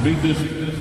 Big distance.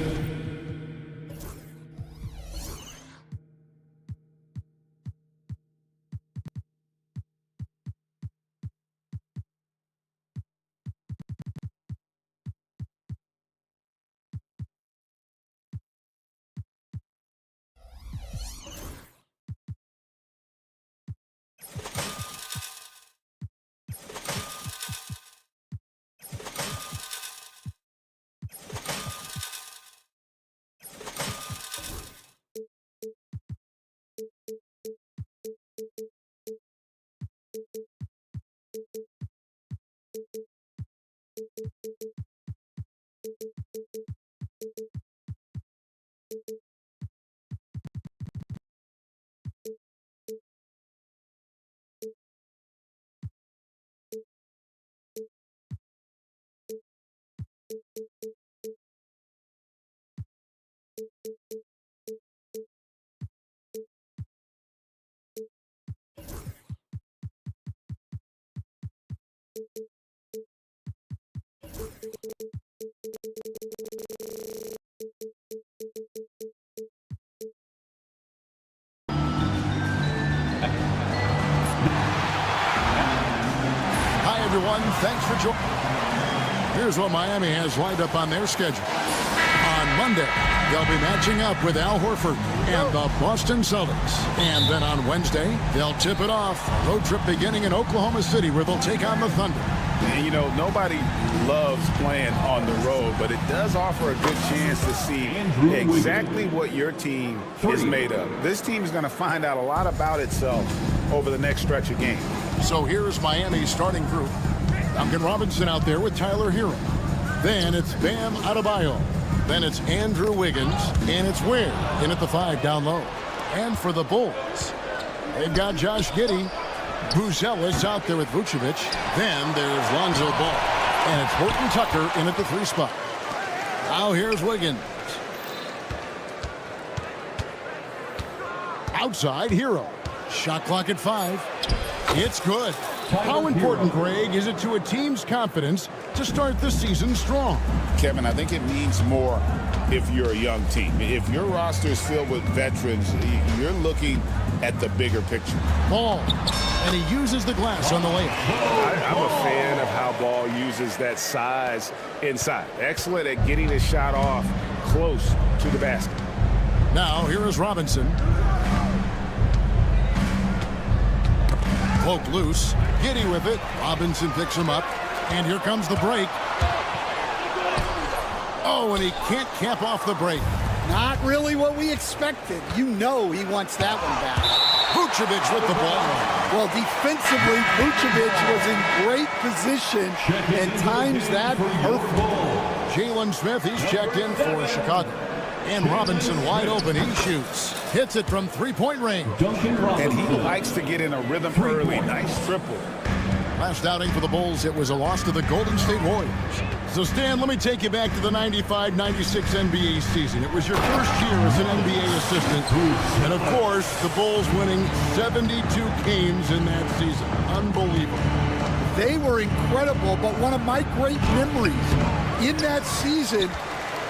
Hi, everyone. Thanks for joining. Here's what Miami has lined up on their schedule. On Monday, they'll be matching up with Al Horford and the Boston Celtics. And then on Wednesday, they'll tip it off. A road trip beginning in Oklahoma City where they'll take on the Thunder. And, you know, nobody loves playing on the road, but it does offer a good chance to see exactly what your team is made of. This team is going to find out a lot about itself over the next stretch of games. So here's Miami's starting group. Duncan Robinson out there with Tyler Hero. Then it's Bam Adebayo. Then it's Andrew Wiggins. And it's Ware in at the 5 down low. And for the Bulls, they've got Josh Giddey. Buzelis out there with Vucevic. Then there's Lonzo Ball. And it's Horton Tucker in at the 3 spot. Now here's Wiggins. Outside, Hero. Shot clock at 5. It's good. How important, Greg, is it to a team's confidence to start the season strong? Kevin, I think it means more if you're a young team. If your roster is filled with veterans, you're looking at the bigger picture. Ball. And he uses the glass on the layup. I'm a fan of how Ball uses that size inside. Excellent at getting his shot off close to the basket. Now, here is Robinson. Cloak loose. Giddey with it. Robinson picks him up. And here comes the break. Oh, and he can't cap off the break. Not really what we expected. You know he wants that one back. Vucevic with the ball. Well, defensively, Vucevic was in great position and times that perfect. Jalen Smith, he's checked in for Chicago. And Robinson wide open, he shoots. Hits it from three-point range. And he likes to get in a rhythm early. Nice triple. Last outing for the Bulls, it was a loss to the Golden State Warriors. So, Stan, let me take you back to the 95-96 NBA season. It was your first year as an NBA assistant. And, of course, the Bulls winning 72 games in that season. Unbelievable. They were incredible, but one of my great memories in that season,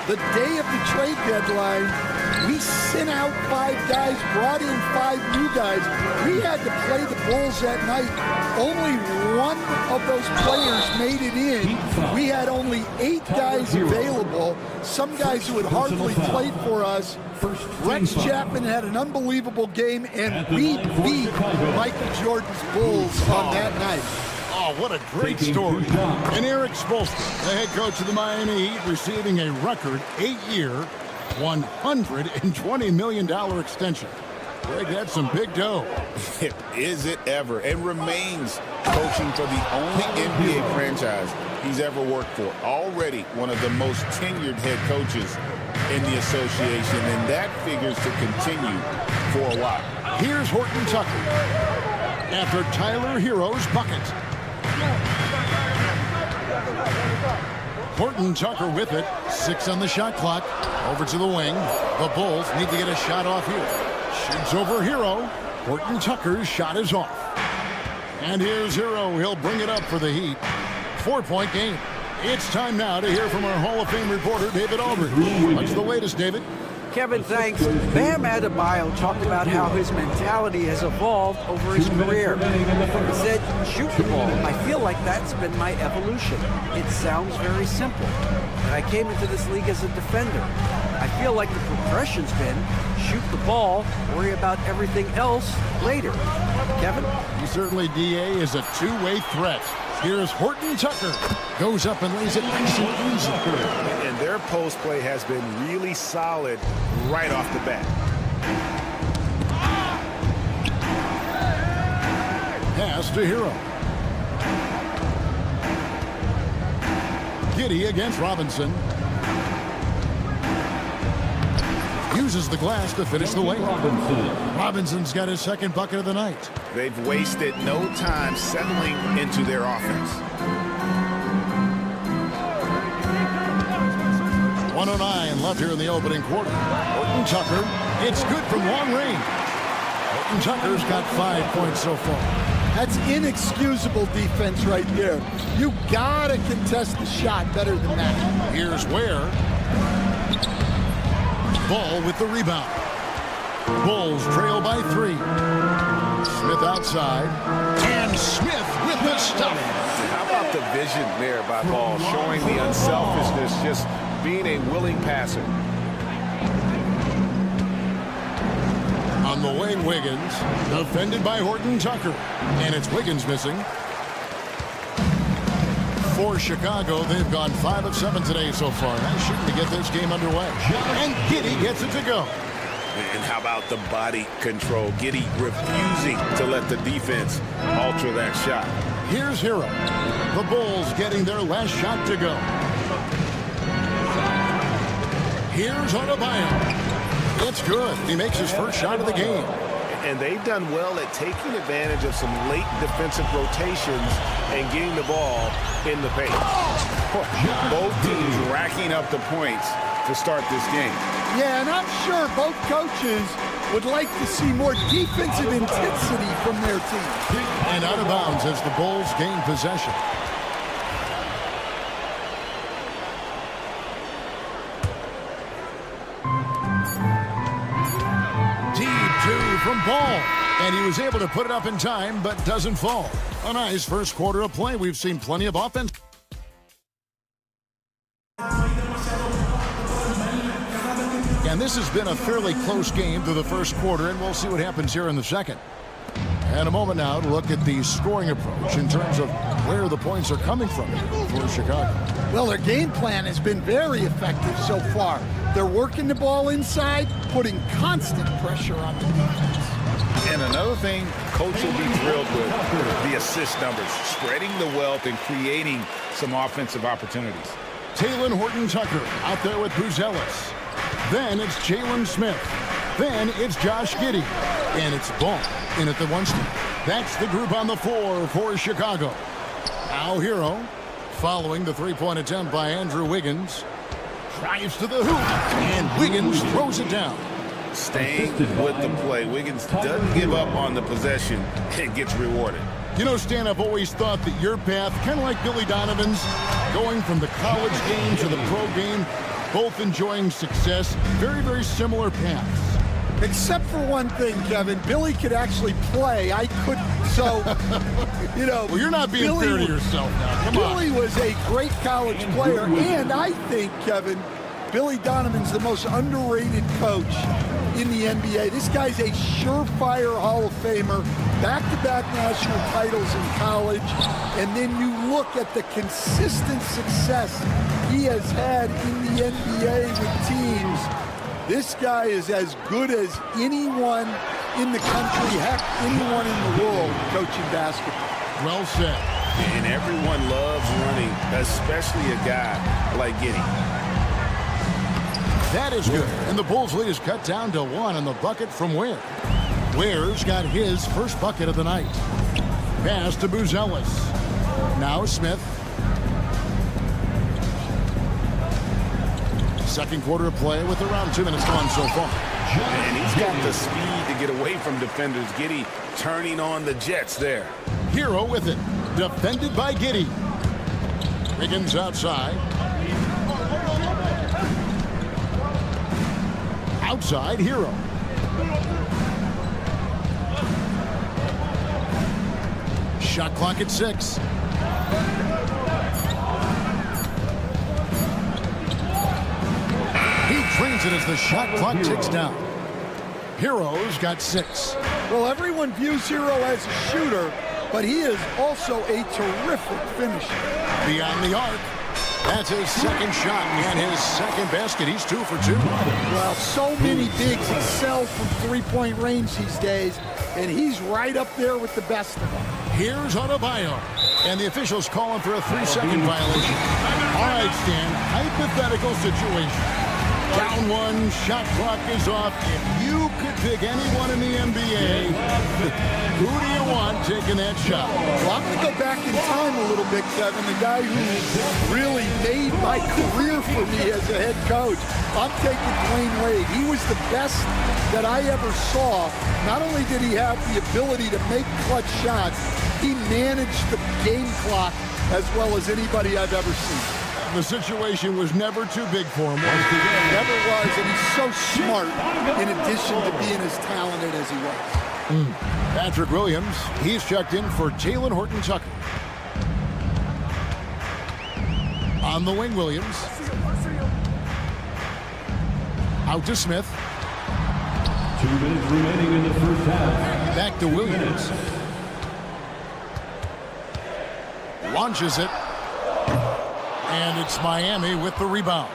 the day of the trade deadline, we sent out 5 guys, brought in 5 new guys. We had to play the Bulls that night. Only one of those players made it in. We had only 8 guys available, some guys who had hardly played for us. Rex Chapman had an unbelievable game, and we beat Michael Jordan's Bulls on that night. Oh, what a great story. And Eric Spoelstra, the head coach of the Miami Heat, receiving a record 8-year, $120 million extension. Greg, that's some big dough. Is it ever? And remains coaching for the only NBA franchise he's ever worked for. Already one of the most tenured head coaches in the association, and that figures to continue for a while. Here's Horton Tucker after Tyler Hero's bucket. Horton Tucker with it. 6 on the shot clock. Over to the wing. The Bulls need to get a shot off here. Shoots over Hero. Horton Tucker's shot is off. And here's Hero. He'll bring it up for the Heat. 4-point game. It's time now to hear from our Hall of Fame reporter, David Aldridge. What's the latest, David? Kevin, thanks. Bam Adebayo talked about how his mentality has evolved over his career. He said, shoot the ball. I feel like that's been my evolution. It sounds very simple. And I came into this league as a defender. I feel like the progression's been shoot the ball, worry about everything else later. Kevin? He certainly, DA, is a two-way threat. Here's Horton Tucker. Goes up and lays it nice and easy. And their post play has been really solid right off the bat. Pass to Hero. Giddey against Robinson. Uses the glass to finish the lane. Robinson's got his second bucket of the night. They've wasted no time settling into their offense. 1:09 left here in the opening quarter. Horton Tucker, it's good from long range. Horton Tucker's got 5 points so far. That's inexcusable defense right there. You gotta contest the shot better than that. Here's Ware. Ball with the rebound. Bulls trail by 3. Smith outside. And Smith with the stop. How about the vision there by Ball, showing the unselfishness, just being a willing passer. On the wing, Wiggins. Defended by Horton Tucker. And it's Wiggins missing. For Chicago, they've gone 5 of 7 today so far. Nice shooting to get this game underway. And Giddey gets it to go. And how about the body control? Giddey refusing to let the defense alter that shot. Here's Hero. The Bulls getting their last shot to go. Here's Adebayo. It's good. He makes his first shot of the game. And they've done well at taking advantage of some late defensive rotations and getting the ball in the paint. Both teams racking up the points to start this game. Yeah, and I'm sure both coaches would like to see more defensive intensity from their team. And out of bounds as the Bulls gain possession. From Ball, and he was able to put it up in time, but doesn't fall. A nice first quarter of play. We've seen plenty of offense. And this has been a fairly close game through the first quarter, and we'll see what happens here in the second. And a moment now to look at the scoring approach in terms of where the points are coming from for Chicago. Well, their game plan has been very effective so far. They're working the ball inside, putting constant pressure on the defense. And another thing, coach will be thrilled with the assist numbers, spreading the wealth and creating some offensive opportunities. Talen Horton Tucker out there with Buzelis. Then it's Jalen Smith. Then it's Josh Giddey. And it's Ball in at the 1 step. That's the group on the floor for Chicago. Now Hero, following the three-point attempt by Andrew Wiggins. Drives to the hoop, and Wiggins throws it down. Staying with the play. Wiggins doesn't give up on the possession and gets rewarded. You know, Stan, I've always thought that your path, kind of like Billy Donovan's, going from the college game to the pro game, both enjoying success, very, very similar paths. Except for one thing, Kevin. Billy could actually play. I couldn't. So, you know. Well, you're not being fair to yourself now. Come on. Billy was a great college player. And I think, Kevin, Billy Donovan's the most underrated coach in the NBA. This guy's a surefire Hall of Famer. Back-to-back national titles in college. And then you look at the consistent success he has had in the NBA with teams. This guy is as good as anyone in the country, heck, anyone in the world coaching basketball. Well said. And everyone loves running, especially a guy like Giddey. That is good. And the Bulls lead is cut down to 1 on the bucket from Ware. Ware's got his first bucket of the night. Pass to Buzelis. Now Smith. Second quarter of play with around 2 minutes gone so far. And he's got the speed to get away from defenders. Giddey turning on the Jets there. Hero with it. Defended by Giddey. Wiggins outside. Outside, Hero. Shot clock at 6. He drains it as the shot clock ticks down. Hero's got 6. Well, everyone views Hero as a shooter, but he is also a terrific finisher. Beyond the arc. That's his second shot and his second basket. He's 2 for 2. Well, so many bigs excel from three-point range these days, and he's right up there with the best of them. Here's Adebayo, and the officials calling for a 3-second violation. All right, Stan, hypothetical situation. Down 1, shot clock is off. If you could pick anyone in the NBA, who do you want taking that shot? Well, I'm going to go back in time a little bit, Kevin. The guy who really made my career for me as a head coach. I'm taking Dwayne Wade. He was the best that I ever saw. Not only did he have the ability to make clutch shots, he managed the game clock as well as anybody I've ever seen. The situation was never too big for him. Never was, and he's so smart in addition to being as talented as he was. Patrick Williams, he's checked in for Jalen Horton-Tucker. On the wing, Williams. Out to Smith. 2 minutes remaining in the first half. Back to Williams. Launches it. And it's Miami with the rebound.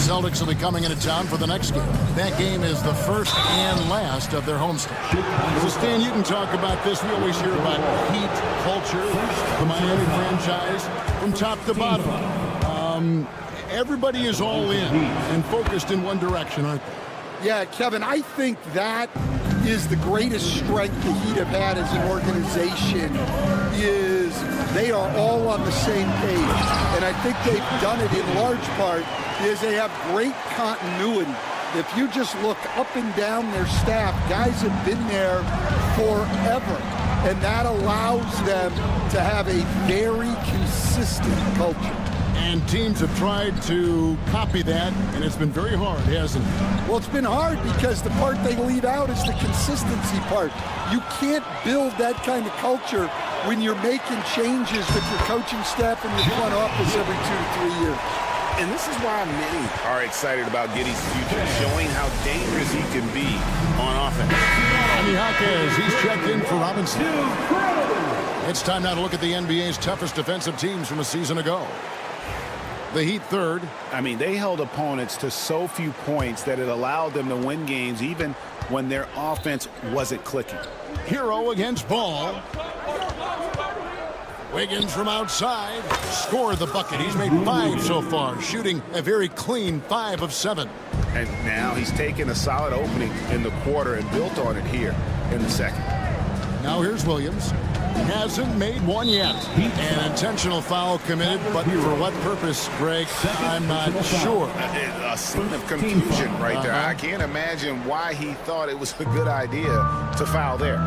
Celtics will be coming into town for the next game. That game is the first and last of their homestand. So, Stan, you can talk about this. We always hear about heat culture, the Miami franchise, from top to bottom. Everybody is all in and focused in one direction, aren't they? Yeah, Kevin, I think that is the greatest strength the Heat have had as an organization is they are all on the same page. And I think they've done it in large part is they have great continuity. If you just look up and down their staff, guys have been there forever. And that allows them to have a very consistent culture. And teams have tried to copy that, and it's been very hard, hasn't it? Well, it's been hard because the part they leave out is the consistency part. You can't build that kind of culture when you're making changes with your coaching staff and your front office every 2 to 3 years. And this is why many are excited about Giddey's future, showing how dangerous he can be on offense. Jaime Jaquez, he's checked in for Robinson. It's time now to look at the NBA's toughest defensive teams from a season ago. The Heat third. I mean, they held opponents to so few points that it allowed them to win games even when their offense wasn't clicking. Hero against Ball. Wiggins from outside scored the bucket. He's made 5 so far, shooting a very clean 5 of 7. And now he's taken a solid opening in the quarter and built on it here in the second. Now here's Williams. Hasn't made one yet. An intentional foul committed, but for what purpose, Greg? I'm not sure. A scene of confusion right there. I can't imagine why he thought it was a good idea to foul there.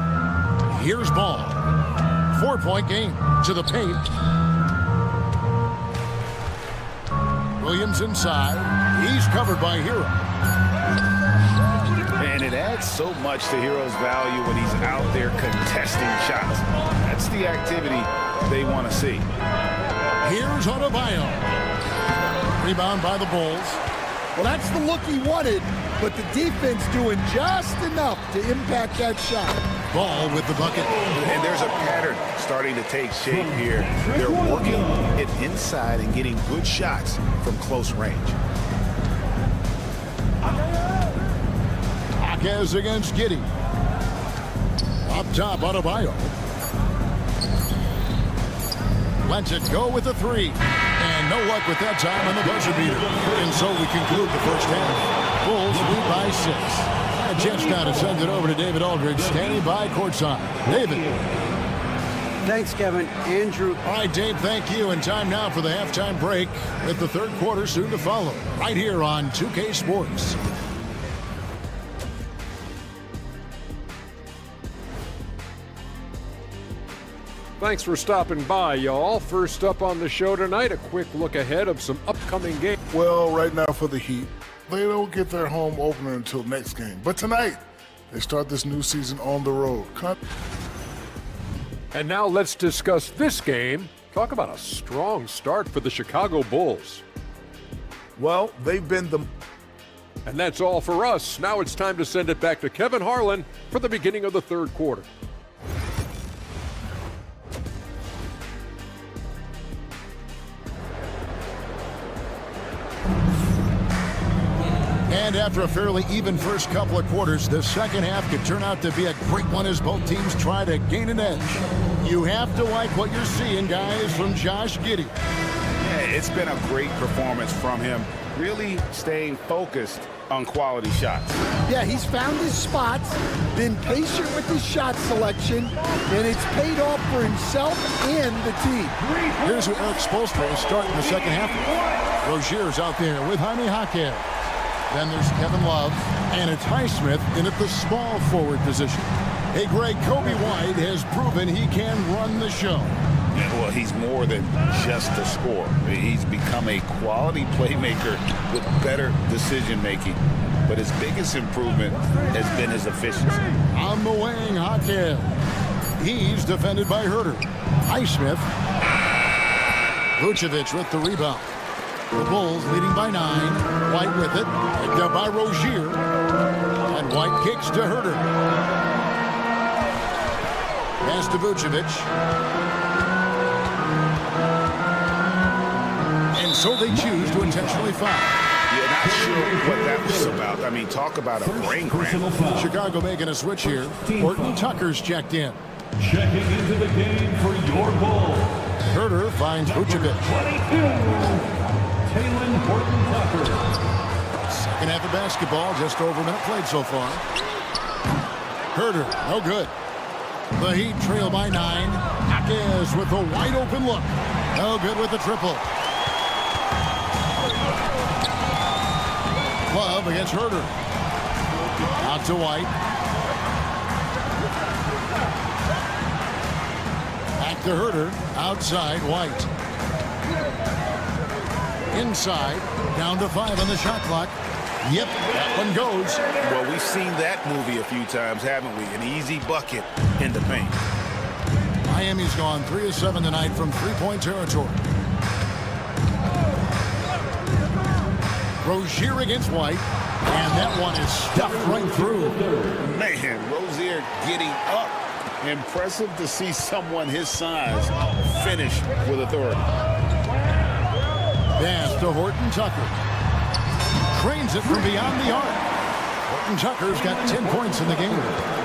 Here's Ball. 4-point game to the paint. Williams inside. He's covered by Hero. And it adds so much to Hero's value when he's out there contesting shots. That's the activity they want to see. Here's Adebayo. Rebound by the Bulls. Well, that's the look he wanted, but the defense doing just enough to impact that shot. Ball with the bucket. And there's a pattern starting to take shape here. They're working it inside and getting good shots from close range. Jaquez against Giddey. Up top, Adebayo. Lets it go with a 3. And no luck with that time on the buzzer beater. And so we conclude the first half. Bulls lead by 6. A chance now to send it over to David Aldridge, standing by courtside. David. Thanks, Kevin. Andrew. All right, Dave, thank you. And time now for the halftime break with the third quarter soon to follow. Right here on 2K Sports. Thanks for stopping by, y'all. First up on the show tonight, a quick look ahead of some upcoming games. Well, right now for the Heat, they don't get their home opener until next game. But tonight, they start this new season on the road. And now let's discuss this game. Talk about a strong start for the Chicago Bulls. Well, they've been the... And that's all for us. Now it's time to send it back to Kevin Harlan for the beginning of the third quarter. And after a fairly even first couple of quarters, the second half could turn out to be a great one as both teams try to gain an edge. You have to like what you're seeing, guys, from Josh Giddey. Yeah, it's been a great performance from him, really staying focused on quality shots. Yeah, he's found his spots, been patient with his shot selection, and it's paid off for himself and the team. Here's who Eric Spoelstra is starting the second half. Rozier's out there with Jaime Jaquez. Then there's Kevin Love, and it's Highsmith in at the small forward position. Hey, Greg, Kobe White has proven he can run the show. Yeah, well, he's more than just a scorer. He's become a quality playmaker with better decision-making. But his biggest improvement has been his efficiency. On the wing, Jaquez. He's defended by Herter. Highsmith. Vucevic with the rebound. The Bulls leading by 9. White with it. Picked up by Rozier. And White kicks to Herter. Pass to Vucevic. And so they choose to intentionally foul. Yeah, not sure what that was about. I mean, talk about a brain cramp. Chicago making a switch here. Horton Tucker's checked in. Checking into the game for your Bulls. Herter finds Vucevic. 22. Taylor Horton-Tucker. Second half of basketball, just over a minute played so far. Herter, no good. The Heat trail by 9. Jaquez with a wide open look. No good with the triple. Love against Herter. Out to White. Back to Herter. Outside White. Inside, down to 5 on the shot clock. Yep, that one goes. Well, we've seen that movie a few times, haven't we? An easy bucket in the paint. Miami's gone 3 of 7 tonight from three-point territory. Rozier against White, and that one is stuffed right through. Man, Rozier getting up. Impressive to see someone his size finish with authority. Pass to Horton Tucker. Trains it from beyond the arc. Horton Tucker's got 10 points in the game.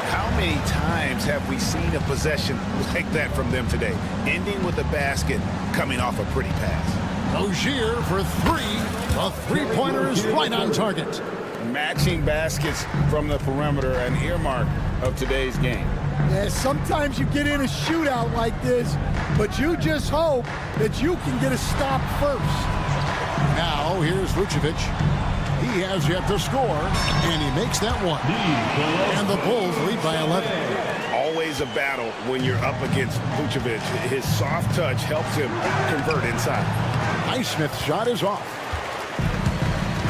How many times have we seen a possession like that from them today? Ending with a basket, coming off a pretty pass. Rozier for 3. The three-pointer is right on target. Matching baskets from the perimeter, an earmark of today's game. Yeah, sometimes you get in a shootout like this, but you just hope that you can get a stop first. Now, here's Vucevic. He has yet to score, and he makes that one. And the Bulls lead by 11. Always a battle when you're up against Vucevic. His soft touch helps him convert inside. Highsmith's shot is off.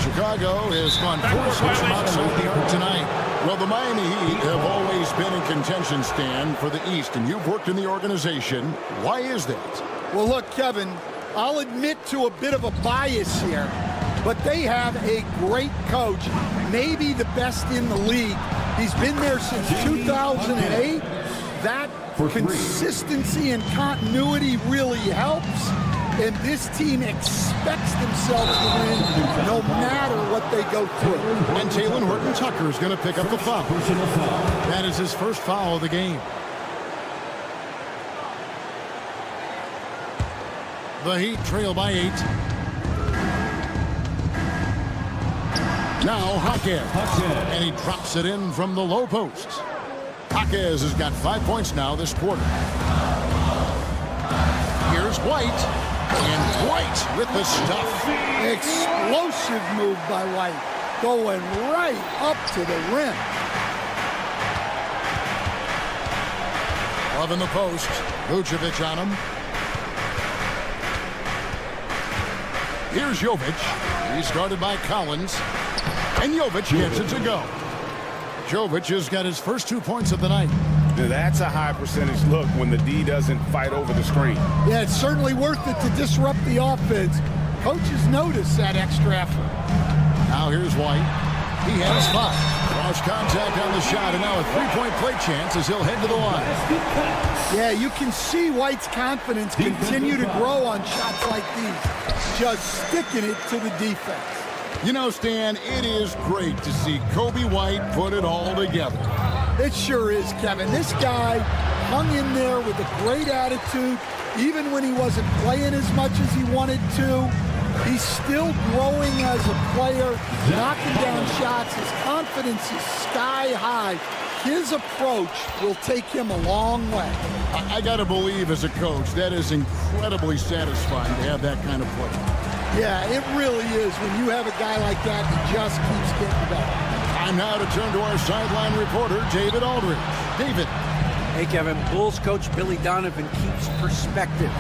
Chicago has gone 4-6 from outside the arc tonight. Well, the Miami Heat have always been in contention, Stan, for the East, and you've worked in the organization. Why is that? Well, look, Kevin, I'll admit to a bit of a bias here, but they have a great coach, maybe the best in the league. He's been there since 2008. That consistency and continuity really helps, and this team expects themselves to win no matter what they go through. And Taylor Horton-Tucker is going to pick up the foul. That is his first foul of the game. The Heat trail by 8. Now Jaquez. And he drops it in from the low post. Jaquez has got 5 points now this quarter. Here's White. And White with the stuff. Explosive move by White. Going right up to the rim. Love in the post. Vucevic on him. Here's Jovic. He's guarded by Collins. And Jovic gets it to go. Jovic has got his first 2 points of the night. Now that's a high percentage look when the D doesn't fight over the screen. Yeah, it's certainly worth it to disrupt the offense. Coaches notice that extra effort. Now here's White. He has 5. Cross contact on the shot, and now a three-point play chance as he'll head to the line. Yeah, you can see White's confidence continue to grow on shots like these. Just sticking it to the defense. You know, Stan, it is great to see Kobe White put it all together. It sure is, Kevin. This guy hung in there with a great attitude, even when he wasn't playing as much as he wanted to. He's still growing as a player, knocking down shots. His confidence is sky high. His approach will take him a long way. I got to believe as a coach that is incredibly satisfying to have that kind of play. Yeah, it really is when you have a guy like that that just keeps getting better. Time now to turn to our sideline reporter, David Aldridge. David. Hey, Kevin. Bulls coach Billy Donovan keeps perspective.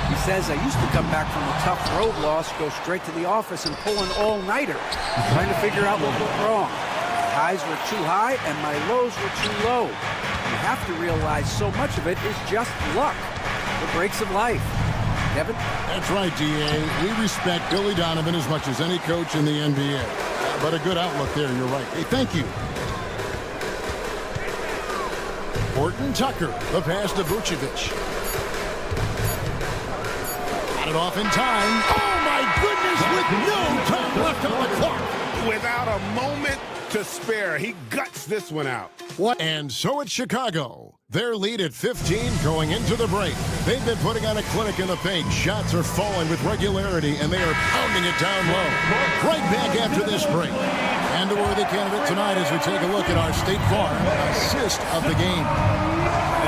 He says, I used to come back from a tough road loss, go straight to the office and pull an all-nighter, trying to figure out what went wrong. My highs were too high and my lows were too low. You have to realize so much of it is just luck, the breaks of life. Kevin? That's right, D.A. We respect Billy Donovan as much as any coach in the NBA. But a good outlook there, you're right. Hey, thank you. Horton Tucker, the pass to Vucevic. Got it off in time. Oh, my goodness, with no time left on the clock. Without a moment to spare, he guts this one out. What? And so it's Chicago. Their lead at 15 going into the break. They've been putting on a clinic in the paint. Shots are falling with regularity, and they are pounding it down low. Right back after this break. And a worthy candidate tonight as we take a look at our State Farm assist of the game.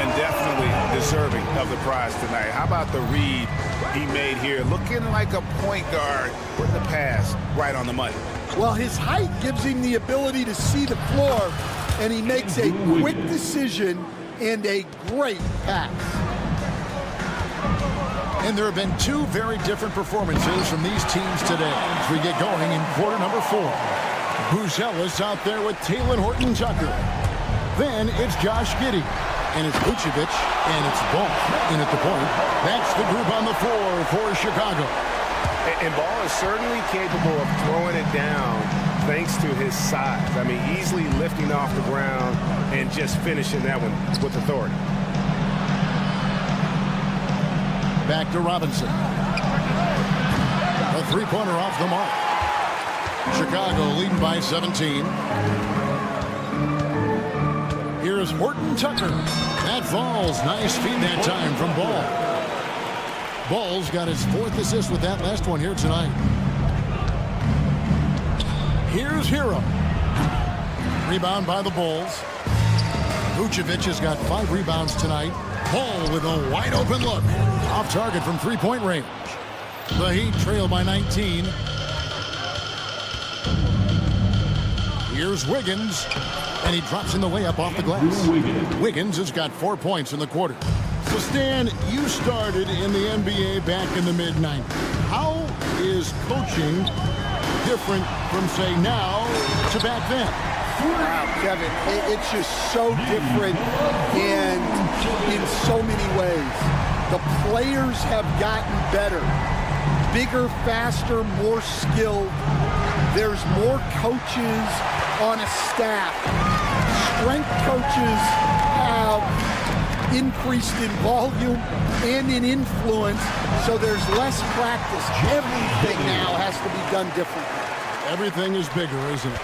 And definitely deserving of the prize tonight. How about the read he made here? Looking like a point guard, putting the pass right on the money. Well, his height gives him the ability to see the floor, and he makes a quick decision and a great pass. And there have been two very different performances from these teams today as we get going in quarter number 4. Buzelis out there with Taylor Horton Tucker. Then it's Josh Giddey. And it's Vucevic, and it's Ball in at the point. That's the group on the floor for Chicago. And Ball is certainly capable of throwing it down thanks to his size. I mean, easily lifting off the ground and just finishing that one with authority. Back to Robinson. A three-pointer off the mark. Chicago leading by 17. Here's Horton Tucker. That falls. Nice feed that time from Ball. Ball's got his 4th assist with that last one here tonight. Here's Hero. Rebound by the Bulls. Vucevic has got 5 rebounds tonight. Ball with a wide open look. Off target from three-point range. The Heat trail by 19. Here's Wiggins. And he drops in the layup off the glass. Wiggins has got 4 points in the quarter. So, Stan, you started in the NBA back in the mid-90s. How is coaching different from, say, now to back then? Wow, Kevin, it's just so different and in so many ways. The players have gotten better, bigger, faster, more skilled. There's more coaches on a staff. Strength coaches have increased in volume and in influence, so there's less practice. Everything now has to be done differently. Everything is bigger, isn't it?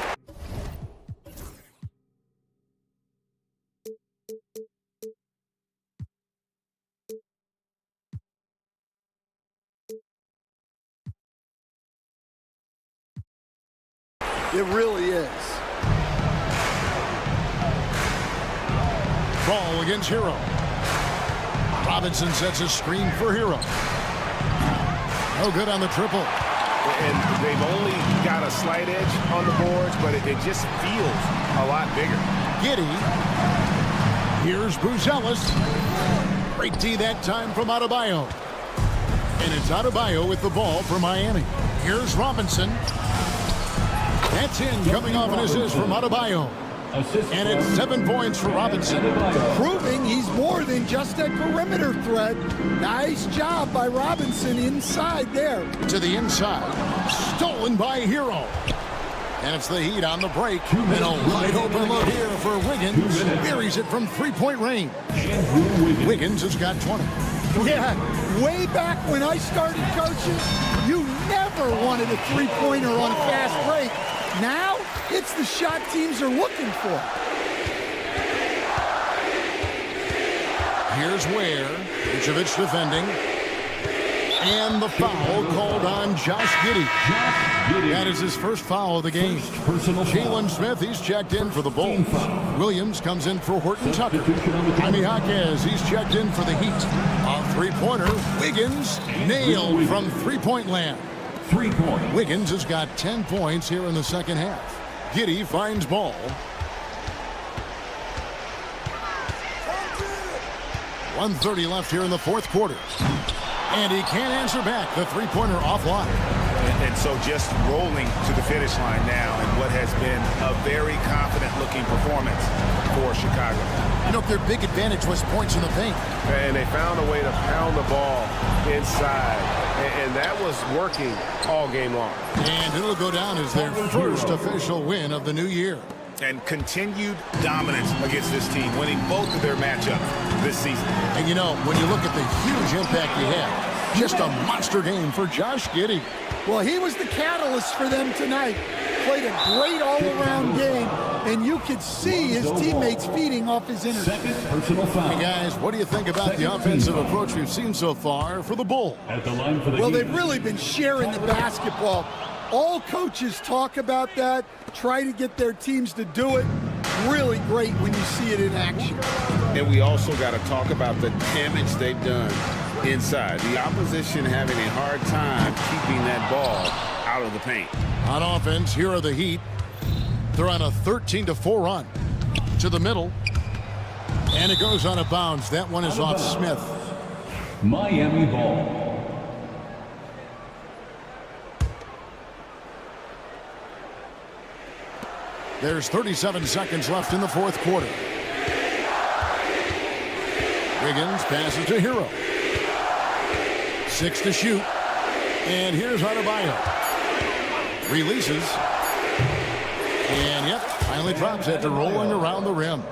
It really is. Ball against Hero. Robinson sets a screen for Hero. No good on the triple. And they've only got a slight edge on the boards, but it just feels a lot bigger. Giddey. Here's Buzelis. Great D that time from Adebayo. And it's Adebayo with the ball for Miami. Here's Robinson. That's in, coming off an assist from Adebayo. And it's 7 points for Robinson. Proving he's more than just a perimeter threat. Nice job by Robinson inside there. To the inside. Stolen by Hero. And it's the Heat on the break. And a wide open look here for Wiggins. Buries it from three-point range. Wiggins has got 20. Yeah, way back when I started coaching, you never wanted a three-pointer on a fast break. Now, it's the shot teams are looking for. Here's Ware. Vucevic defending. And the foul called on Josh Giddey. That is his first foul of the game. Jalen Smith, he's checked in for the Bulls. Williams comes in for Horton Tucker. Jaime Jaquez, he's checked in for the Heat. A three-pointer, Wiggins nailed from three-point land. Wiggins has got 10 points here in the second half. Giddey finds ball. .130 left here in the fourth quarter. And he can't answer back. The three-pointer offline. And so just rolling to the finish line now in what has been a very confident-looking performance for Chicago. You know, their big advantage was points in the paint. And they found a way to pound the ball inside. And that was working all game long. And it'll go down as their first official win of the new year. And continued dominance against this team, winning both of their matchups this season. And you know, when you look at the huge impact he had, just a monster game for Josh Giddey. Well, he was the catalyst for them tonight. Played a great all-around game, and you could see his teammates feeding off his energy. Hey guys, what do you think about the offensive approach we've seen so far for the Bulls? Well, they've really been sharing the basketball. All coaches talk about that, try to get their teams to do it. Really great when you see it in action. And we also got to talk about the damage they've done inside. The opposition having a hard time keeping that ball out of the paint. On offense, here are the Heat. They're on a 13-4 run. To the middle. And it goes out of bounds. That one is off Smith. Miami ball. There's 37 seconds left in the fourth quarter. Wiggins passes to Hero. 6 to shoot. And here's Adebayo. Releases. And, yep, finally drops after rolling around the rim.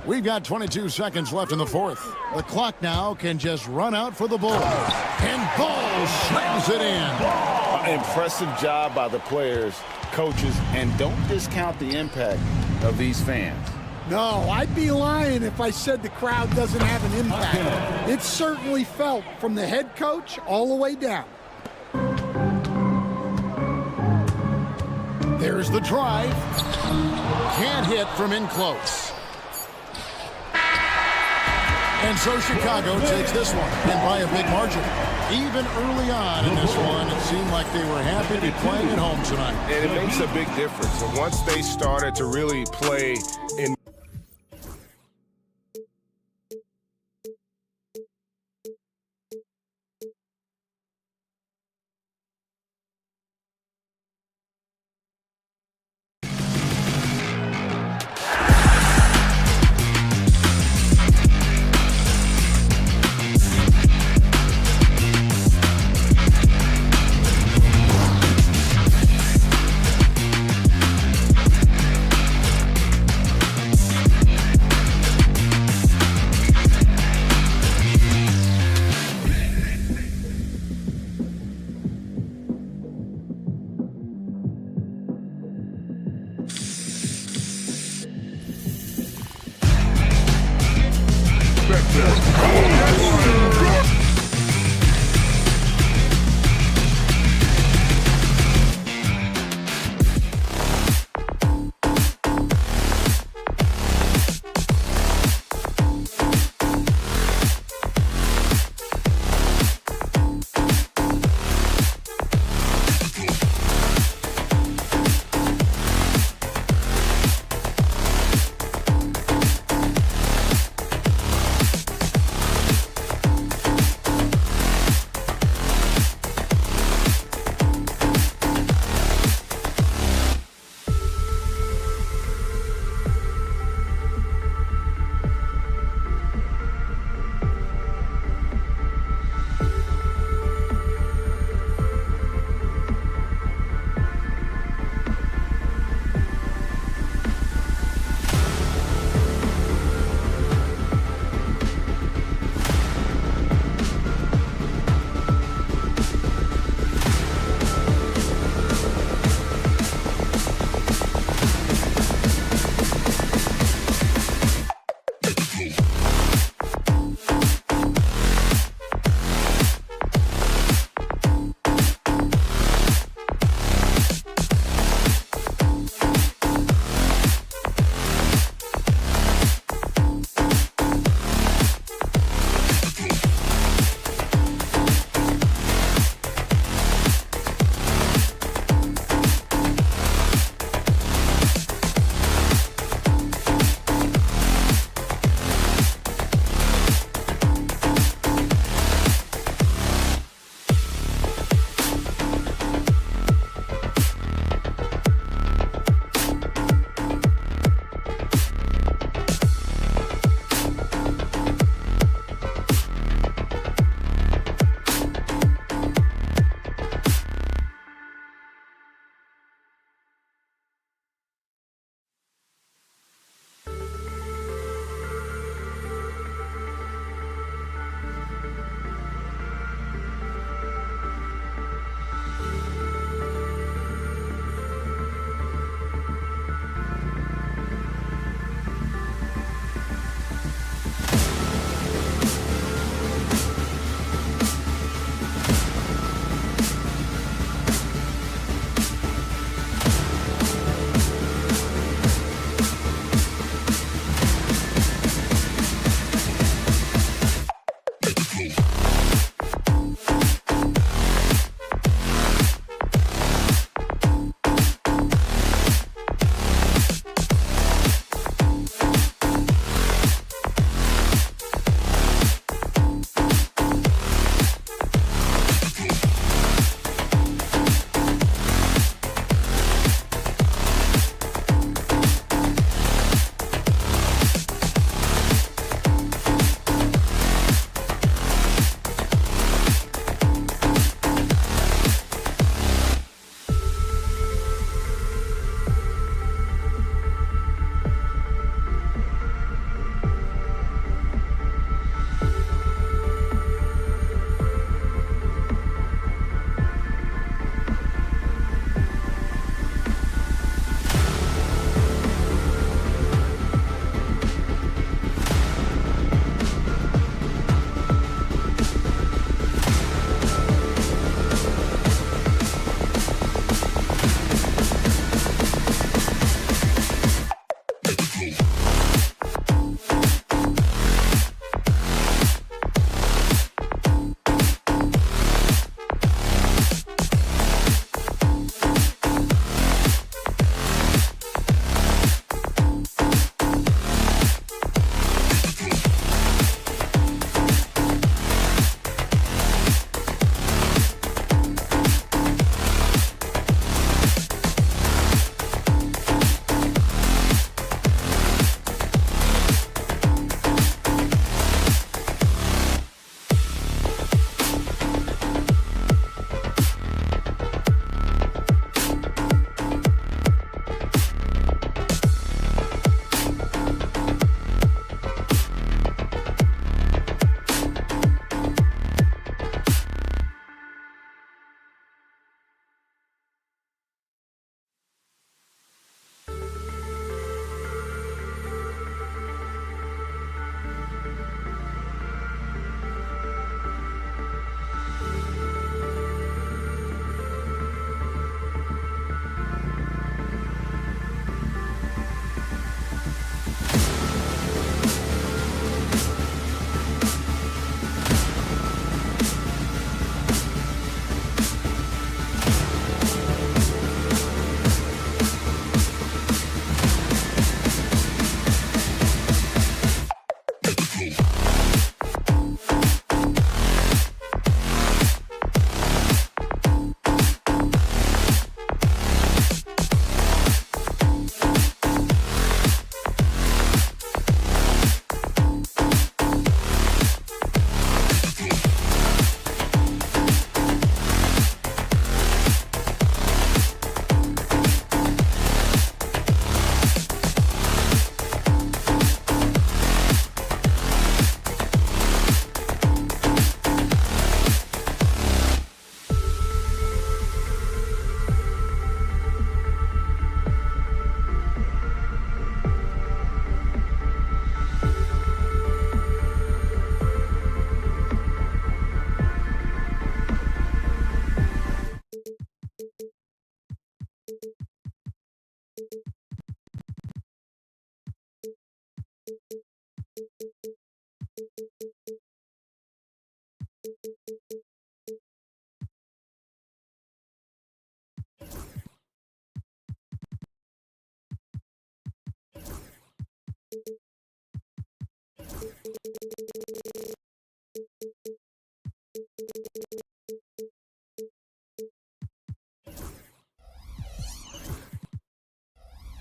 We've got 22 seconds left in the fourth. The clock now can just run out for the Bulls. And Ball slams it in. Impressive job by the players, coaches, and don't discount the impact of these fans. No, I'd be lying if I said the crowd doesn't have an impact. It's certainly felt from the head coach all the way down. There's the drive. Can't hit from in close. And so Chicago takes this one, and by a big margin. Even early on in this one, it seemed like they were happy to be playing at home tonight. And it makes a big difference. And once they started to really play in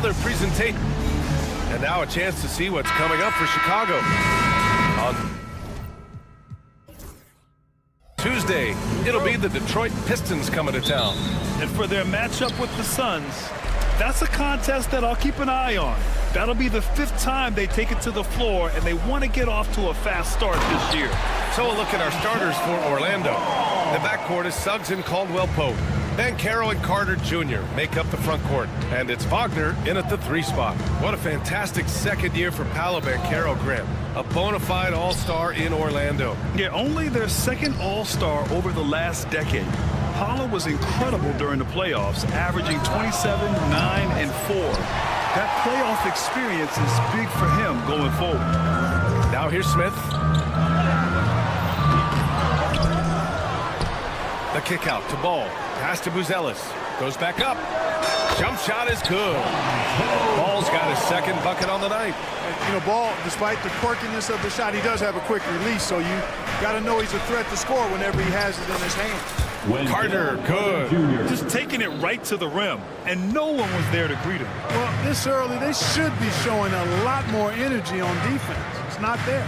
Their presentation. And now a chance to see what's coming up for Chicago. On Tuesday, it'll be the Detroit Pistons coming to town. And for their matchup with the Suns, that's a contest that I'll keep an eye on. That'll be the 5th time they take it to the floor, and they want to get off to a fast start this year. So a look at our starters for Orlando. The backcourt is Suggs and Caldwell-Pope. Then Carroll and Carter Jr. make up the front court. And it's Wagner in at the 3 spot. What a fantastic second year for Paolo Banchero, Graham. A bona fide all-star in Orlando. Yeah, only their 2nd all-star over the last decade. Paolo was incredible during the playoffs, averaging 27, 9, and 4. That playoff experience is big for him going forward. Now here's Smith. The kick out to Ball. Pass to Buzelis. Goes back up. Jump shot is good. Ball's got his 2nd bucket on the night. You know, Ball, despite the quirkiness of the shot, he does have a quick release, so you got to know he's a threat to score whenever he has it in his hand. Carter, good. Just taking it right to the rim, and no one was there to greet him. Well, this early, they should be showing a lot more energy on defense. It's not there.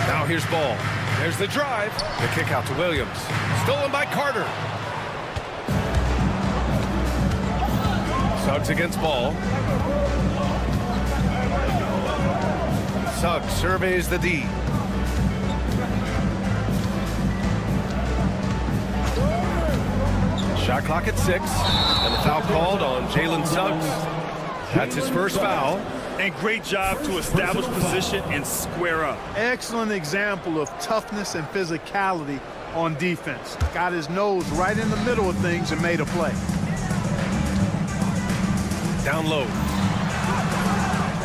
Now here's Ball. There's the drive. The kick out to Williams. Stolen by Carter. Suggs against Ball. Suggs surveys the D. Shot clock at 6. And the foul called on Jalen Suggs. That's his first foul. And great job to establish position and square up. Excellent example of toughness and physicality on defense. Got his nose right in the middle of things and made a play. Down low.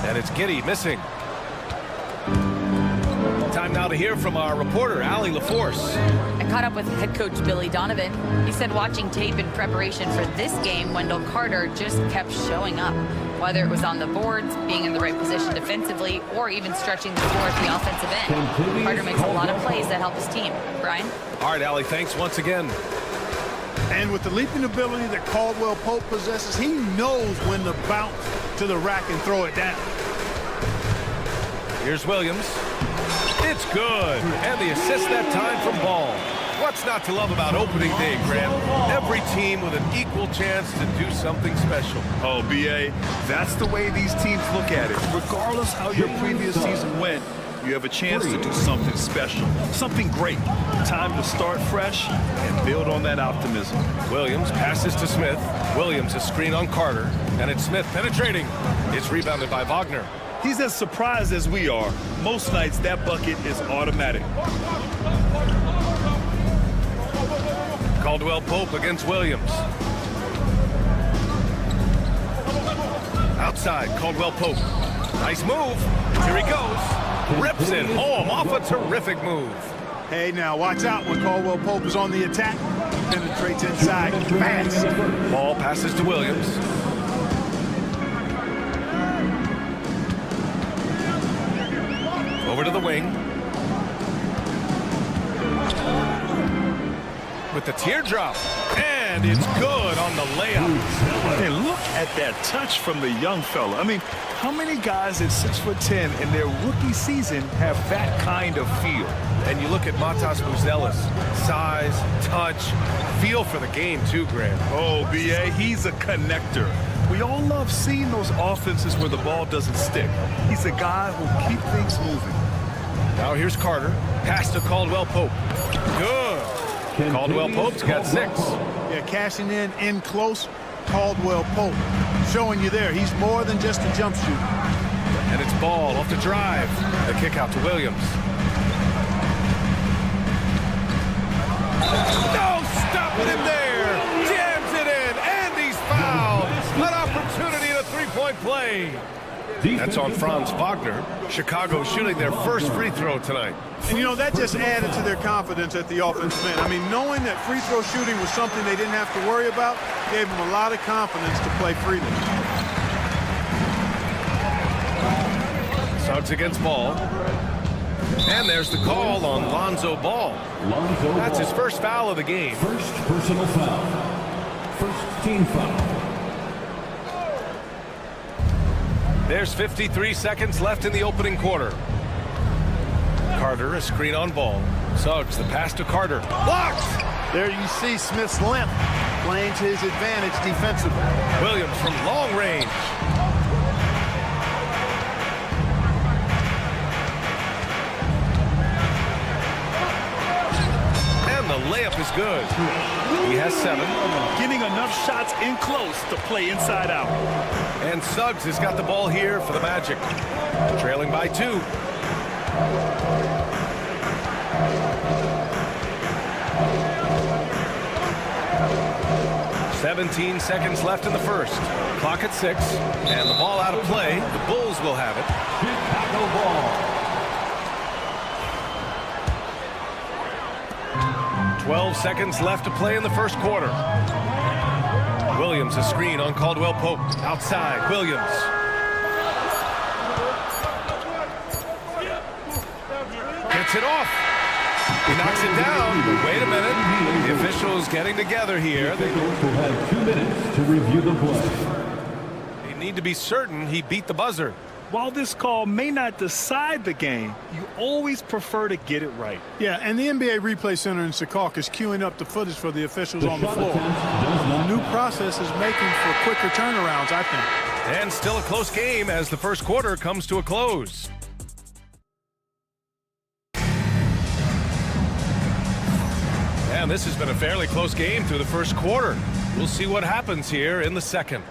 And it's Giddey missing. Time now to hear from our reporter, Allie LaForce. I caught up with head coach Billy Donovan. He said watching tape in preparation for this game, Wendell Carter just kept showing up. Whether it was on the boards, being in the right position defensively, or even stretching the floor at the offensive end. Carter makes a lot of plays that help his team. Brian? All right, Allie, thanks once again. And with the leaping ability that Caldwell-Pope possesses, he knows when to bounce to the rack and throw it down. Here's Williams. It's good. And the assist that time from Ball. What's not to love about opening day, Graham? Every team with an equal chance to do something special. Oh, B.A., that's the way these teams look at it. Regardless how your previous season went, you have a chance to do something special, something great. Time to start fresh and build on that optimism. Williams passes to Smith. Williams a screen on Carter. And it's Smith penetrating. It's rebounded by Wagner. He's as surprised as we are. Most nights, that bucket is automatic. Caldwell-Pope against Williams. Outside, Caldwell-Pope. Nice move. Here he goes. Rips it home off a terrific move. Hey, now watch out when Caldwell-Pope is on the attack. Penetrates inside fast. Ball passes to Williams. Over to the wing. With the teardrop. And it's good on the layup. Hey, look at that touch from the young fella. I mean, how many guys at 6'10" in their rookie season have that kind of feel? And you look at Matas Buzelis. Size, touch, feel for the game too, Graham. Oh, B.A., he's a connector. We all love seeing those offenses where the ball doesn't stick. He's a guy who'll keep things moving. Now here's Carter. Pass to Caldwell-Pope. Good. Caldwell-Pope's got 6. Yeah, cashing in close. Caldwell-Pope showing you there. He's more than just a jump shooter. And it's Ball off the drive. The kick out to Williams. No, stopping him there. Jams it in, and he's fouled. An opportunity at a three-point play. That's on Franz Wagner. Chicago shooting their first free throw tonight. And, you know, that just added to their confidence at the offensive end. I mean, knowing that free throw shooting was something they didn't have to worry about gave them a lot of confidence to play freely. Suggs against Ball. And there's the call on Lonzo Ball. That's his first foul of the game. First personal foul. First team foul. There's 53 seconds left in the opening quarter. Carter, a screen on ball. Suggs, the pass to Carter. Blocked! There you see Smith's length playing to his advantage defensively. Williams from long range. And the layup is good. He has 7. Getting enough shots in close to play inside out. And Suggs has got the ball here for the Magic. Trailing by 2. 17 seconds left in the first. Clock at 6. And the ball out of play. The Bulls will have it. Chicago ball. 12 seconds left to play in the first quarter. Williams, a screen on Caldwell Pope. Outside, Williams. Gets it off. He knocks it down. But wait a minute. The officials getting together here. The officials will have 2 minutes to review the play. They need to be certain he beat the buzzer. While this call may not decide the game, you always prefer to get it right. Yeah, and the NBA Replay Center in Secaucus is queuing up the footage for the officials on the floor. The new process is making for quicker turnarounds, I think. And still a close game as the first quarter comes to a close. And this has been a fairly close game through the first quarter. We'll see what happens here in the second.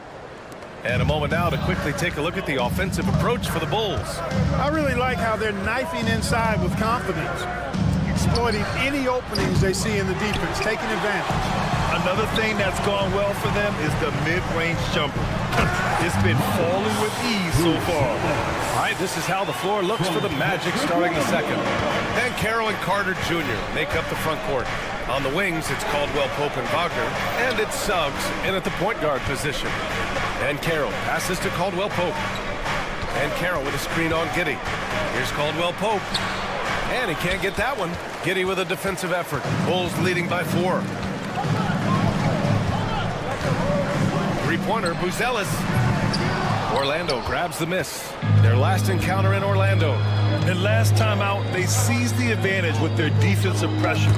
And a moment now to quickly take a look at the offensive approach for the Bulls. I really like how they're knifing inside with confidence, exploiting any openings they see in the defense, taking advantage. Another thing that's gone well for them is the mid-range jumper. It's been falling with ease so far. All right, this is how the floor looks for the Magic starting the second. And Carroll and Carter Jr. make up the front court. On the wings, it's Caldwell Pope and Wagner, and it's Suggs in at the point guard position. And Carroll passes to Caldwell Pope. And Carroll with a screen on Giddey. Here's Caldwell Pope. And he can't get that one. Giddey with a defensive effort. Bulls leading by 4. Three-pointer, Buzelis. Orlando grabs the miss. Their last encounter in Orlando. And last time out, they seized the advantage with their defensive pressure.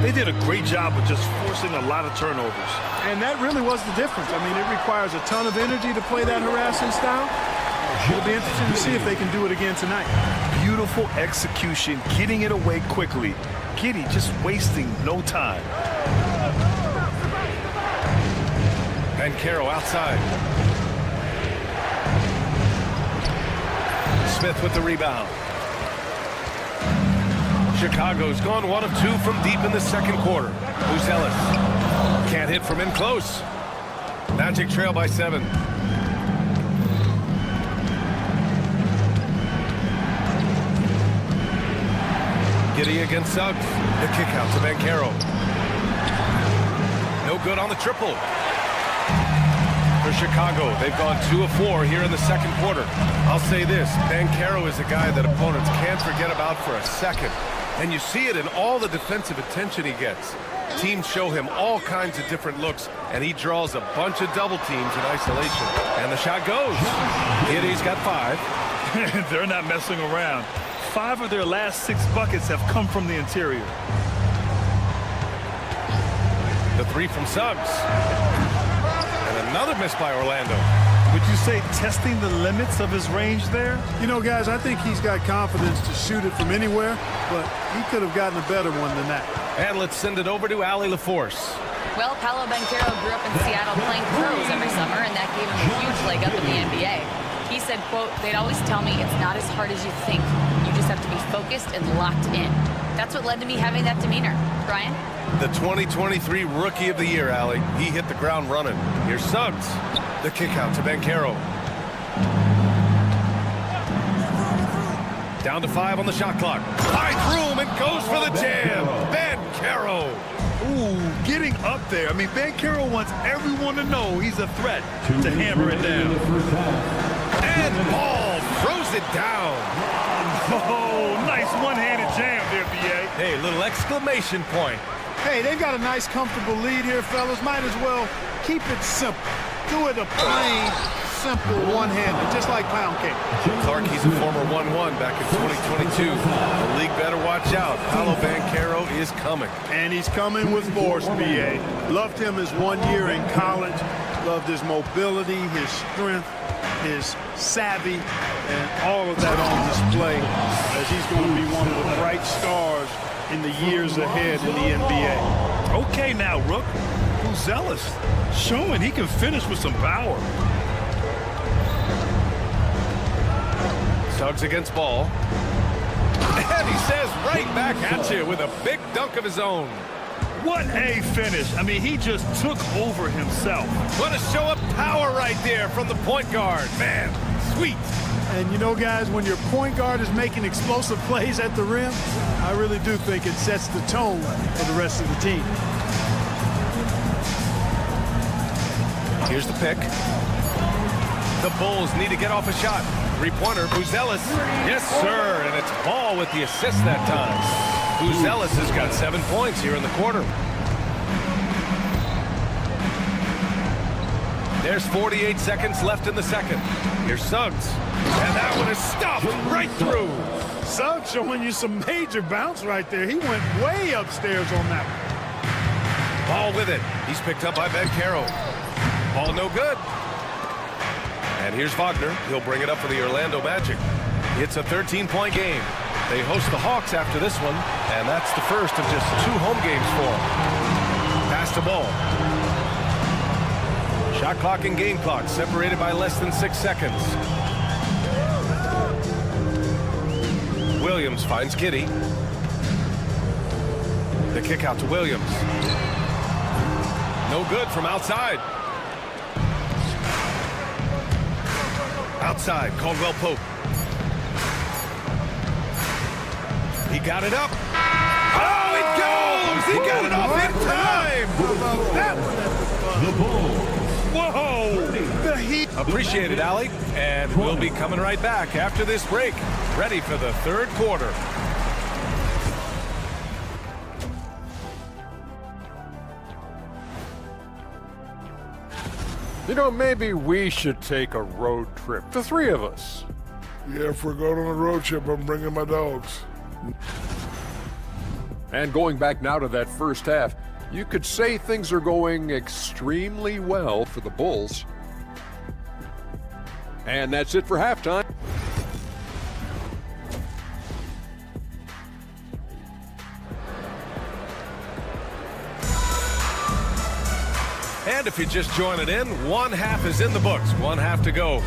They did a great job of just forcing a lot of turnovers. And that really was the difference. I mean, it requires a ton of energy to play that harassing style. It'll be interesting to see if they can do it again tonight. Beautiful execution, getting it away quickly. Giddey just wasting no time. And Carroll outside. Smith with the rebound. Chicago's gone 1 of 2 from deep in the second quarter. Buzelis can't hit from in close. Magic trail by 7. Giddey against Suggs. The kick out to Banchero. No good on the triple. For Chicago, they've gone 2 of 4 here in the second quarter. I'll say this, Banchero is a guy that opponents can't forget about for a second. And you see it in all the defensive attention he gets. Teams show him all kinds of different looks, and he draws a bunch of double teams in isolation. And the shot goes. Giddey's got 5. They're not messing around. 5 of their last 6 buckets have come from the interior. The 3 from Suggs. And another miss by Orlando. Would you say testing the limits of his range there? You know, guys, I think he's got confidence to shoot it from anywhere, but he could have gotten a better one than that. And let's send it over to Allie LaForce. Well, Paolo Banchero grew up in Seattle playing pros every summer, and that gave him a huge leg up in the NBA. He said, quote, "They'd always tell me it's not as hard as you think. You just have to be focused and locked in." That's what led to me having that demeanor. Brian? The 2023 Rookie of the Year, Allie. He hit the ground running. Here's Suggs. The kick out to Banchero. Down to 5 on the shot clock. Finds room and goes for the jam. Banchero. Ooh, getting up there. I mean, Banchero wants everyone to know he's a threat to hammer it down. And Ball throws it down. Oh, nice one-handed jam there, B.A. Hey, little exclamation point. Hey, they've got a nice, comfortable lead here, fellas. Might as well keep it simple. Do it a plain, simple one-handed, just like pound cake. Clark, he's a former 1-1 back in 2022. The league better watch out. Paolo Banchero is coming. And he's coming with force, B.A. Loved him his 1 year in college. Loved his mobility, his strength, his savvy, and all of that on display as he's going to be one of the bright stars in the years ahead in the NBA. Okay now, Rook. Who's zealous? Showing he can finish with some power. Suggs against Ball. And he says right back at you with a big dunk of his own. What a finish. I mean, he just took over himself. What a show of power right there from the point guard. Man, sweet. And you know, guys, when your point guard is making explosive plays at the rim, I really do think it sets the tone for the rest of the team. Here's the pick. The Bulls need to get off a shot. Three-pointer, Buzelis. Yes, sir, and it's Ball with the assist that time. Buzelis has got 7 points here in the quarter. There's 48 seconds left in the second. Here's Suggs. And that one is stopped right through. Suggs showing you some major bounce right there. He went way upstairs on that one. Ball with it. He's picked up by Banchero. Ball no good. And here's Wagner. He'll bring it up for the Orlando Magic. It's a 13-point game. They host the Hawks after this one, and that's the first of just 2 home games for them. Pass to Ball. Shot clock and game clock separated by less than 6 seconds. Williams finds Giddey. The kick out to Williams. No good from outside. Outside, Caldwell Pope. He got it up. Oh, it goes! He got it off in time! That one. The Bulls. Whoa! The Heat. Appreciate it, Allie. And we'll be coming right back after this break. Ready for the third quarter. You know, maybe we should take a road trip, the 3 of us. Yeah, if we're going on a road trip, I'm bringing my dogs. And going back now to that first half, you could say things are going extremely well for the Bulls. And that's it for halftime. And if you're just joining in, 1 half is in the books, 1 half to go.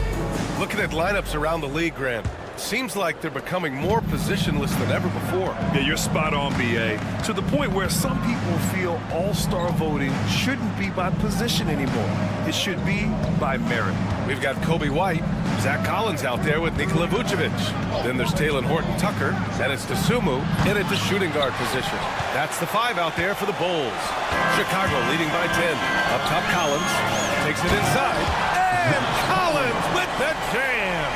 Looking at lineups around the league, Grant, seems like they're becoming more positionless than ever before. Yeah, you're spot on, B.A. To the point where some people feel all-star voting shouldn't be by position anymore. It should be by merit. We've got Kobe White, Zach Collins out there with Nikola Vucevic. Then there's Talen Horton-Tucker, and it's Dosunmu in at the shooting guard position. That's the 5 out there for the Bulls. Chicago leading by 10. Up top, Collins takes it inside, and Collins with the jam.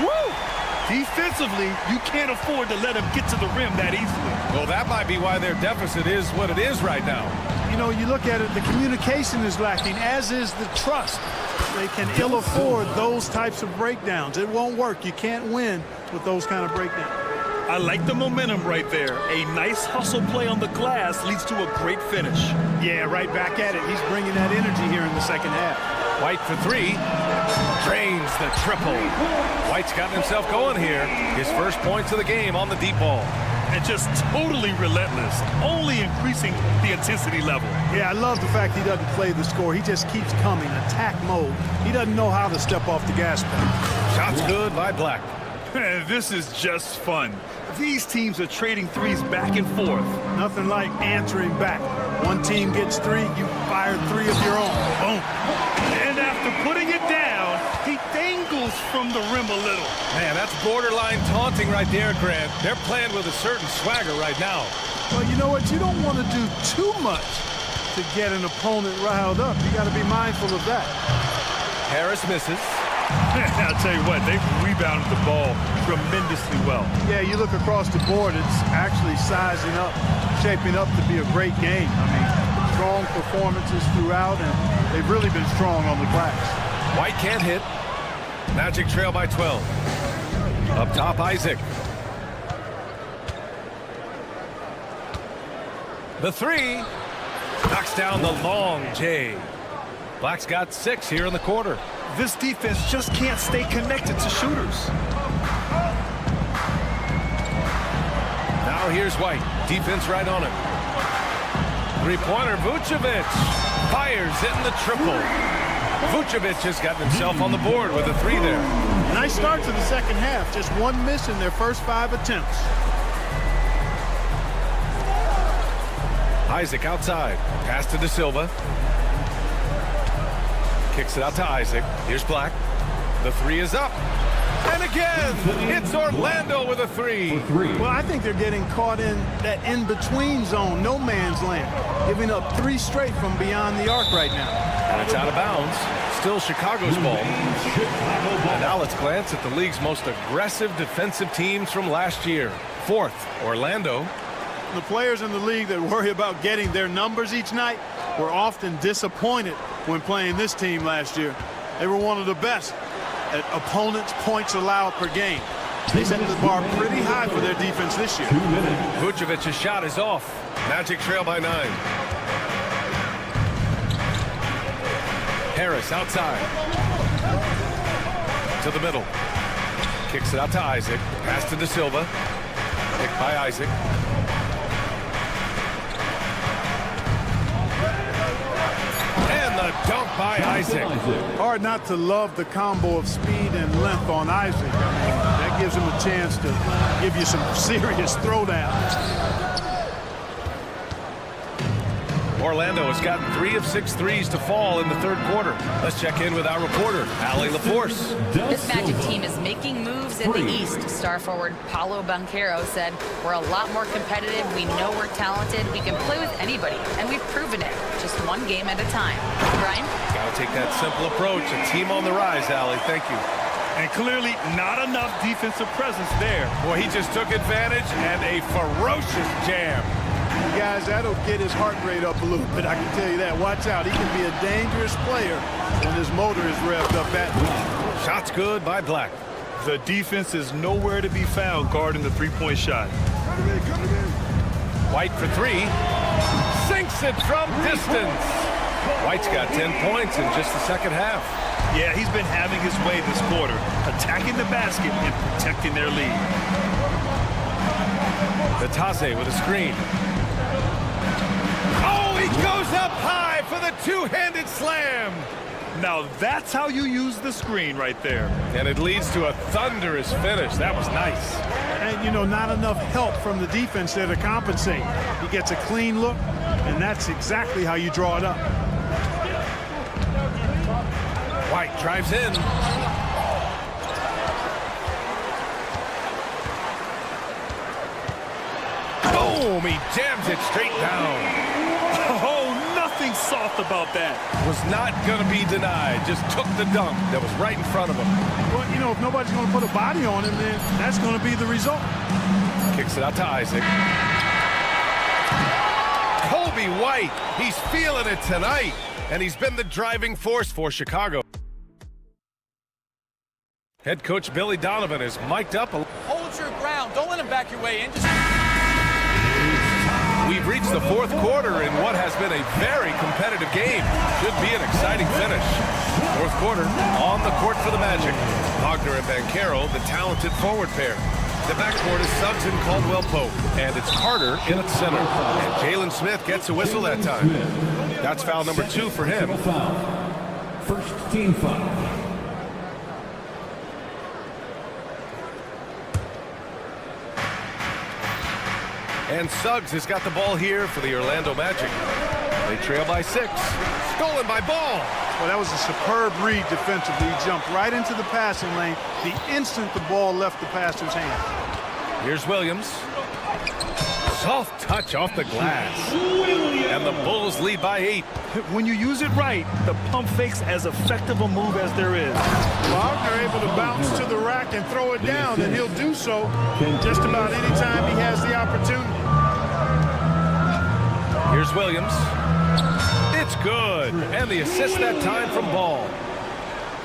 Woo! Defensively, you can't afford to let him get to the rim that easily. Well, that might be why their deficit is what it is right now. You know, you look at it, the communication is lacking, as is the trust. They can ill afford those types of breakdowns. It won't work. You can't win with those kind of breakdowns. I like the momentum right there. A nice hustle play on the glass leads to a great finish. Yeah, right back at it. He's bringing that energy here in the second half. White for 3. Drains the triple. White's gotten himself going here. His first points of the game on the deep ball. And just totally relentless, only increasing the intensity level. Yeah, I love the fact he doesn't play the score. He just keeps coming, attack mode. He doesn't know how to step off the gas pedal. Shots good by Black. This is just fun. These teams are trading threes back and forth. Nothing like answering back. One team gets 3, you fire 3 of your own. Boom. And after putting it down, he dangles from the rim a little. Man, that's borderline taunting right there, Grant. They're playing with a certain swagger right now. Well, you know what? You don't want to do too much to get an opponent riled up. You got to be mindful of that. Harris misses. I'll tell you what, they've rebounded the ball tremendously well. Yeah, you look across the board, it's actually sizing up, shaping up to be a great game. I mean, strong performances throughout, and they've really been strong on the glass. White can't hit. Magic trail by 12. Up top, Isaac. The three. Knocks down the long J. Black's got 6 here in the quarter. This defense just can't stay connected to shooters. Now here's White. Defense right on him. Three-pointer, Vucevic. Fires in the triple. Vucevic has gotten himself on the board with a 3 there. Nice start to the second half. Just 1 miss in their first 5 attempts. Isaac outside. Pass to De Silva. Kicks it out to Isaac. Here's Black. The 3 is up. And again, it's Orlando with a 3. Well, I think they're getting caught in that in-between zone, no man's land, giving up 3 straight from beyond the arc right now. And it's out of bounds. Still Chicago's ball. And now let's glance at the league's most aggressive defensive teams from last year. 4th, Orlando. The players in the league that worry about getting their numbers each night were often disappointed when playing this team last year. They were one of the best at opponents' points allowed per game. They set the bar pretty high for their defense this year. Vucevic's shot is off. Magic trail by 9. Harris outside. To the middle. Kicks it out to Isaac. Pass to De Silva. Picked by Isaac. A dunk by Isaac. Hard not to love the combo of speed and length on Isaac. That gives him a chance to give you some serious throwdowns. Orlando has gotten 3 of 6 threes to fall in the 3rd quarter. Let's check in with our reporter, Allie LaForce. This Magic team is making moves in the East. Star forward Paolo Banchero said, "We're a lot more competitive. We know we're talented. We can play with anybody, and we've proven it. Just 1 game at a time." Brian? Gotta take that simple approach. A team on the rise, Allie. Thank you. And clearly not enough defensive presence there. Boy, he just took advantage and a ferocious jam. Guys, that'll get his heart rate up a little bit, I can tell you that. Watch out. He can be a dangerous player when his motor is revved up that much. Shot's good by Black. The defense is nowhere to be found guarding the 3-point shot. White for 3. Sinks it from distance. White's got 10 points in just the second half. Yeah, he's been having his way this quarter, attacking the basket and protecting their lead. Vitase with a screen. Oh, he goes up high for the 2-handed slam. Now that's how you use the screen right there. And it leads to a thunderous finish. That was nice. And, you know, not enough help from the defense there to compensate. He gets a clean look, and that's exactly how you draw it up. White drives in. Boom! He jams it straight down. Oh, nothing soft about that. Was not going to be denied. Just took the dunk that was right in front of him. Well, you know, if nobody's going to put a body on him, then that's going to be the result. Kicks it out to Isaac. Kobe White. He's feeling it tonight. And he's been the driving force for Chicago. Head coach Billy Donovan is mic'd up. Hold your ground. Don't let him back your way in. We've reached the 4th quarter in what has been a very competitive game. Should be an exciting finish. 4th quarter on the court for the Magic. Wagner and Banchero, the talented forward pair. The backcourt is Suggs and Caldwell Pope, and it's Carter in at center. And Jalen Smith gets a whistle that time. That's foul number 2 for him. First team foul. And Suggs has got the ball here for the Orlando Magic. They trail by 6. Stolen by Ball. Well, that was a superb read defensively. He jumped right into the passing lane the instant the ball left the passer's hand. Here's Williams. Soft touch off the glass. And the Bulls lead by 8. When you use it right, the pump fake's as effective a move as there is. Wagner able to bounce to the rack and throw it down, and he'll do so just about any time he has the opportunity. Here's Williams. It's good. And the assist that time from Ball.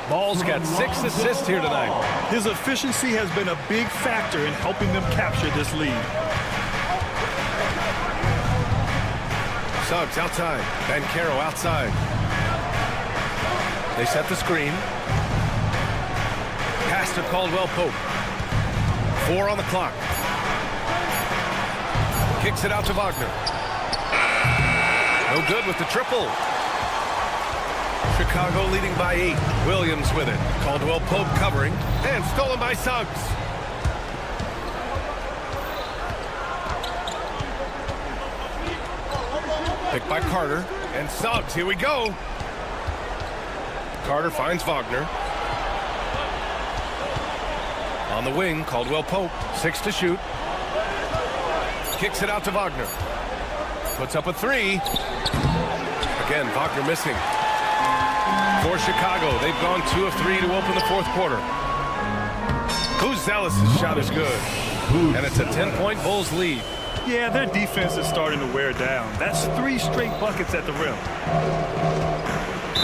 Ball's got 6 assists here tonight. His efficiency has been a big factor in helping them capture this lead. Suggs outside. Bancaro outside. They set the screen. Pass to Caldwell-Pope. 4 on the clock. Kicks it out to Wagner. No good with the triple. Chicago leading by 8. Williams with it. Caldwell-Pope covering. And stolen by Suggs. Picked by Carter. And Suggs. Here we go. Carter finds Wagner. On the wing, Caldwell-Pope. 6 to shoot. Kicks it out to Wagner. Puts up a 3. Again, Wagner missing. For Chicago, they've gone 2 of 3 to open the fourth quarter. Zealous' shot is good. And it's a 10-point Bulls lead. Yeah, their defense is starting to wear down. That's 3 straight buckets at the rim.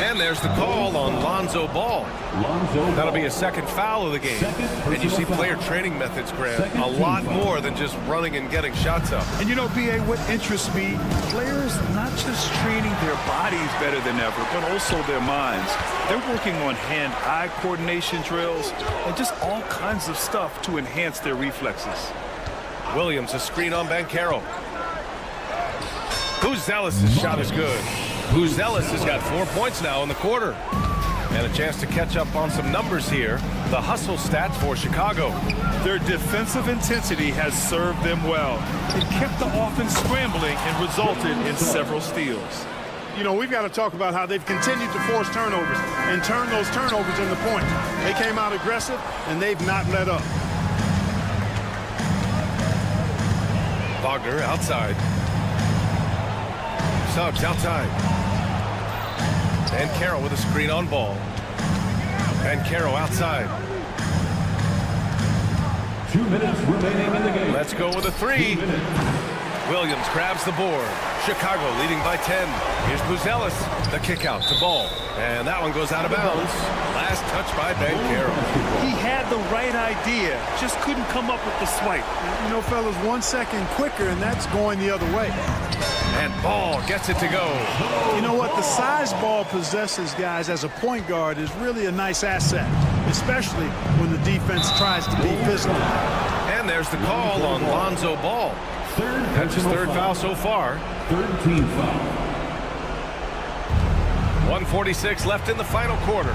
And there's the call on Lonzo Ball. That'll be a second foul of the game. And you see player training methods, Grant, a lot more than just running and getting shots up. And you know, B.A., what interests me, players not just training their bodies better than ever, but also their minds. They're working on hand-eye coordination drills and just all kinds of stuff to enhance their reflexes. Williams, a screen on Bancaro. Zealous' shot is good. Zealous has got 4 points now in the quarter. And a chance to catch up on some numbers here. The hustle stats for Chicago. Their defensive intensity has served them well. It kept the offense scrambling and resulted in several steals. You know, we've got to talk about how they've continued to force turnovers and turn those turnovers into points. They came out aggressive, and they've not let up. Wagner outside. Suggs outside. And Carroll with a screen on Ball. And Carroll outside. 2 minutes remaining in the game. Let's go with a 3. Williams grabs the board. Chicago leading by 10. Here's Buzelis. The kick out to Ball. And that one goes out of bounds. Last touch by Bancaro. He had the right idea, just couldn't come up with the swipe. You know, fellas, 1 second quicker, and that's going the other way. And Ball gets it to go. You know what? The size Ball possesses, guys, as a point guard is really a nice asset, especially when the defense tries to be physical. And there's the call on Lonzo Ball. That's his 3rd foul so far. 3rd team foul. 1:46 left in the final quarter.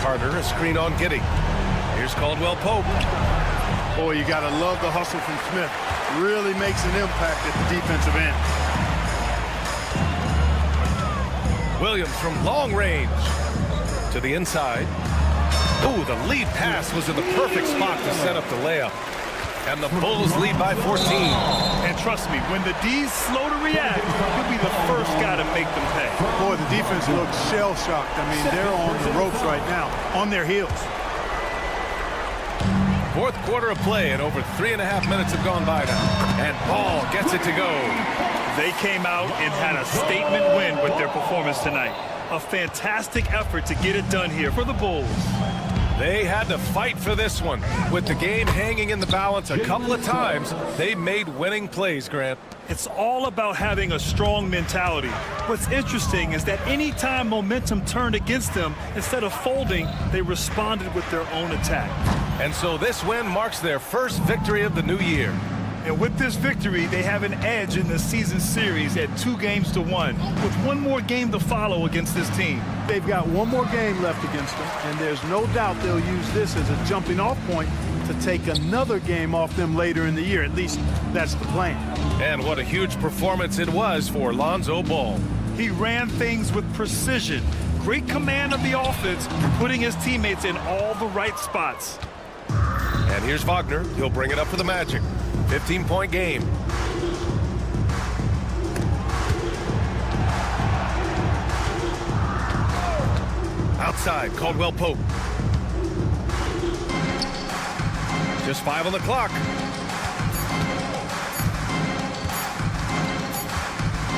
Carter, a screen on Giddey. Here's Caldwell-Pope. Boy, you got to love the hustle from Smith. Really makes an impact at the defensive end. Williams from long range to the inside. Ooh, the lead pass was in the perfect spot to set up the layup. And the Bulls lead by 14. And trust me, when the D's slow to react, he'll be the first guy to make them pay. Boy, the defense looks shell-shocked. I mean, they're on the ropes right now, on their heels. Fourth quarter of play, and over 3.5 minutes have gone by now. And Ball gets it to go. They came out and had a statement win with their performance tonight. A fantastic effort to get it done here for the Bulls. They had to fight for this one. With the game hanging in the balance a couple of times, they made winning plays, Grant. It's all about having a strong mentality. What's interesting is that anytime momentum turned against them, instead of folding, they responded with their own attack. And so this win marks their first victory of the new year. And with this victory, they have an edge in the season series at 2-1, with one more game to follow against this team. They've got one more game left against them, and there's no doubt they'll use this as a jumping-off point to take another game off them later in the year. At least that's the plan. And what a huge performance it was for Lonzo Ball. He ran things with precision, great command of the offense, putting his teammates in all the right spots. And here's Wagner. He'll bring it up for the Magic. 15-point game. Outside, Caldwell-Pope. Just 5 on the clock.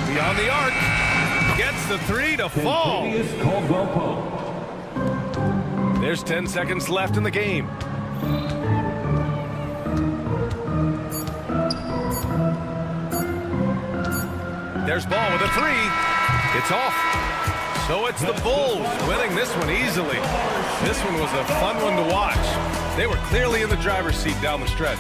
Beyond the arc. Gets the 3 to fall. Caldwell-Pope. There's 10 seconds left in the game. There's ball with a three. It's off. So it's the Bulls winning this one easily. This one was a fun one to watch. They were clearly in the driver's seat down the stretch.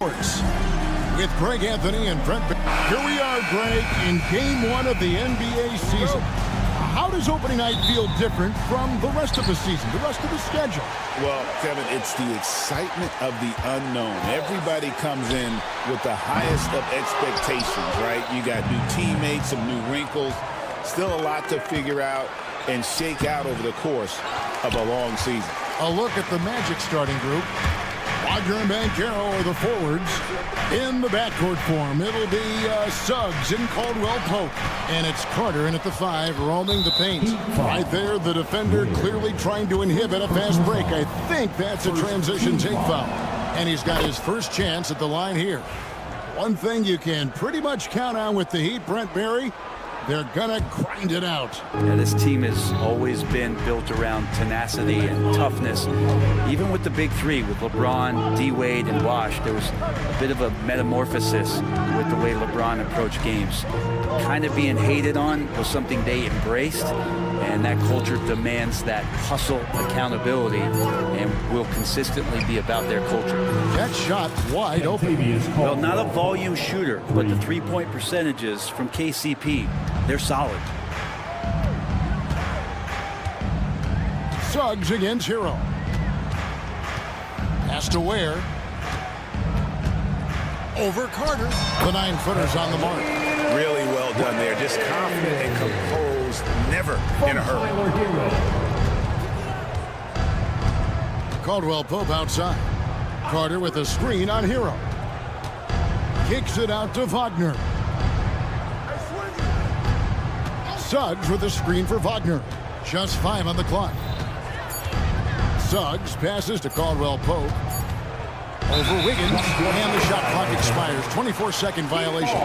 With Greg Anthony and Brent. Here we are, Greg, in game 1 of the NBA season. How does opening night feel different from the rest of the season, the rest of the schedule? Well, Kevin, it's the excitement of the unknown. Everybody comes in with the highest of expectations, right? You got new teammates, some new wrinkles, still a lot to figure out and shake out over the course of a long season. A look at the Magic starting group. Wagner and Banchero are the forwards. In the backcourt form, it'll be Suggs and Caldwell Pope. And it's Carter in at the 5, roaming the paint. Right there, the defender clearly trying to inhibit a fast break. I think that's a transition take foul. And he's got his first chance at the line here. One thing you can pretty much count on with the Heat, Brent Barry, they're gonna grind it out. Yeah, this team has always been built around tenacity and toughness. Even with the big three, with LeBron, D-Wade, and Wash, there was a bit of a metamorphosis with the way LeBron approached games. Kind of being hated on was something they embraced, and that culture demands that hustle, accountability, and will consistently be about their culture. That shot wide open. Well, not a volume shooter, but the three-point percentages from KCP, they're solid. Suggs against Hero. Pass to Ware. Over Carter. The 9-footer's on the mark. Really well done there. Just confident and composed, never in a hurry. Caldwell Pope outside. Carter with a screen on Hero. Kicks it out to Wagner. Suggs with a screen for Wagner. Just 5 on the clock. Suggs passes to Caldwell Pope. Over Wiggins, and the shot clock expires. 24-second violation.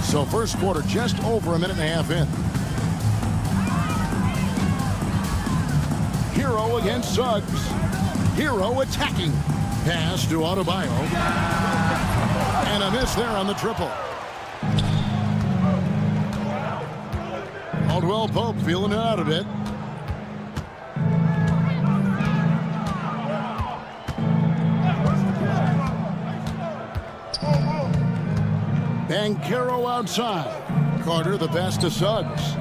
So first quarter just over a minute and a half in. Hero against Suggs. Hero attacking. Pass to Adebayo. And a miss there on the triple. Caldwell Pope feeling it out a bit. Banchero outside. Carter the pass to Suggs.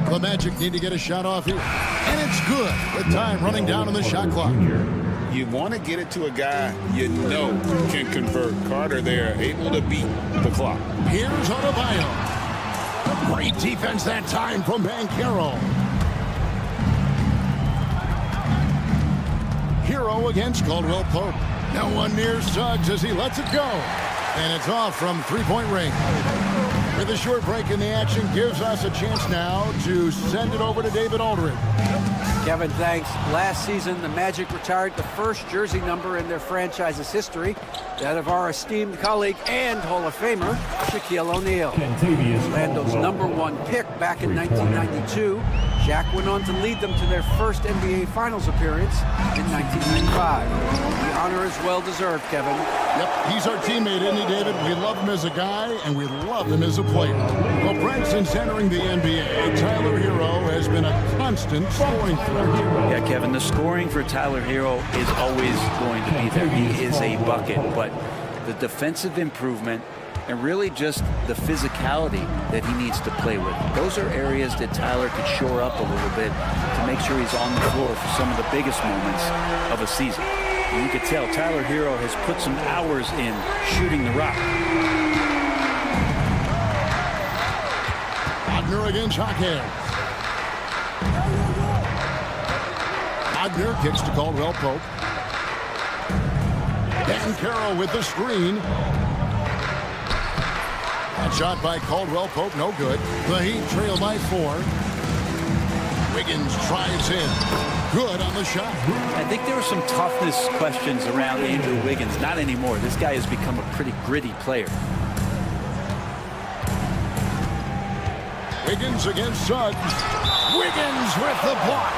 The Magic need to get a shot off here. And it's good with time running down on the shot clock. You want to get it to a guy you know can convert. Carter there, able to beat the clock. Here's Adebayo. Great defense that time from Banchero. Hero against Caldwell Pope. No one near Suggs as he lets it go. And it's off from three-point range. With a short break in the action, gives us a chance now to send it over to David Aldridge. Kevin, thanks. Last season, the Magic retired the first jersey number in their franchise's history, that of our esteemed colleague and Hall of Famer, Shaquille O'Neal. Orlando's #1 pick back in 1992. Shaq went on to lead them to their first NBA Finals appearance in 1995. The honor is well-deserved, Kevin. Yep, he's our teammate, isn't he, David? We love him as a guy, and we love him as a player. Well, Brent, since entering the NBA, Tyler Hero has been a constant scoring threat. Yeah, Kevin, the scoring for Tyler Hero is always going to be there. He is a bucket, but the defensive improvement and really just the physicality that he needs to play with. Those are areas that Tyler could shore up a little bit to make sure he's on the floor for some of the biggest moments of a season. And you can tell Tyler Hero has put some hours in shooting the rock. Wagner against Jaquez. Wagner kicks to Caldwell Pope. Banchero with the screen. That shot by Caldwell Pope, no good. The Heat trail by 4. Wiggins drives in. Good on the shot. I think there were some toughness questions around Andrew Wiggins. Not anymore. This guy has become a pretty gritty player. Wiggins against Suggs. Wiggins with the block.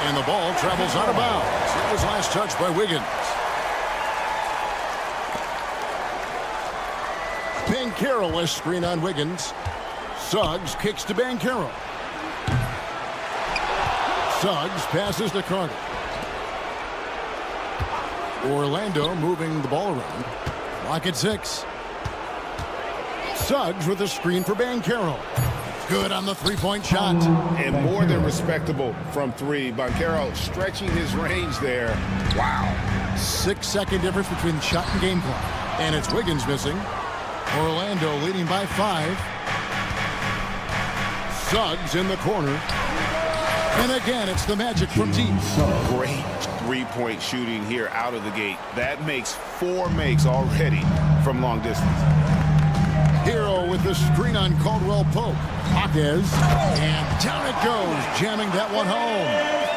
And the ball travels out of bounds. It was last touched by Wiggins. Banchero a screen on Wiggins. Suggs kicks to Banchero. Suggs passes to Carter. Orlando moving the ball around. Clock at 6. Suggs with a screen for Banchero. Good on the three-point shot. And more than respectable from 3. Banchero stretching his range there. Wow. 6-second difference between shot and game clock. And it's Wiggins missing. Orlando leading by 5. Suggs in the corner. And again, it's the Magic from deep. Great three-point shooting here out of the gate. That makes 4 makes already from long distance. Hero with the screen on Caldwell Pope. Hawkes. And down it goes, jamming that one home.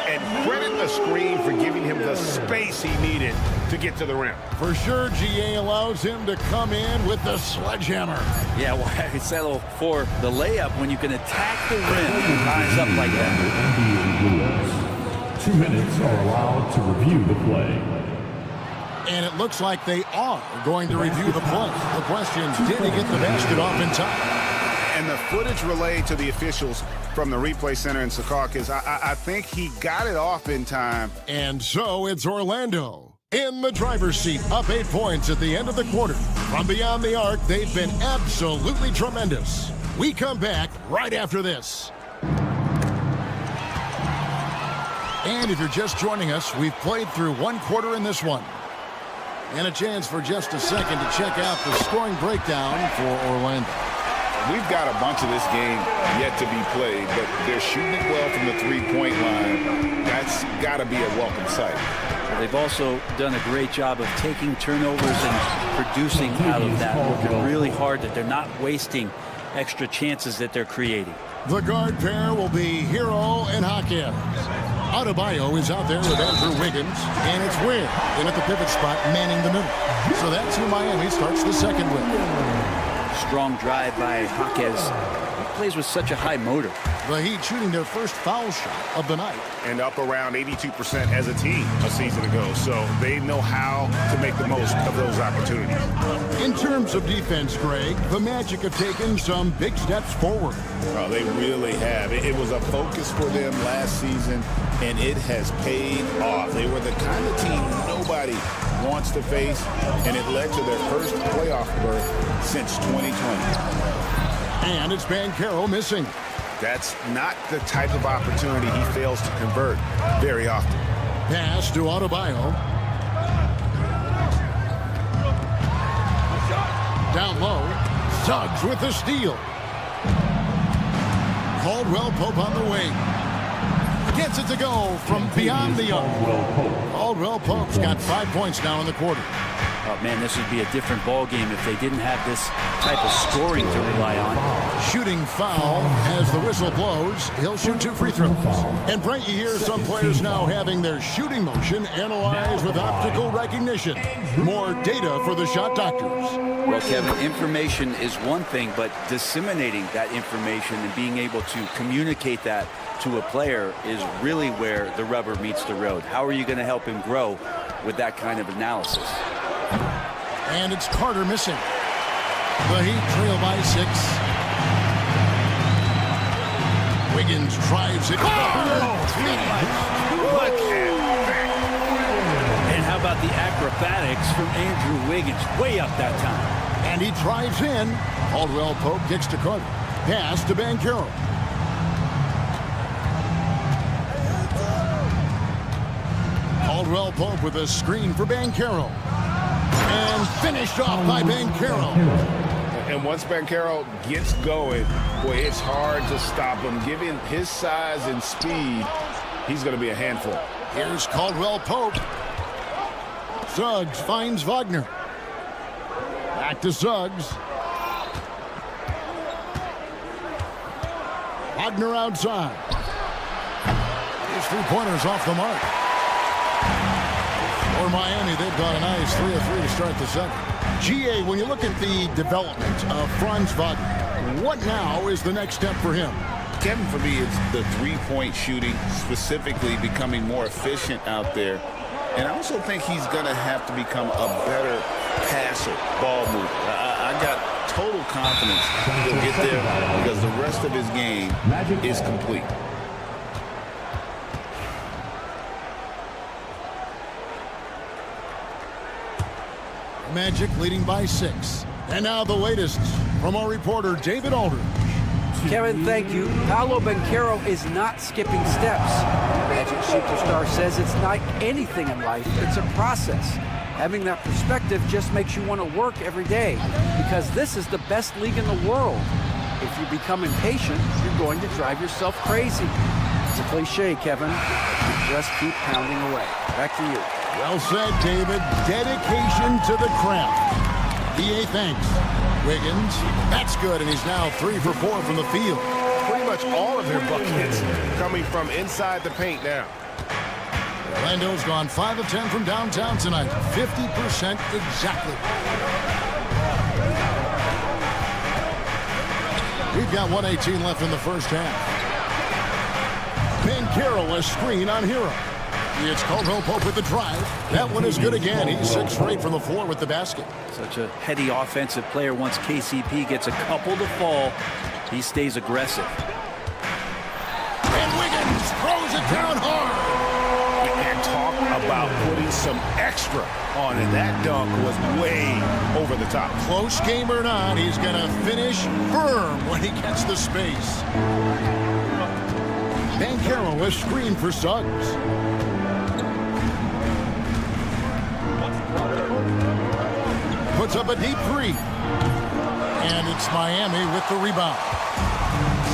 And credit the screen for giving him the space he needed to get to the rim. For sure, GA allows him to come in with the sledgehammer. Yeah, why settle for the layup when you can attack the rim and rise up like that? 2 minutes are allowed to review the play. And it looks like they are going to review the play. The question, did he get the basket off in time? And the footage relayed to the officials from the replay center in Secaucus, I think he got it off in time. And so it's Orlando in the driver's seat, up 8 points at the end of the quarter. From beyond the arc, they've been absolutely tremendous. We come back right after this. And if you're just joining us, we've played through 1 quarter in this one. And a chance for just a second to check out the scoring breakdown for Orlando. We've got a bunch of this game yet to be played, but they're shooting it well from the three-point line. That's got to be a welcome sight. They've also done a great job of taking turnovers and producing out of that, working really hard that they're not wasting extra chances that they're creating. The guard pair will be Hero and Hawkins. Adebayo is out there with Andrew Wiggins, and it's Ware in at the pivot spot, manning the middle. So that's who Miami starts the second with. Strong drive by Hawkins. He plays with such a high motor. The Heat shooting their first foul shot of the night. And up around 82% as a team a season ago. So they know how to make the most of those opportunities. In terms of defense, Greg, the Magic have taken some big steps forward. Well, they really have. It was a focus for them last season, and it has paid off. They were the kind of team nobody wants to face, and it led to their first playoff berth since 2020. And it's Banchero missing. That's not the type of opportunity he fails to convert very often. Pass to Adebayo. Down low. Suggs with the steal. Caldwell Pope on the wing. Gets it to go from beyond the arc. Caldwell Pope's got 5 points now in the quarter. Oh, man, this would be a different ball game if they didn't have this type of scoring to rely on. Shooting foul as the whistle blows. He'll shoot 2 free throws. And Brent, you hear some players now having their shooting motion analyzed with optical recognition. More data for the shot doctors. Well, Kevin, information is one thing, but disseminating that information and being able to communicate that to a player is really where the rubber meets the road. How are you going to help him grow with that kind of analysis? And it's Carter missing. The Heat trail by 6. Wiggins drives it. And how about the acrobatics from Andrew Wiggins? Way up that time. And he drives in. Caldwell Pope kicks to Carter. Pass to Banchero. Caldwell Pope with a screen for Banchero. And finished off by Banchero. And once Banchero gets going, boy, it's hard to stop him. Given his size and speed, he's going to be a handful. Here's Caldwell Pope. Suggs finds Wagner. Back to Suggs. Wagner outside. His 3-pointers off the mark. For Miami, they've got a nice 3 of 3 to start the second. GA, when you look at the development of Franz Wagner, what now is the next step for him? Kevin, for me, it's the three-point shooting, specifically becoming more efficient out there. And I also think he's going to have to become a better passer, ball mover. I got total confidence he'll get there because the rest of his game is complete. Magic leading by 6. And now the latest from our reporter, David Aldridge. Kevin, thank you. Paolo Banchero is not skipping steps. Magic superstar says it's like anything in life. It's a process. Having that perspective just makes you want to work every day because this is the best league in the world. If you become impatient, you're going to drive yourself crazy. It's a cliche, Kevin. You just keep pounding away. Back to you. Well said, David. Dedication to the craft. EA thanks. Wiggins, that's good, and he's now 3 for 4 from the field. Pretty much all of their buckets coming from inside the paint now. Orlando's gone 5 of 10 from downtown tonight. 50% exactly. We've got 1:18 left in the first half. Banchero, a screen on Hero. It's Caldwell Pope with the drive. That one is good again. He's 6 for 8 from the floor with the basket. Such a heady offensive player. Once KCP gets a couple to fall, he stays aggressive. And Wiggins throws it down hard. And talk about putting some extra on it. That dunk was way over the top. Close game or not, he's going to finish firm when he gets the space. Banchero, a screen for Suggs. Puts up a deep 3. And it's Miami with the rebound.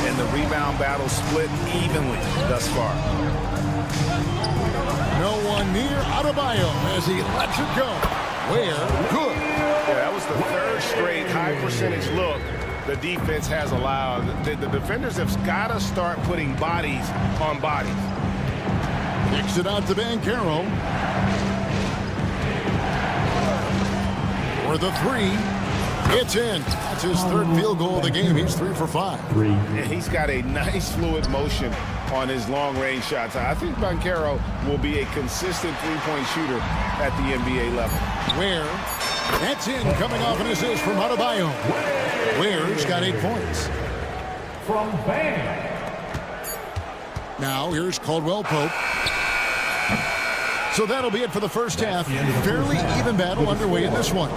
And the rebound battle split evenly thus far. No one near Adebayo as he lets it go. Where? Good. Yeah, that was the 3rd straight high percentage look the defense has allowed. The defenders have got to start putting bodies on bodies. Kicks it out to Banchero. For the 3. It's in. That's his 3rd field goal of the game. He's 3 for 5. And he's got a nice fluid motion on his long-range shots. I think Banchero will be a consistent three-point shooter at the NBA level. Ware, that's in, coming off an assist from Adebayo. Ware's got 8 points. From Bam. Now here's Caldwell Pope. So that'll be it for the first half. Fairly even battle underway in this one.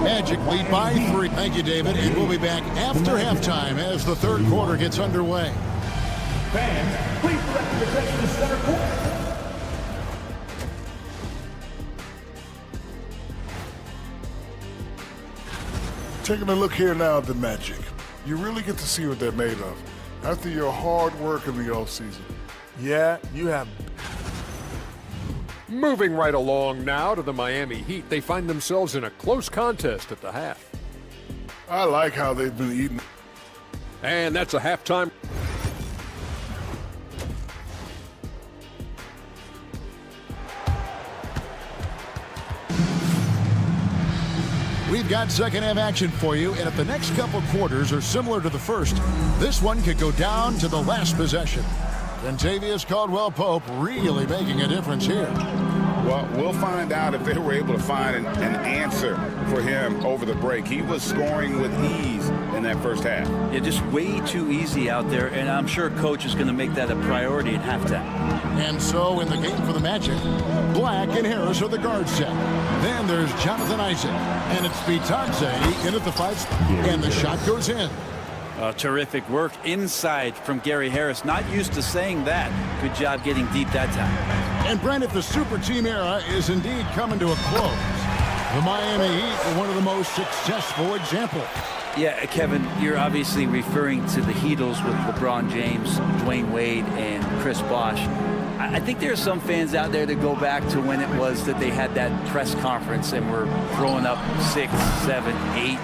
Magic lead by 3. Thank you, David. And we'll be back after halftime as the 3rd quarter gets underway. Fans, please direct your attention to center court. Taking a look here now at the Magic. You really get to see what they're made of after your hard work in the offseason. Yeah, you have. Moving right along now to the Miami Heat, they find themselves in a close contest at the half. I like how they've been eating. And that's a halftime. We've got second half action for you, and if the next couple quarters are similar to the first, this one could go down to the last possession. Kentavious Caldwell-Pope really making a difference here. Well, we'll find out if they were able to find an answer for him over the break. He was scoring with ease in that first half. Yeah, just way too easy out there, and I'm sure Coach is going to make that a priority at halftime. And so in the game for the Magic, Black and Harris are the guard set. Then there's Jonathan Isaac, and it's Bitadze in at the 5 spot, and the shot goes in. Terrific work inside from Gary Harris. Not used to saying that. Good job getting deep that time. And Brent, if the super team era is indeed coming to a close, the Miami Heat are one of the most successful examples. Yeah, Kevin, you're obviously referring to the Heatles with LeBron James, Dwayne Wade, and Chris Bosh. I think there are some fans out there that go back to when it was that they had that press conference and were throwing up 6, 7, 8.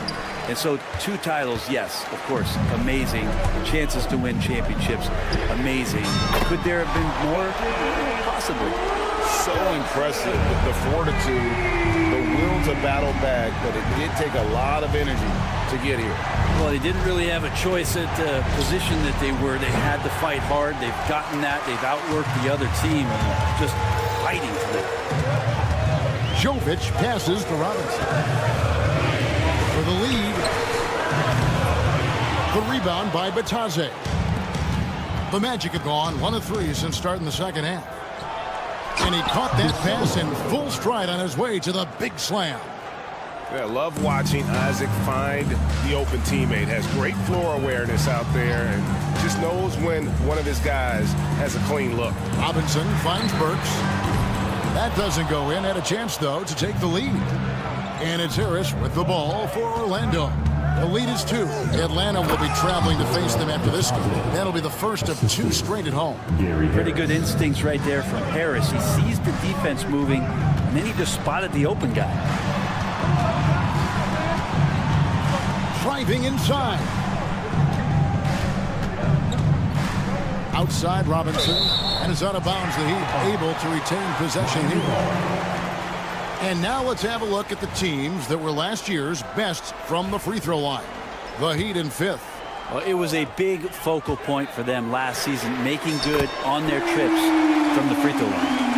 And so 2 titles, yes, of course, amazing. Chances to win championships, amazing. Could there have been more? Possibly. So impressive, the fortitude, the will to battle back, but it did take a lot of energy to get here. Well, they didn't really have a choice at the position that they were. They had to fight hard. They've gotten that. They've outworked the other team, just fighting for it. Jovic passes to Robinson. For the lead, The rebound by Batadze. The Magic have gone 1 of 3 since starting the second half. And he caught that pass in full stride on his way to the big slam. Yeah, love watching Isaac find the open teammate. Has great floor awareness out there and just knows when one of his guys has a clean look. Robinson finds Burks. That doesn't go in. Had a chance, though, to take the lead. And it's Harris with the ball for Orlando. The lead is 2. Atlanta will be traveling to face them after this one. That'll be the first of 2 straight at home. Pretty good instincts right there from Harris. He sees the defense moving, and then he just spotted the open guy. Driving inside. Outside Robinson, and is out of bounds. The Heat able to retain possession here. And now let's have a look at the teams that were last year's best from the free throw line. The Heat in 5th. Well, it was a big focal point for them last season, making good on their trips from the free throw line.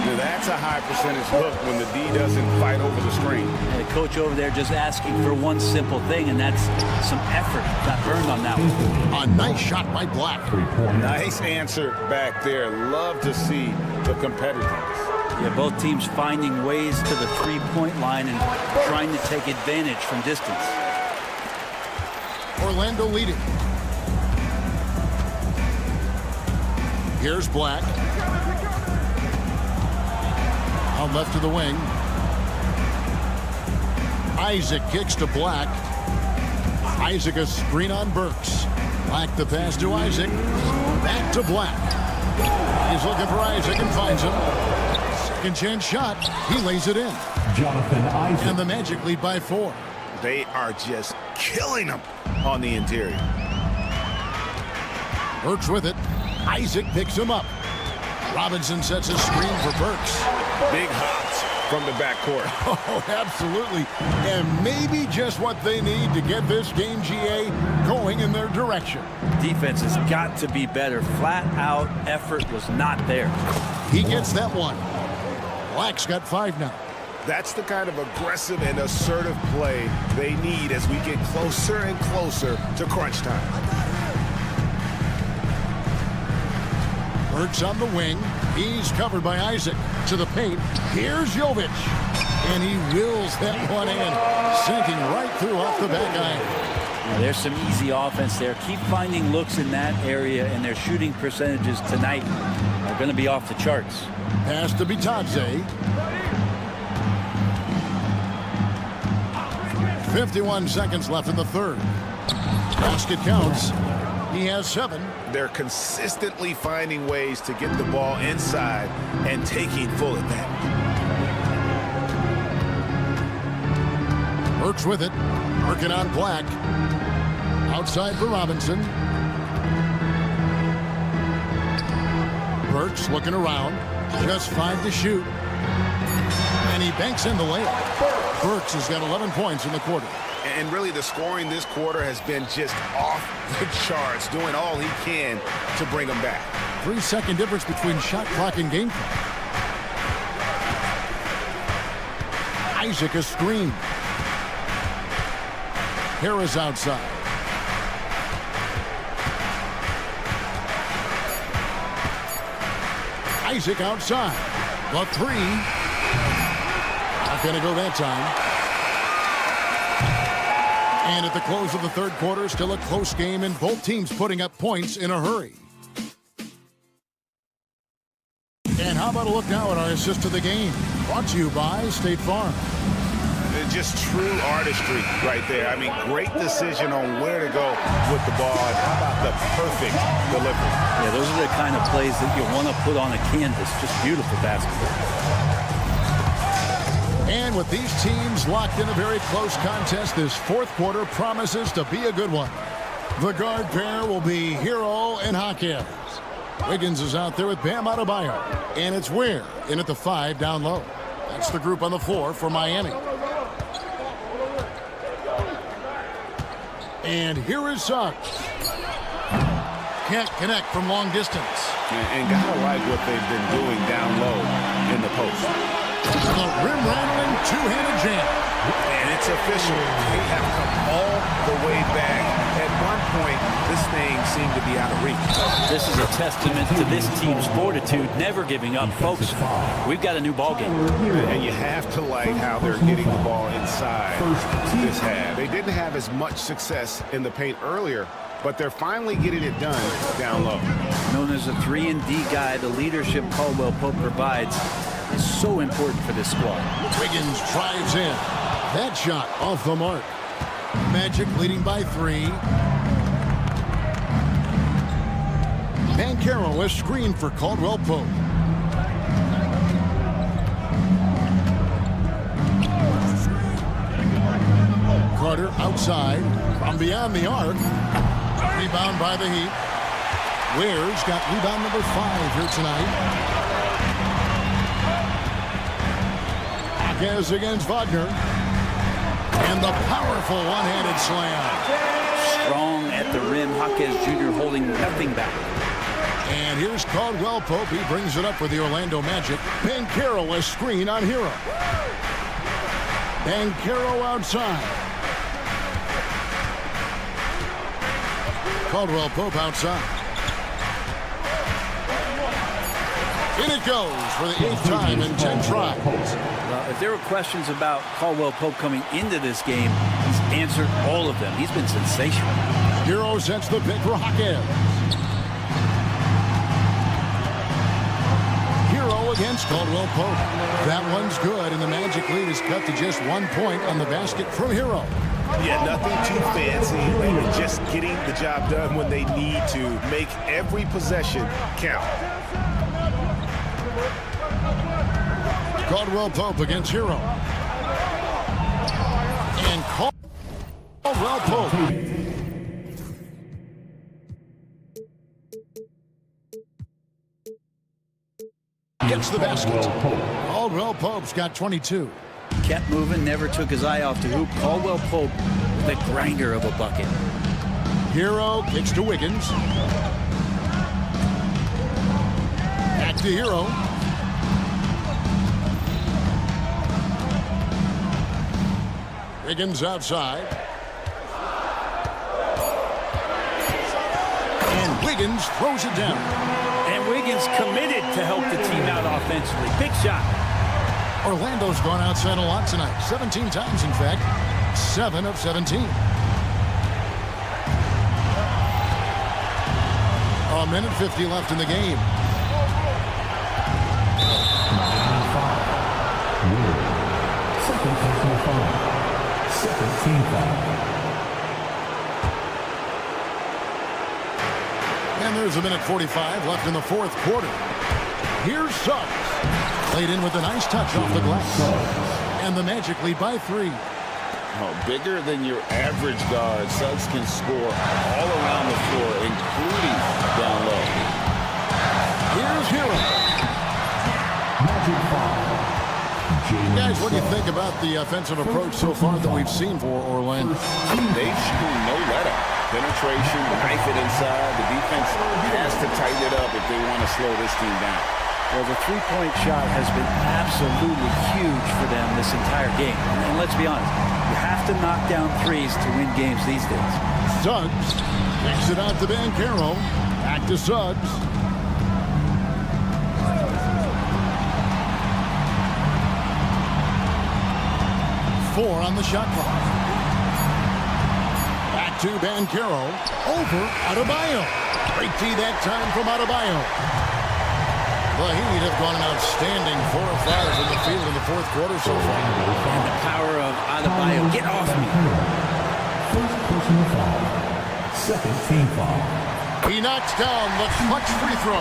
Now that's a high percentage look when the D doesn't fight over the screen. And the coach over there just asking for one simple thing, and that's some effort got earned on that one. A nice shot by Black. Nice answer back there. Love to see the competitiveness. Yeah, both teams finding ways to the three-point line and trying to take advantage from distance. Orlando leading. Here's Black. Out left to the wing. Isaac kicks to Black. Isaac a screen on Burks. Black the pass to Isaac. Back to Black. He's looking for Isaac and finds him. Second chance shot. He lays it in. Jonathan Isaac. And the Magic lead by 4. They are just killing them on the interior. Burks with it. Isaac picks him up. Robinson sets a screen for Burks. Big hops from the backcourt. Oh, absolutely. And maybe just what they need to get this game, GA, going in their direction. Defense has got to be better. Flat out effort was not there. He gets that one. Black's got 5 now. That's the kind of aggressive and assertive play they need as we get closer and closer to crunch time. Burks on the wing. He's covered by Isaac. To the paint. Here's Jovic. And he wills that one in. Sinking right through off the back iron. There's some easy offense there. Keep finding looks in that area, and their shooting percentages tonight are going to be off the charts. Pass to Batadze. 51 seconds left in the third. Basket counts. He has 7. They're consistently finding ways to get the ball inside and taking full advantage. Burks with it. Working on Black. Outside for Robinson. Burks looking around. Just 5 to shoot. And he banks in the layup. Burks has got 11 points in the quarter. And really the scoring this quarter has been just off the charts, doing all he can to bring them back. 3-second difference between shot clock and game clock. Isaac a screen. Harris outside. Isaac outside. The 3. Not going to go that time. And at the close of the third quarter, still a close game, and both teams putting up points in a hurry. And how about a look now at our assist to the game? Brought to you by State Farm. Just true artistry right there. I mean, great decision on where to go with the ball. And how about the perfect delivery? Yeah, those are the kind of plays that you want to put on a canvas. Just beautiful basketball. And with these teams locked in a very close contest, this fourth quarter promises to be a good one. The guard pair will be Hero and Jaquez. Wiggins is out there with Bam Adebayo. And it's Ware in at the 5 down low. That's the group on the floor for Miami. And here is Suggs. Can't connect from long distance. And gotta like what they've been doing down low in the post. The rim-rattling two-handed jam. And it's official. They have come all the way back. At one point, this thing seemed to be out of reach. This is a testament to this team's fortitude, never giving up. Folks, we've got a new ball game. And you have to like how they're getting the ball inside this half. They didn't have as much success in the paint earlier, but they're finally getting it done down low. Known as a 3-and-D guy, the leadership Caldwell Pope provides is so important for this squad. Wiggins drives in. That shot off the mark. Magic leading by 3. Banchero a screen for Caldwell Pope. Carter outside from beyond the arc. Rebound by the Heat. Ware's got rebound number 5 here tonight. Jaquez against Wagner. And the powerful one-handed slam. Strong at the rim. Jaquez Jr. holding nothing back. And here's Caldwell Pope. He brings it up for the Orlando Magic. Banchero a screen on Hero. Banchero outside. Caldwell Pope outside. In it goes for the 8th time in 10 tries. Well, if there were questions about Caldwell Pope coming into this game, he's answered all of them. He's been sensational. Hero sets the pick for Jaquez. Hero against Caldwell Pope. That one's good, and the Magic lead is cut to just 1 point on the basket from Hero. Yeah, nothing too fancy, and just getting the job done when they need to. Make every possession count. Caldwell Pope against Hero. And Caldwell Pope. Gets the basket. Caldwell Pope's got 22. Kept moving, never took his eye off the hoop. Caldwell Pope, the grinder of a bucket. Hero kicks to Wiggins. Back to Hero. Wiggins outside. And Wiggins throws it down. And Wiggins committed to help the team out offensively. Big shot. Orlando's gone outside a lot tonight. 17 times, in fact. 7 of 17. A minute 50 left in the game. Second personal foul. Second team foul. And there's a minute 45 left in the 4th quarter. Here's Suggs. Played in with a nice touch off the glass. And the Magic lead by 3. Oh, bigger than your average guard. Suggs can score all around the floor, including down low. Here's Hero. Magic foul. Guys, what do you think about the offensive approach so far that we've seen for Orlando? They've shown no let-up. Penetration, knife it inside. The defense has to tighten it up if they want to slow this team down. Well, the three-point shot has been absolutely huge for them this entire game. And let's be honest, you have to knock down threes to win games these days. Suggs kicks it out to Banchero. Back to Suggs. Four on the shot clock. Back to Banchero. Over Adebayo. Great D that time from Adebayo. The Heat have gone an outstanding 4 of 5 in the field in the 4th quarter so far. And the power of Adebayo. Get off me. First personal foul. Second team foul. He knocks down the clutch free throw.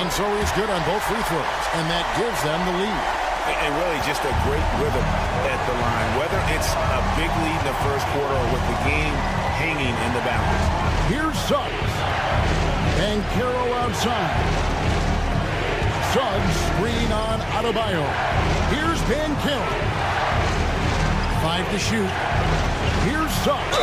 And so he's good on both free throws. And that gives them the lead. And really just a great rhythm at the line. Whether it's a big lead in the 1st quarter or with the game hanging in the balance. Here's Suggs. Banchero outside. Suggs screen on Adebayo. Here's Banchero. 5 to shoot. Here's Suggs.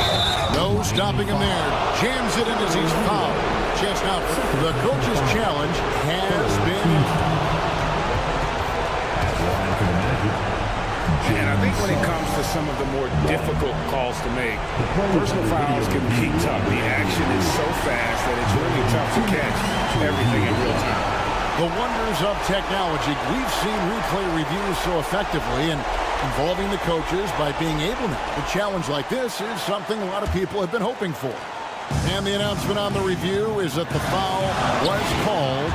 No stopping him there. Jams it in as he's fouled. Chest out. The coach's challenge has been And I think when it comes to some of the more difficult calls to make, personal fouls can be tough. The action is so fast that it's really tough to catch everything in real time. The wonders of technology. We've seen replay reviews so effectively and involving the coaches by being able to. A challenge like this is something a lot of people have been hoping for. And the announcement on the review is that the foul was called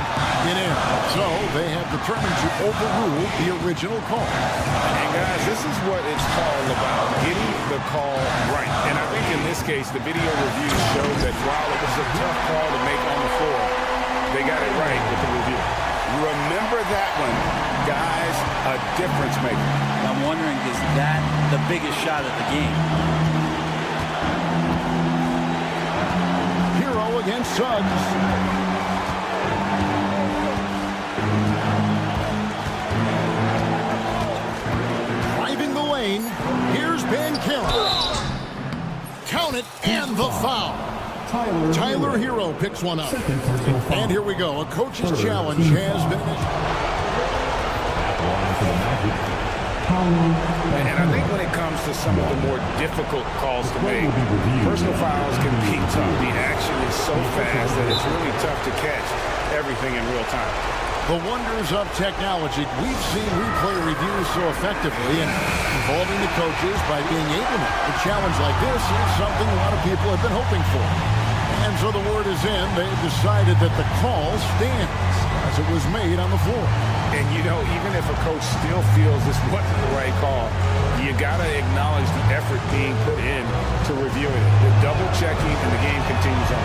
in error. So they have determined to overrule the original call. And guys, this is what it's all about, getting the call right. And I think in this case, the video review showed that while it was a tough call to make on the floor, they got it right with the review. Remember that one, guys, a difference maker. I'm wondering, is that the biggest shot of the game? Hero against Suggs. Driving the lane, here's Ben Carroll. Count it, and the foul. Tyler Hero picks one up. And here we go. A coach's challenge has been... And I think when it comes to some of the more difficult calls to make, personal fouls can be tough. The action is so fast that it's really tough to catch everything in real time. The wonders of technology. We've seen replay reviews so effectively and involving the coaches by being able to. A challenge like this is something a lot of people have been hoping for. And so the word is in. They've decided that the call stands as it was made on the floor. And, you know, even if a coach still feels this wasn't the right call, you got to acknowledge the effort being put in to reviewing it. The double-checking, and the game continues on.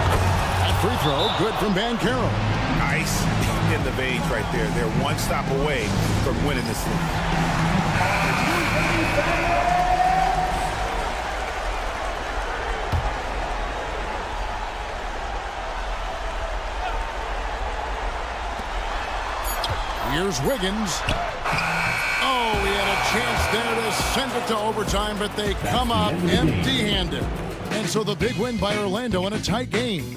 That free throw, good from Van Carroll. Nice in the veins right there. They're one stop away from winning this league. Here's Wiggins. Oh, he had a chance there to send it to overtime, but they come up empty-handed. And so the big win by Orlando in a tight game.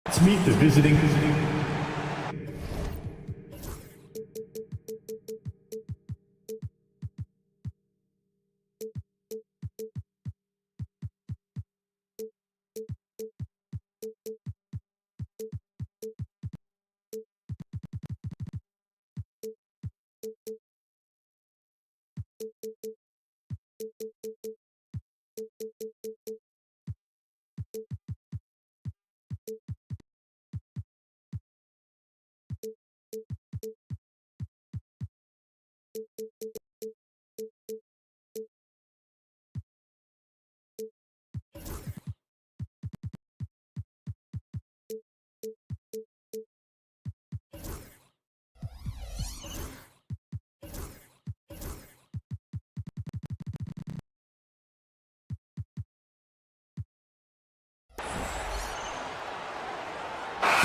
Let's meet the visiting.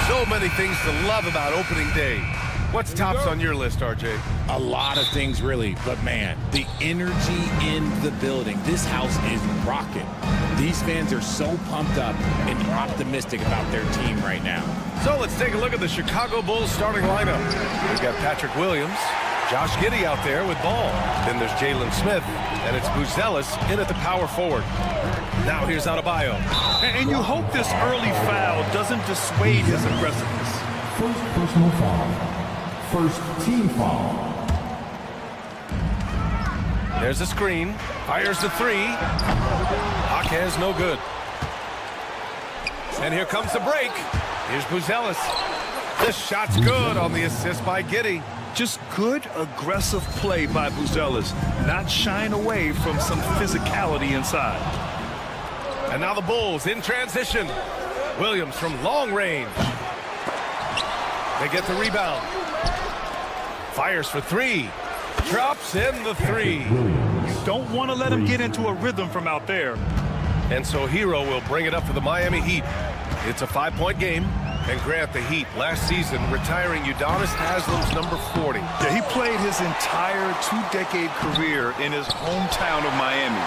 So many things to love about opening day. What's tops on your list, RJ? A lot of things, really. But, man, the energy in the building. This house is rocking. These fans are so pumped up and optimistic about their team right now. So let's take a look at the Chicago Bulls starting lineup. We've got Patrick Williams, Josh Giddey out there with ball. Then there's Jalen Smith, and it's Buzelis in at the power forward. Now here's Adebayo. And you hope this early foul doesn't dissuade his aggressiveness. First personal foul. First team foul. There's a screen. Fires the three. Jaquez no good. And here comes the break. Here's Buzelis. This shot's good on the assist by Giddey. Just good, aggressive play by Buzelis, not shying away from some physicality inside. And now the Bulls in transition. Williams from long range. They get the rebound. Fires for three. Drops in the three. You don't want to let him get into a rhythm from out there. And so Hero will bring it up for the Miami Heat. It's a 5-point game. And Grant, the Heat, last season, retiring Udonis Haslam's number 40. Yeah, he played his entire two-decade career in his hometown of Miami.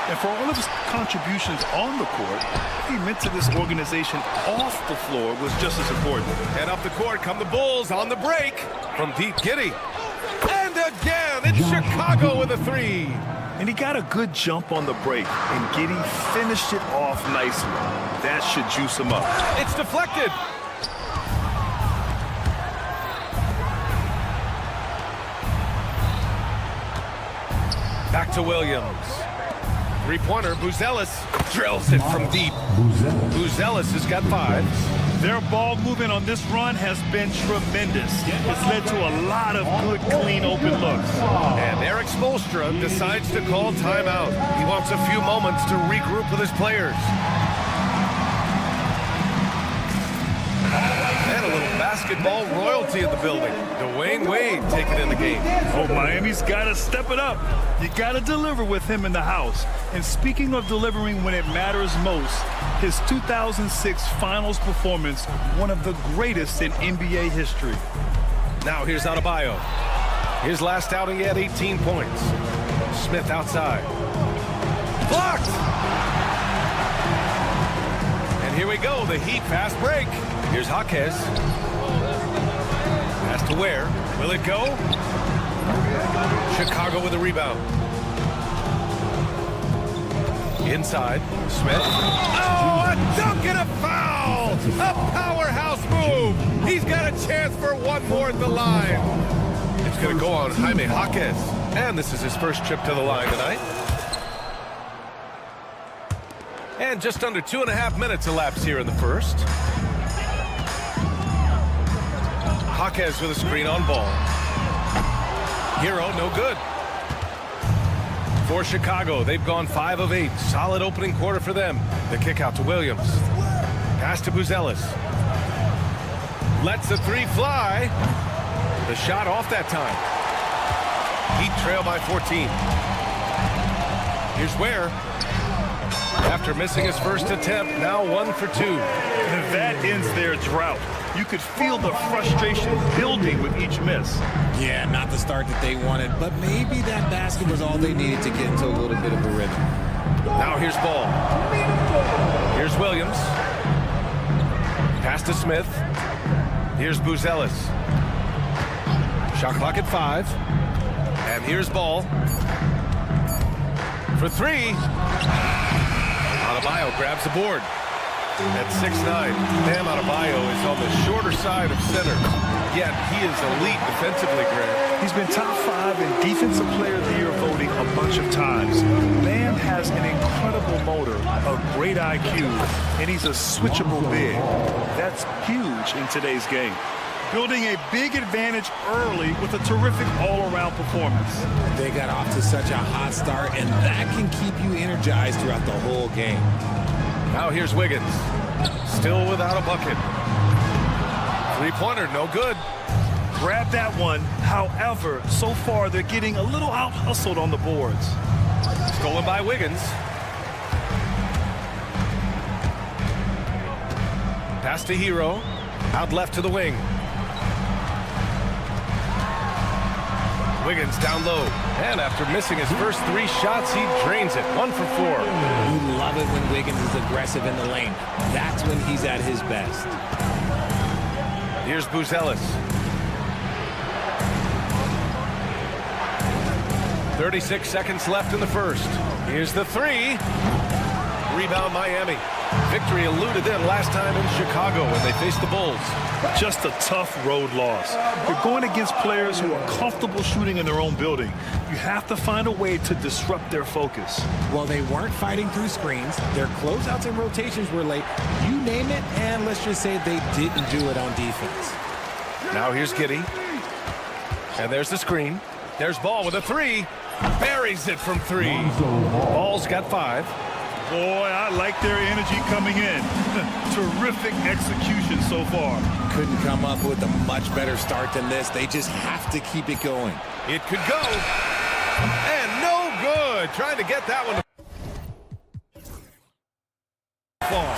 And for all of his contributions on the court, he meant to this organization off the floor was just as important. And up the court come the Bulls on the break from deep Giddey. And again, it's Chicago with a three. And he got a good jump on the break, and Giddey finished it off nicely. That should juice him up. It's deflected. Back to Williams. Three-pointer, Buzelis drills it from deep. Buzelis has got 5. Their ball movement on this run has been tremendous. It's led to a lot of good, clean, open looks. And Eric Spoelstra decides to call timeout. He wants a few moments to regroup with his players. And a little basketball royalty in the building. Dwayne Wade taking in the game. Oh, Miami's got to step it up. You got to deliver with him in the house. And speaking of delivering when it matters most, his 2006 Finals performance, one of the greatest in NBA history. Now here's Adebayo. His last outing, he had 18 points. Smith outside. Blocked! And here we go, the Heat fast break. Here's Jaquez. Pass to Ware. Will it go? Chicago with a rebound. Inside, Smith. Oh, a dunk and a foul! A powerhouse move! He's got a chance for one more at the line. It's going to go on Jaime Jaquez. And this is his first trip to the line tonight. And just under 2.5 minutes elapsed here in the first. Jaquez with a screen on ball. Hero, no good. For Chicago, they've gone 5 of 8. Solid opening quarter for them. The kick out to Williams. Pass to Buzelis. Lets the 3 fly. The shot off that time. Heat trail by 14. Here's Ware. After missing his first attempt, now 1 for 2. And that ends their drought. You could feel the frustration building with each miss. Yeah, not the start that they wanted, but maybe that basket was all they needed to get into a little bit of a rhythm. Now here's Ball. Here's Williams. Pass to Smith. Here's Buzelis. Shot clock at 5. And here's Ball. For 3. Adebayo grabs the board. At 6'9", Bam Adebayo is on the shorter side of center. Yet he is elite defensively, Grant. He's been top 5 in Defensive Player of the Year voting a bunch of times. Bam has an incredible motor, a great IQ, and he's a switchable big. That's huge in today's game. Building a big advantage early with a terrific all-around performance. They got off to such a hot start, and that can keep you energized throughout the whole game. Now here's Wiggins. Still without a bucket. 3-pointer, no good. Grab that one. However, so far they're getting a little out-hustled on the boards. Stolen by Wiggins. Pass to Hero. Out left to the wing. Wiggins down low. And after missing his first 3 shots, he drains it. 1 for 4. We love it when Wiggins is aggressive in the lane. That's when he's at his best. Here's Buzelis. 36 seconds left in the first. Here's the 3. Rebound Miami. Victory eluded them last time in Chicago when they faced the Bulls. Just a tough road loss. You're going against players who are comfortable shooting in their own building. You have to find a way to disrupt their focus. Well, they weren't fighting through screens. Their closeouts and rotations were late. You name it, and let's just say they didn't do it on defense. Now here's Giddey. And there's the screen. There's Ball with a 3. Buries it from 3. Ball's got 5. Boy, I like their energy coming in. Terrific execution so far. Couldn't come up with a much better start than this. They just have to keep it going. It could go. And no good. Trying to get that one to fall.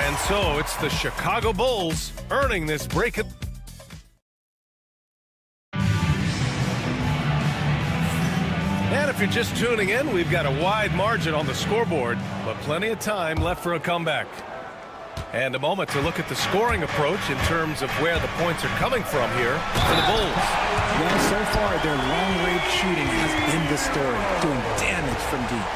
And so it's the Chicago Bulls earning this break. And if you're just tuning in, we've got a wide margin on the scoreboard, but plenty of time left for a comeback. And a moment to look at the scoring approach in terms of where the points are coming from here for the Bulls. Well, so far, their long-range shooting has been the story, doing damage from deep.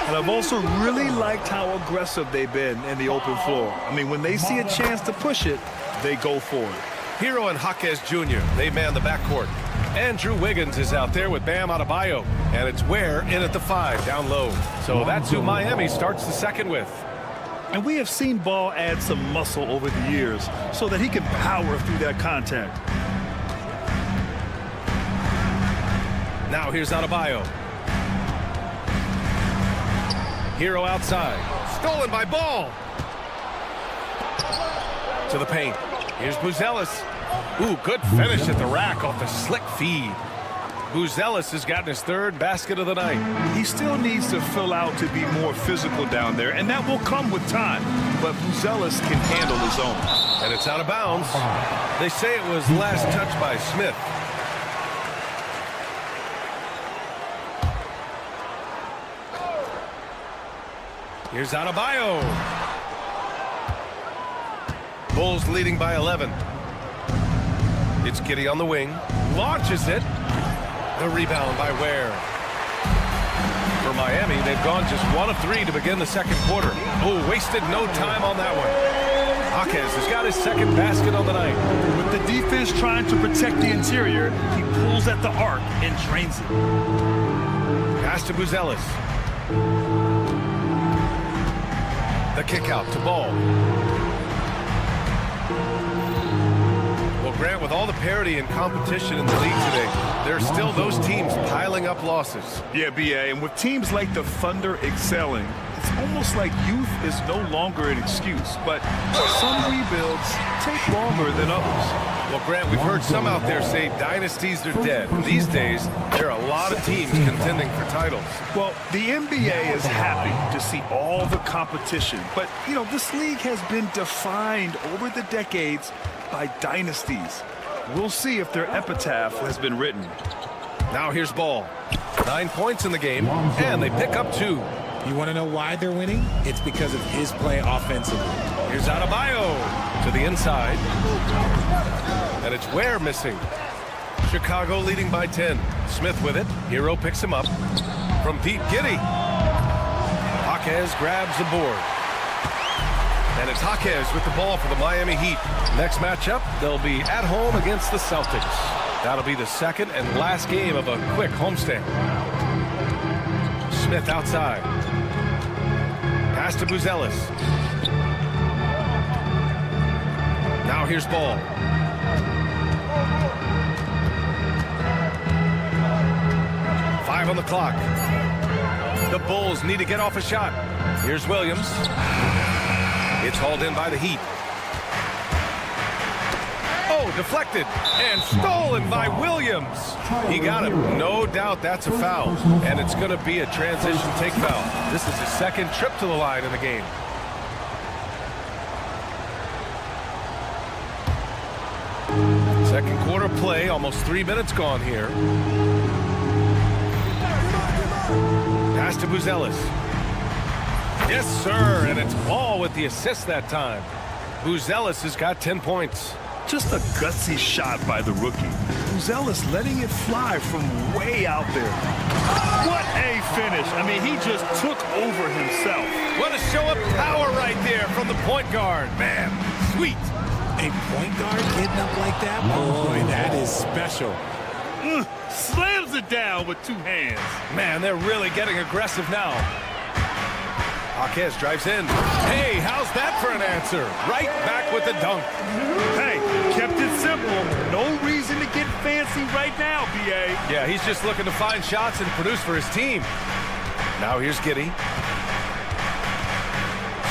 And I've also really liked how aggressive they've been in the open floor. I mean, when they see a chance to push it, they go for it. Hero and Jaquez Jr., they man the backcourt. Andrew Wiggins is out there with Bam Adebayo, and it's Ware in at the 5 down low. So that's who Miami starts the second with. And we have seen Ball add some muscle over the years so that he can power through that contact. Now here's Adebayo. Hero outside. Stolen by Ball. To the paint. Here's Buzelis. Ooh, good finish at the rack off the slick feed. Buzelis has gotten his 3rd basket of the night. He still needs to fill out to be more physical down there, and that will come with time. But Buzelis can handle his own. And it's out of bounds. They say it was last touched by Smith. Here's Adebayo. Bulls leading by 11. It's Giddey on the wing. Launches it. The rebound by Ware. For Miami, they've gone just 1 of 3 to begin the second quarter. Oh, wasted no time on that one. Jaquez has got his 2nd basket on the night. With the defense trying to protect the interior, he pulls at the arc and drains it. Pass to Buzelis. The kick out to Ball. Will Well, Grant, with all the parity and competition in the league today, there are still those teams piling up losses. Yeah, BA, and with teams like the Thunder excelling, it's almost like youth is no longer an excuse, but some rebuilds take longer than others. Well, Grant, we've heard some out there say dynasties are dead. These days, there are a lot of teams contending for titles. Well, the NBA is happy to see all the competition, but, you know, this league has been defined over the decades by dynasties. We'll see if their epitaph has been written. Now here's Ball. 9 points in the game, and they pick up 2. You want to know why they're winning? It's because of his play offensively. Here's Adebayo to the inside. And it's Ware missing. Chicago leading by 10. Smith with it. Hero picks him up. From deep, Giddey. Jaquez grabs the board. And it's Jaquez with the ball for the Miami Heat. Next matchup, they'll be at home against the Celtics. That'll be the second and last game of a quick homestand. Smith outside. Pass to Buzelis. Now here's Ball. Five on the clock. The Bulls need to get off a shot. Here's Williams. It's hauled in by the Heat. Oh, deflected and stolen by Williams. He got him. No doubt that's a foul. And it's going to be a transition take foul. This is his second trip to the line in the game. Second quarter play, almost 3 minutes gone here. Pass to Buzelis. Yes, sir, and it's Ball with the assist that time. Buzelis has got 10 points. Just a gutsy shot by the rookie. Buzelis letting it fly from way out there. What a finish. I mean, he just took over himself. What a show of power right there from the point guard. Man, sweet. A point guard getting up like that? Boy, that is special. Slams it down with 2 hands. Man, they're really getting aggressive now. Jaquez drives in. Hey, how's that for an answer? Right back with the dunk. Hey, kept it simple. No reason to get fancy right now, BA. Yeah, he's just looking to find shots and produce for his team. Now here's Giddey.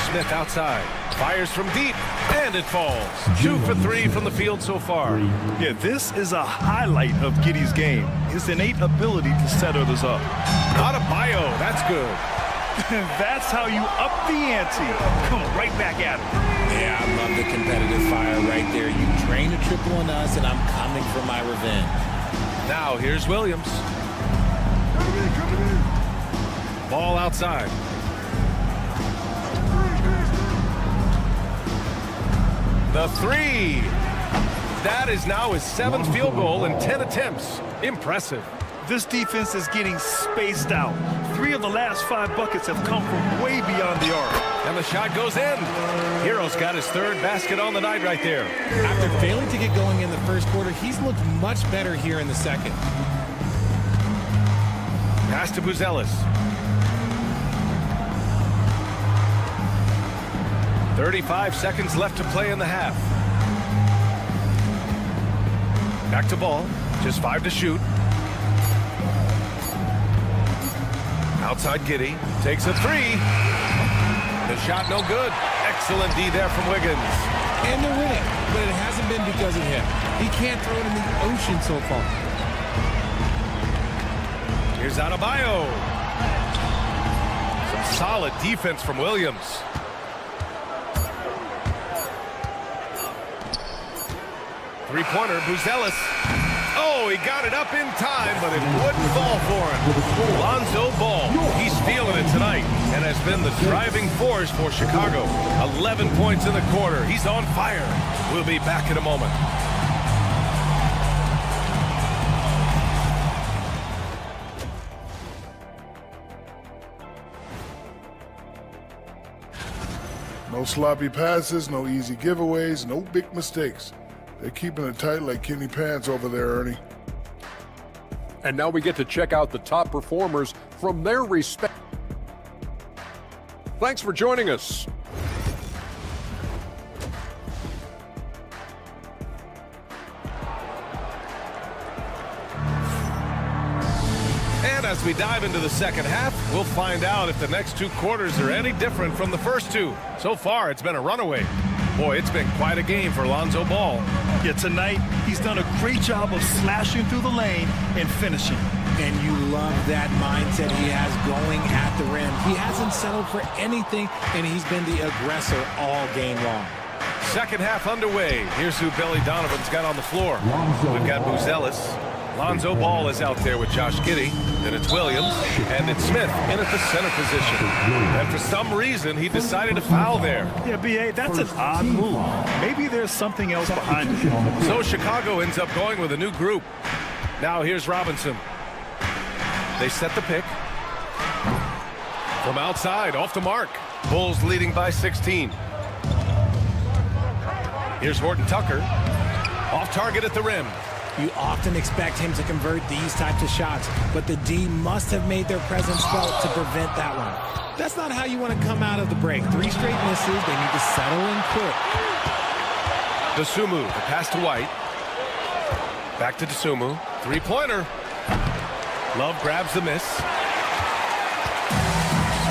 Smith outside. Fires from deep, and it falls. 2 for 3 from the field so far. Yeah, this is a highlight of Giddey's game. His innate ability to set others up. Adebayo, that's good. That's how you up the ante. Come right back at him. Yeah, I love the competitive fire right there. You drain a triple on us, and I'm coming for my revenge. Now here's Williams. Ball outside. The 3. That is now his 7th field goal in 10 attempts. Impressive. This defense is getting spaced out. 3 of the last 5 buckets have come from way beyond the arc. And the shot goes in. Hero's got his 3rd basket on the night right there. After failing to get going in the first quarter, he's looked much better here in the second. Pass to Buzelis. 35 seconds left to play in the half. Back to Ball. Just 5 to shoot. Outside Giddey. Takes a 3. The shot no good. Excellent D there from Wiggins. And they're winning, but it hasn't been because of him. He can't throw it in the ocean so far. Here's Adebayo. Some solid defense from Williams. Three-pointer, Buzelis. Oh, he got it up in time, but it wouldn't fall for him. Lonzo Ball, he's feeling it tonight and has been the driving force for Chicago. 11 points in the quarter. He's on fire. We'll be back in a moment. No sloppy passes, no easy giveaways, no big mistakes. They're keeping it tight like Kenny Pants over there, Ernie. And now we get to check out the top performers from their respect. Thanks for joining us. And as we dive into the second half, we'll find out if the next 2 quarters are any different from the first 2. So far, it's been a runaway. Boy, it's been quite a game for Lonzo Ball. Yeah, tonight, he's done a great job of slashing through the lane and finishing. And you love that mindset he has going at the rim. He hasn't settled for anything, and he's been the aggressor all game long. Second half underway. Here's who Billy Donovan's got on the floor. We've got Buzelis. Lonzo Ball is out there with Josh Giddey. Then it's Williams. And it's Smith in at the center position. And for some reason, he decided to foul there. Yeah, B.A., that's an odd move. Maybe there's something else behind it. So Chicago ends up going with a new group. Now here's Robinson. They set the pick. From outside, off the mark. Bulls leading by 16. Here's Horton Tucker. Off target at the rim. You often expect him to convert these types of shots, but the D must have made their presence felt to prevent that one. That's not how you want to come out of the break. 3 straight misses. They need to settle in quick. Dosunmu, the pass to White. Back to Dosunmu. 3-pointer. Love grabs the miss.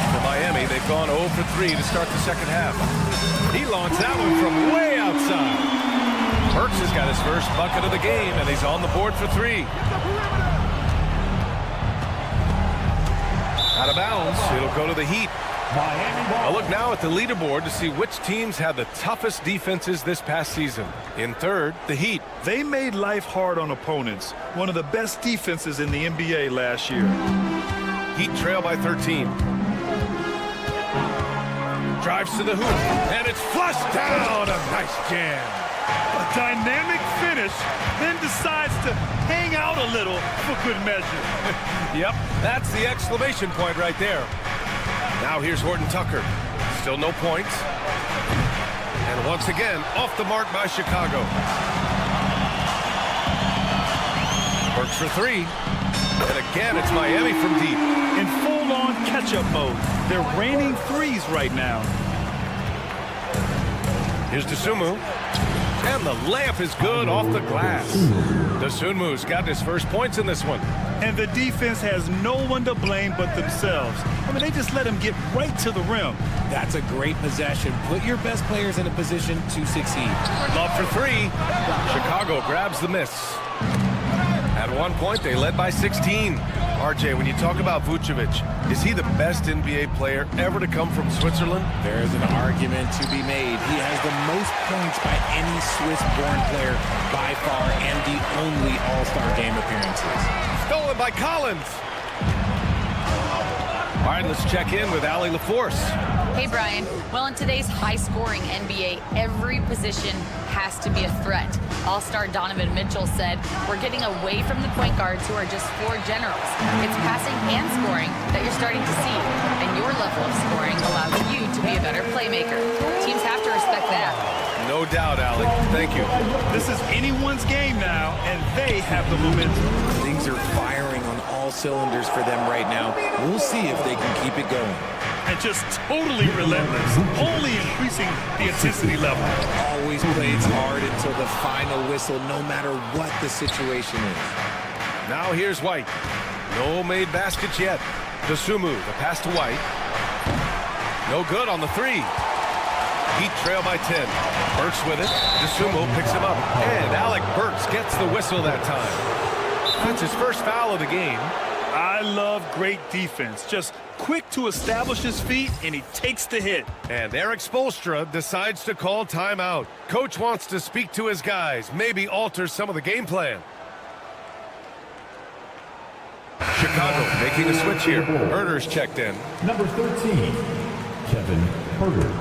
For Miami, they've gone 0 for 3 to start the second half. He launched that one from way outside. Burks has got his first bucket of the game, and he's on the board for 3. Out of bounds, it'll go to the Heat. A look now at the leaderboard to see which teams had the toughest defenses this past season. In third, the Heat. They made life hard on opponents. One of the best defenses in the NBA last year. Heat trail by 13. Drives to the hoop, and it's flushed down. A nice jam. A dynamic finish, then decides to hang out a little for good measure. Yep, that's the exclamation point right there. Now here's Horton Tucker. Still no points. And once again, off the mark by Chicago. Works for 3. And again, it's Miami from deep. In full-on catch-up mode. They're raining threes right now. Here's Dosunmu. And the layup is good off the glass. Dosunmu's got his first points in this one. And the defense has no one to blame but themselves. I mean, they just let him get right to the rim. That's a great possession. Put your best players in a position to succeed. Love for 3. Chicago grabs the miss. At one point, they led by 16. RJ, when you talk about Vucevic, is he the best NBA player ever to come from Switzerland? There's an argument to be made. He has the most points by any Swiss-born player by far and the only All-Star game appearances. Stolen by Collins. All right, let's check in with Allie LaForce. Hey, Brian. Well, in today's high-scoring NBA, every position has to be a threat. All-star Donovan Mitchell said, "We're getting away from the point guards who are just floor generals. It's passing and scoring that you're starting to see, and your level of scoring allows you to be a better playmaker. Teams have to respect that." No doubt, Allie. Thank you. This is anyone's game now, and they have the momentum. Things are firing on all cylinders for them right now. We'll see if they can keep it going. And just totally relentless, only increasing the intensity level. Always plays hard until the final whistle, no matter what the situation is. Now here's White. No made baskets yet. Dosunmu, the pass to White. No good on the 3. Heat trail by 10. Burks with it. Dosunmu picks him up. And Alec Burks gets the whistle that time. That's his first foul of the game. I love great defense. Just quick to establish his feet, and he takes the hit. And Eric Spoelstra decides to call timeout. Coach wants to speak to his guys, maybe alter some of the game plan. Chicago making a switch here. Herder's checked in. Number 13, Kevin Herder.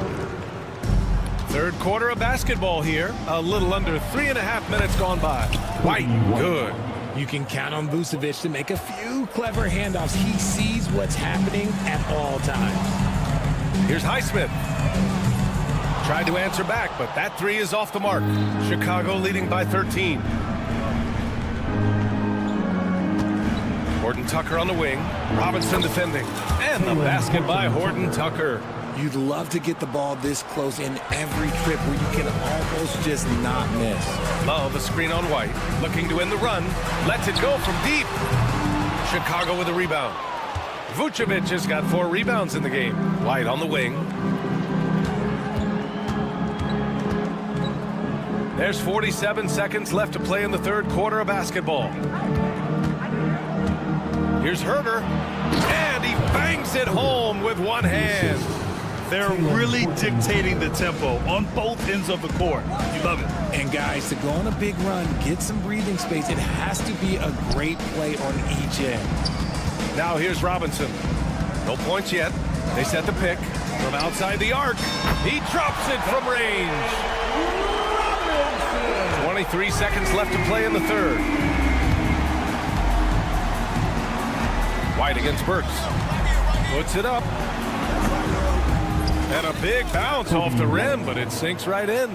Third quarter of basketball here. A little under 3.5 minutes gone by. White, good. You can count on Vucevic to make a few clever handoffs. He sees what's happening at all times. Here's Highsmith. Tried to answer back, but that 3 is off the mark. Chicago leading by 13. Horton Tucker on the wing. Robinson defending. And the basket by Horton Tucker. You'd love to get the ball this close in every trip where you can almost just not miss. Love a screen on White. Looking to end the run. Lets it go from deep. Chicago with a rebound. Vucevic has got 4 rebounds in the game. White on the wing. There's 47 seconds left to play in the third quarter of basketball. Here's Herter, and he bangs it home with one hand. They're really dictating the tempo on both ends of the court. You love it. And guys, to go on a big run, get some breathing space, it has to be a great play on each end. Now here's Robinson. No points yet. They set the pick from outside the arc. He drops it from range. 23 seconds left to play in the third. White against Burks. Puts it up. And a big bounce off the rim, but it sinks right in.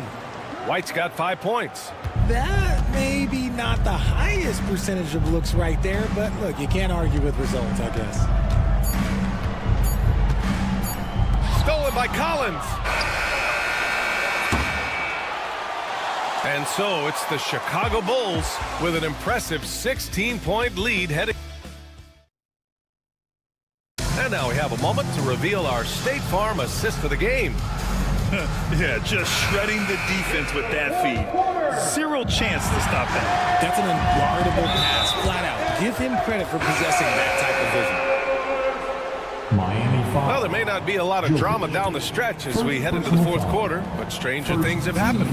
White's got 5 points. That may be not the highest percentage of looks right there, but look, you can't argue with results, I guess. Stolen by Collins. And so it's the Chicago Bulls with an impressive 16-point lead heading. And now we have a moment to reveal our State Farm assist of the game. Yeah, just shredding the defense with that feed. Zero chance to stop that. That's an unguardable pass, flat out. Give him credit for possessing that type of vision. Well, there may not be a lot of drama down the stretch as we head into the fourth quarter, but stranger things have happened.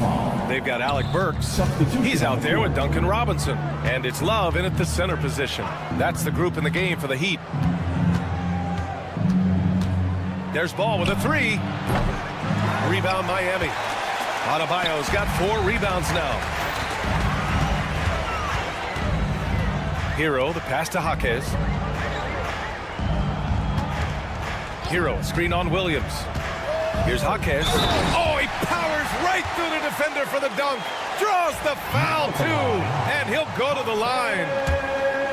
They've got Alec Burks. He's out there with Duncan Robinson. And it's Love in at the center position. That's the group in the game for the Heat. There's Ball with a 3. Rebound Miami. Adebayo's got 4 rebounds now. Hero, the pass to Jaquez. Hero, screen on Williams. Here's Jaquez. Oh, he powers right through the defender for the dunk. Draws the foul, too. And he'll go to the line.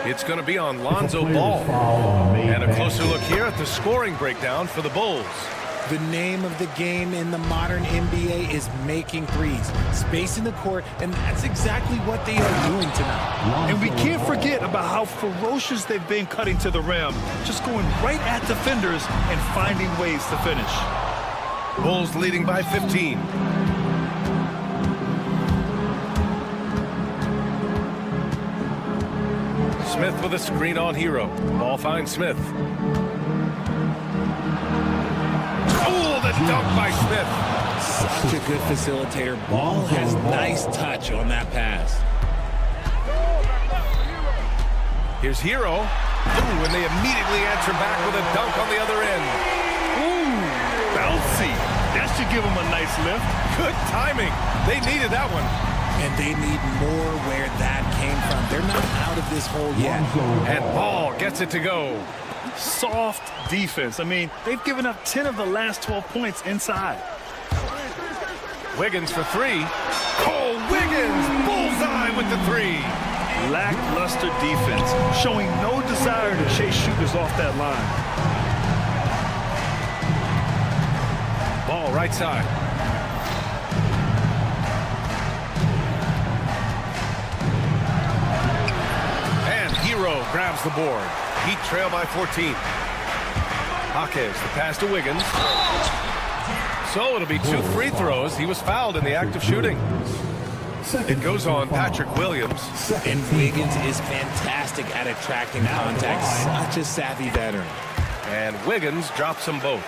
It's going to be on Lonzo Ball. And a closer look here at the scoring breakdown for the Bulls. The name of the game in the modern NBA is making threes. Space in the court, and that's exactly what they are doing tonight. And we can't forget about how ferocious they've been cutting to the rim. Just going right at defenders and finding ways to finish. Bulls leading by 15. Smith with a screen on Hero. Ball finds Smith. Oh, the dunk by Smith. Such a good facilitator. Ball has nice touch on that pass. Here's Hero. Ooh, and they immediately answer back with a dunk on the other end. Ooh, bouncy. That should give them a nice lift. Good timing. They needed that one. And they need more where that came from. They're not out of this hole yet. And Ball gets it to go. Soft defense. I mean, they've given up 10 of the last 12 points inside. Wiggins for 3. Oh, Wiggins! Bullseye with the 3. Lackluster defense, showing no desire to chase shooters off that line. Ball right side. And Hero grabs the board. Heat trail by 14. Jaquez, the pass to Wiggins. So it'll be 2 free throws. He was fouled in the act of shooting. It goes on Patrick Williams. And Wiggins is fantastic at attracting contact. Such a savvy veteran. And Wiggins drops them both.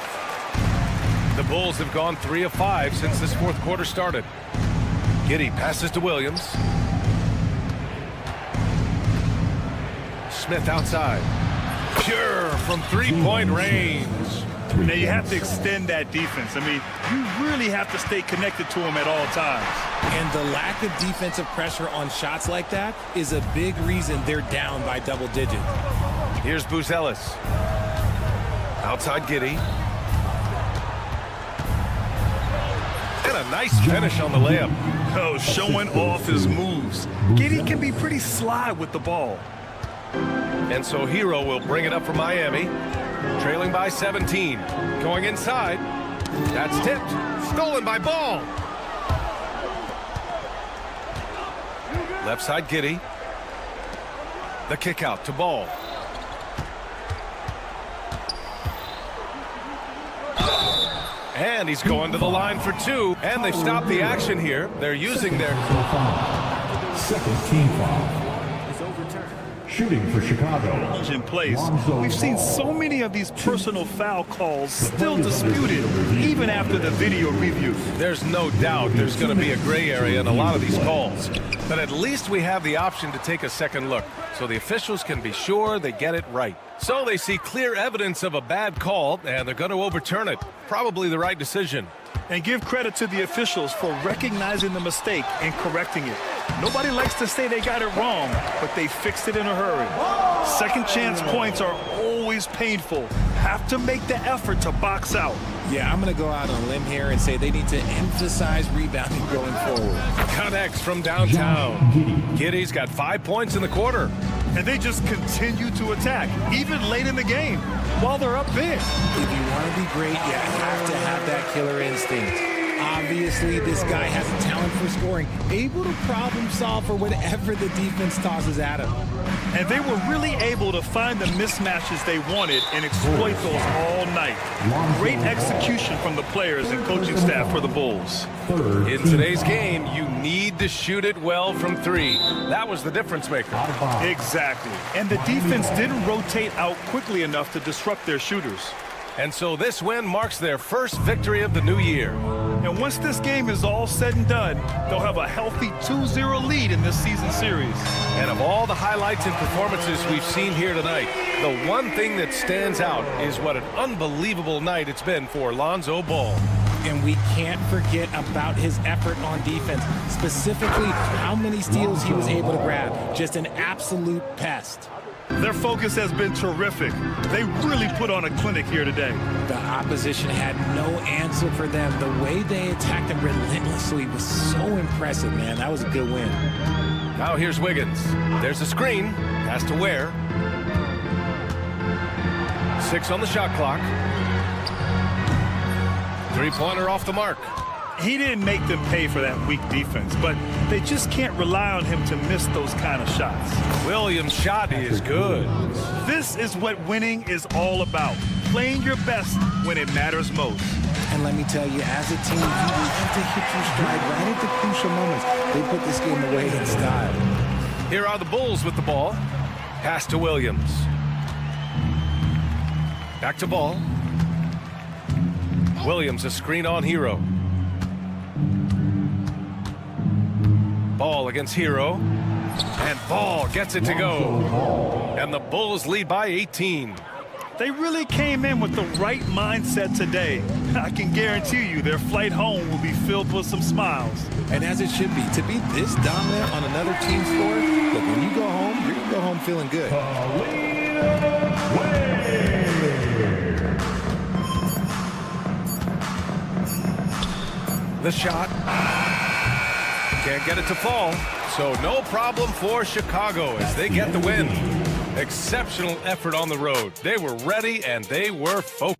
The Bulls have gone 3 of 5 since this fourth quarter started. Giddey passes to Williams. Smith outside. Pure from 3-point range. Now you have to extend that defense. I mean, you really have to stay connected to him at all times. And the lack of defensive pressure on shots like that is a big reason they're down by double digits. Here's Buzelis. Outside Giddey. And a nice finish on the layup. Oh, showing off his moves. Giddey can be pretty sly with the ball. And so Hero will bring it up for Miami. Trailing by 17. Going inside. That's tipped. Stolen by Ball. Left side Giddey. The kick out to Ball. And he's going to the line for 2. And they've stopped the action here. They're using their... Second team foul. Shooting for Chicago. In place. We've seen so many of these personal foul calls still disputed, even after the video review. There's no doubt there's going to be a gray area in a lot of these calls. But at least we have the option to take a second look, so the officials can be sure they get it right. So they see clear evidence of a bad call, and they're going to overturn it. Probably the right decision. And give credit to the officials for recognizing the mistake and correcting it. Nobody likes to say they got it wrong, but they fixed it in a hurry. Second chance points are always painful. Have to make the effort to box out. Yeah, I'm going to go out on a limb here and say they need to emphasize rebounding going forward. Connects from downtown. Giddy's got 5 points in the quarter. And they just continue to attack, even late in the game, while they're up big. If you want to be great, you have to have that killer instinct. Obviously, this guy has a talent for scoring, able to problem solve for whatever the defense tosses at him. And they were really able to find the mismatches they wanted and exploit those all night. Great execution from the players and coaching staff for the Bulls. In today's game, you need to shoot it well from 3. That was the difference maker. Exactly. And the defense didn't rotate out quickly enough to disrupt their shooters. And so this win marks their first victory of the new year. And once this game is all said and done, they'll have a healthy 2-0 lead in this season series. And of all the highlights and performances we've seen here tonight, the one thing that stands out is what an unbelievable night it's been for Lonzo Ball. And we can't forget about his effort on defense, specifically how many steals he was able to grab. Just an absolute pest. Their focus has been terrific. They really put on a clinic here today. The opposition had no answer for them. The way they attacked them relentlessly was so impressive, man. That was a good win. Now here's Wiggins. There's a screen. Has to wear. 6 on the shot clock. 3-pointer off the mark. He didn't make them pay for that weak defense, but they just can't rely on him to miss those kind of shots. Williams' shot is good. This is what winning is all about. Playing your best when it matters most. And let me tell you, as a team, you have to hit your stride right at the crucial moments. They put this game away in style. Here are the Bulls with the ball. Pass to Williams. Back to Ball. Williams a screen on Hero. Ball against Hero. And Ball gets it to go. And the Bulls lead by 18. They really came in with the right mindset today. I can guarantee you their flight home will be filled with some smiles. And as it should be, to be this dominant on another team's floor, look, when you go home, you're going to go home feeling good. The shot. Can't get it to fall. So no problem for Chicago as they get the win. Exceptional effort on the road. They were ready and they were focused.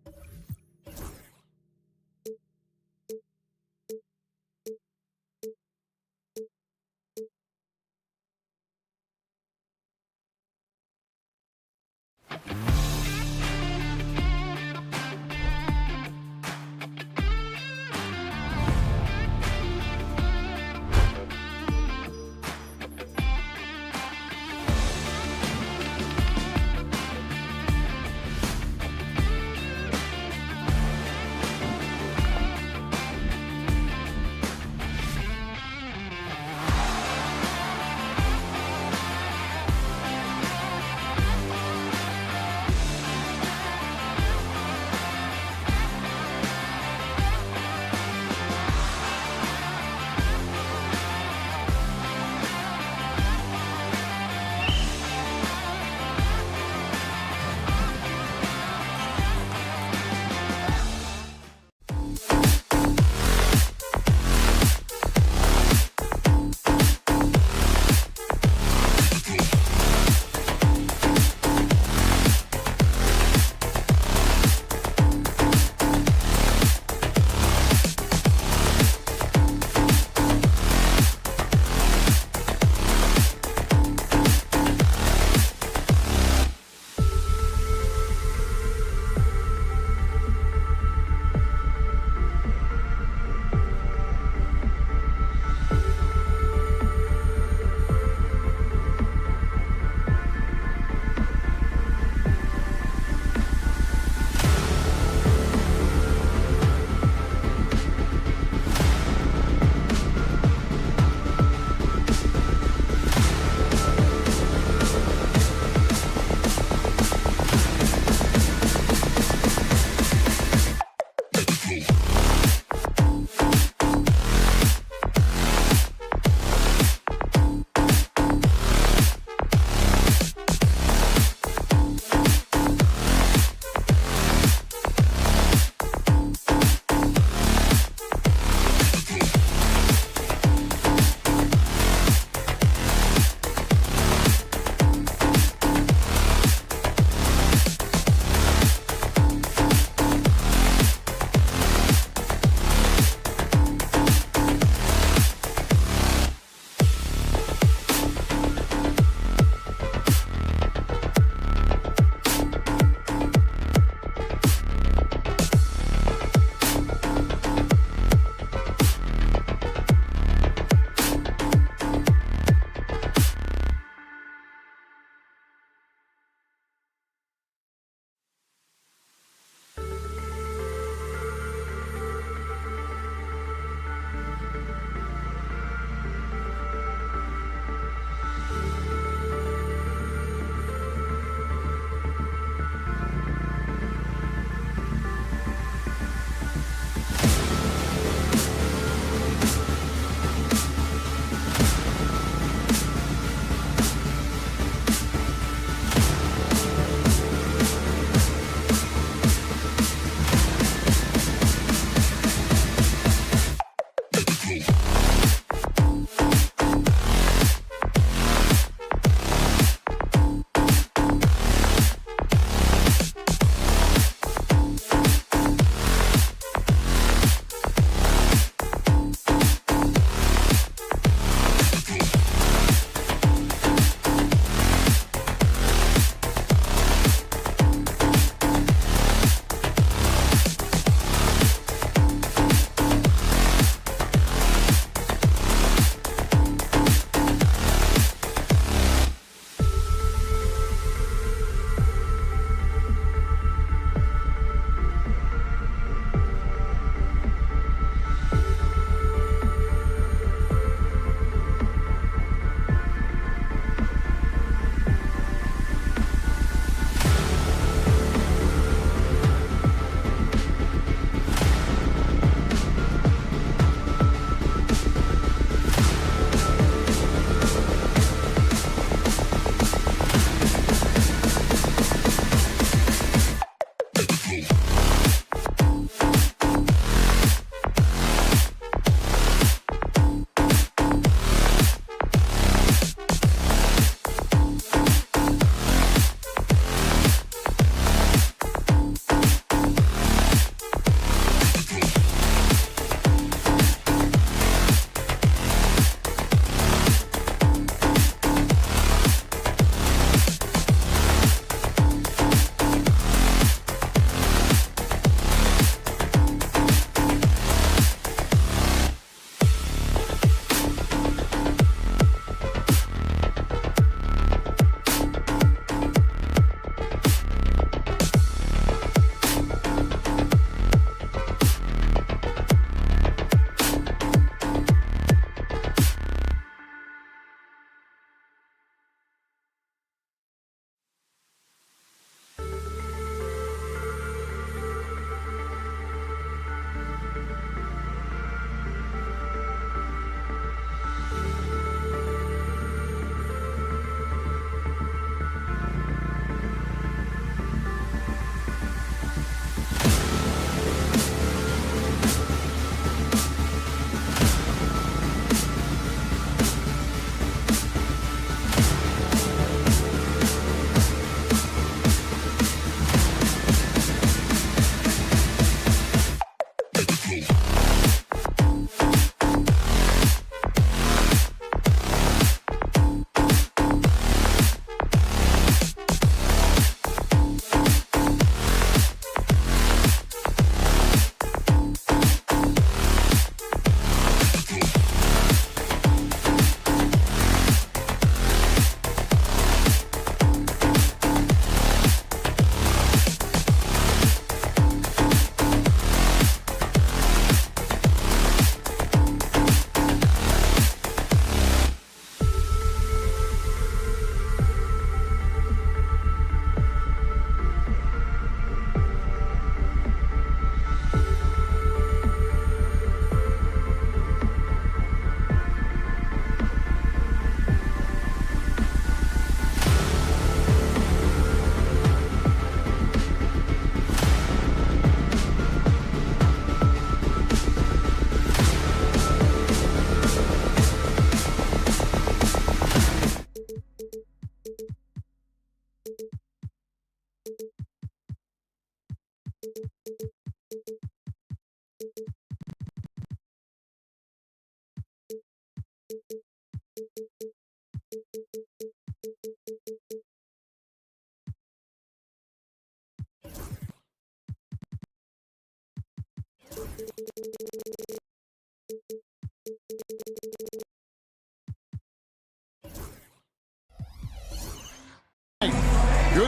Good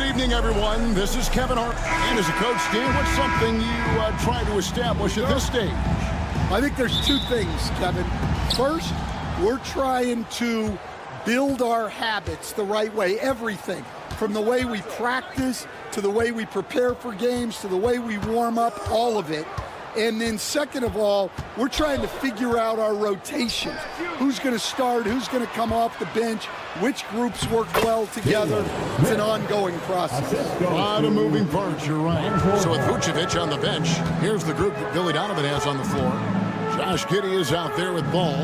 evening, everyone. This is Kevin Hart. And as a coach, Dan, what's something you try to establish at this stage? I think there's two things, Kevin. First, we're trying to build our habits the right way, everything. From the way we practice, to the way we prepare for games, to the way we warm up, all of it. And then second of all, we're trying to figure out our rotations. Who's going to start, who's going to come off the bench, which groups work well together. It's an ongoing process. A lot of moving parts, you're right. So with Vucevic on the bench, here's the group that Billy Donovan has on the floor. Josh Giddey is out there with ball.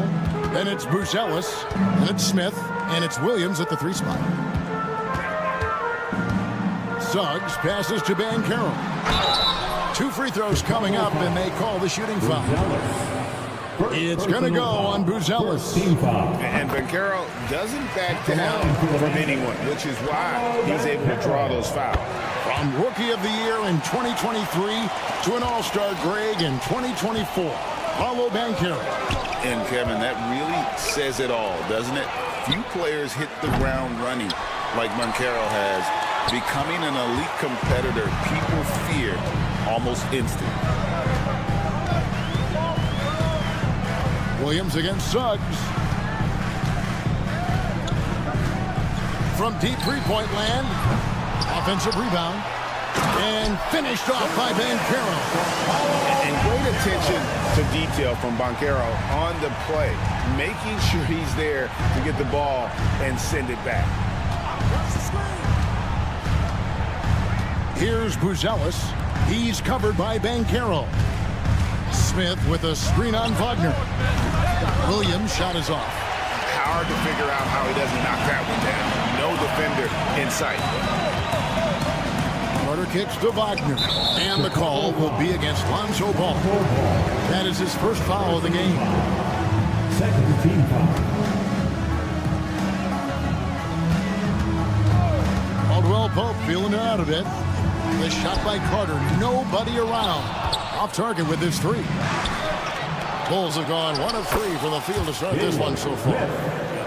Then it's Buzelis, and it's Smith, and it's Williams at the 3 spot. Suggs passes to Banchero. 2 free throws coming up, and they call the shooting foul. It's going to go on Buzelis. And Banchero doesn't back down from anyone, which is why he's able to draw those fouls. From Rookie of the Year in 2023 to an All-Star Greg in 2024, Paolo Banchero. And Kevin, that really says it all, doesn't it? Few players hit the ground running like Banchero has, becoming an elite competitor people fear almost instant. Williams against Suggs. From deep three-point land, offensive rebound, and finished off by Banchero. And great attention to detail from Banchero on the play, making sure he's there to get the ball and send it back. Here's Buzelis. He's covered by Banchero. Smith with a screen on Wagner. Williams' shot is off. Hard to figure out how he doesn't knock that one down. No defender in sight. Carter kicks to Wagner. And the call will be against Lonzo Ball. That is his first foul of the game. Second team foul. Caldwell Pope feeling it out a bit. The shot by Carter. Nobody around. Off target with his 3. Bulls have gone 1 of 3 from the field to start this one so far.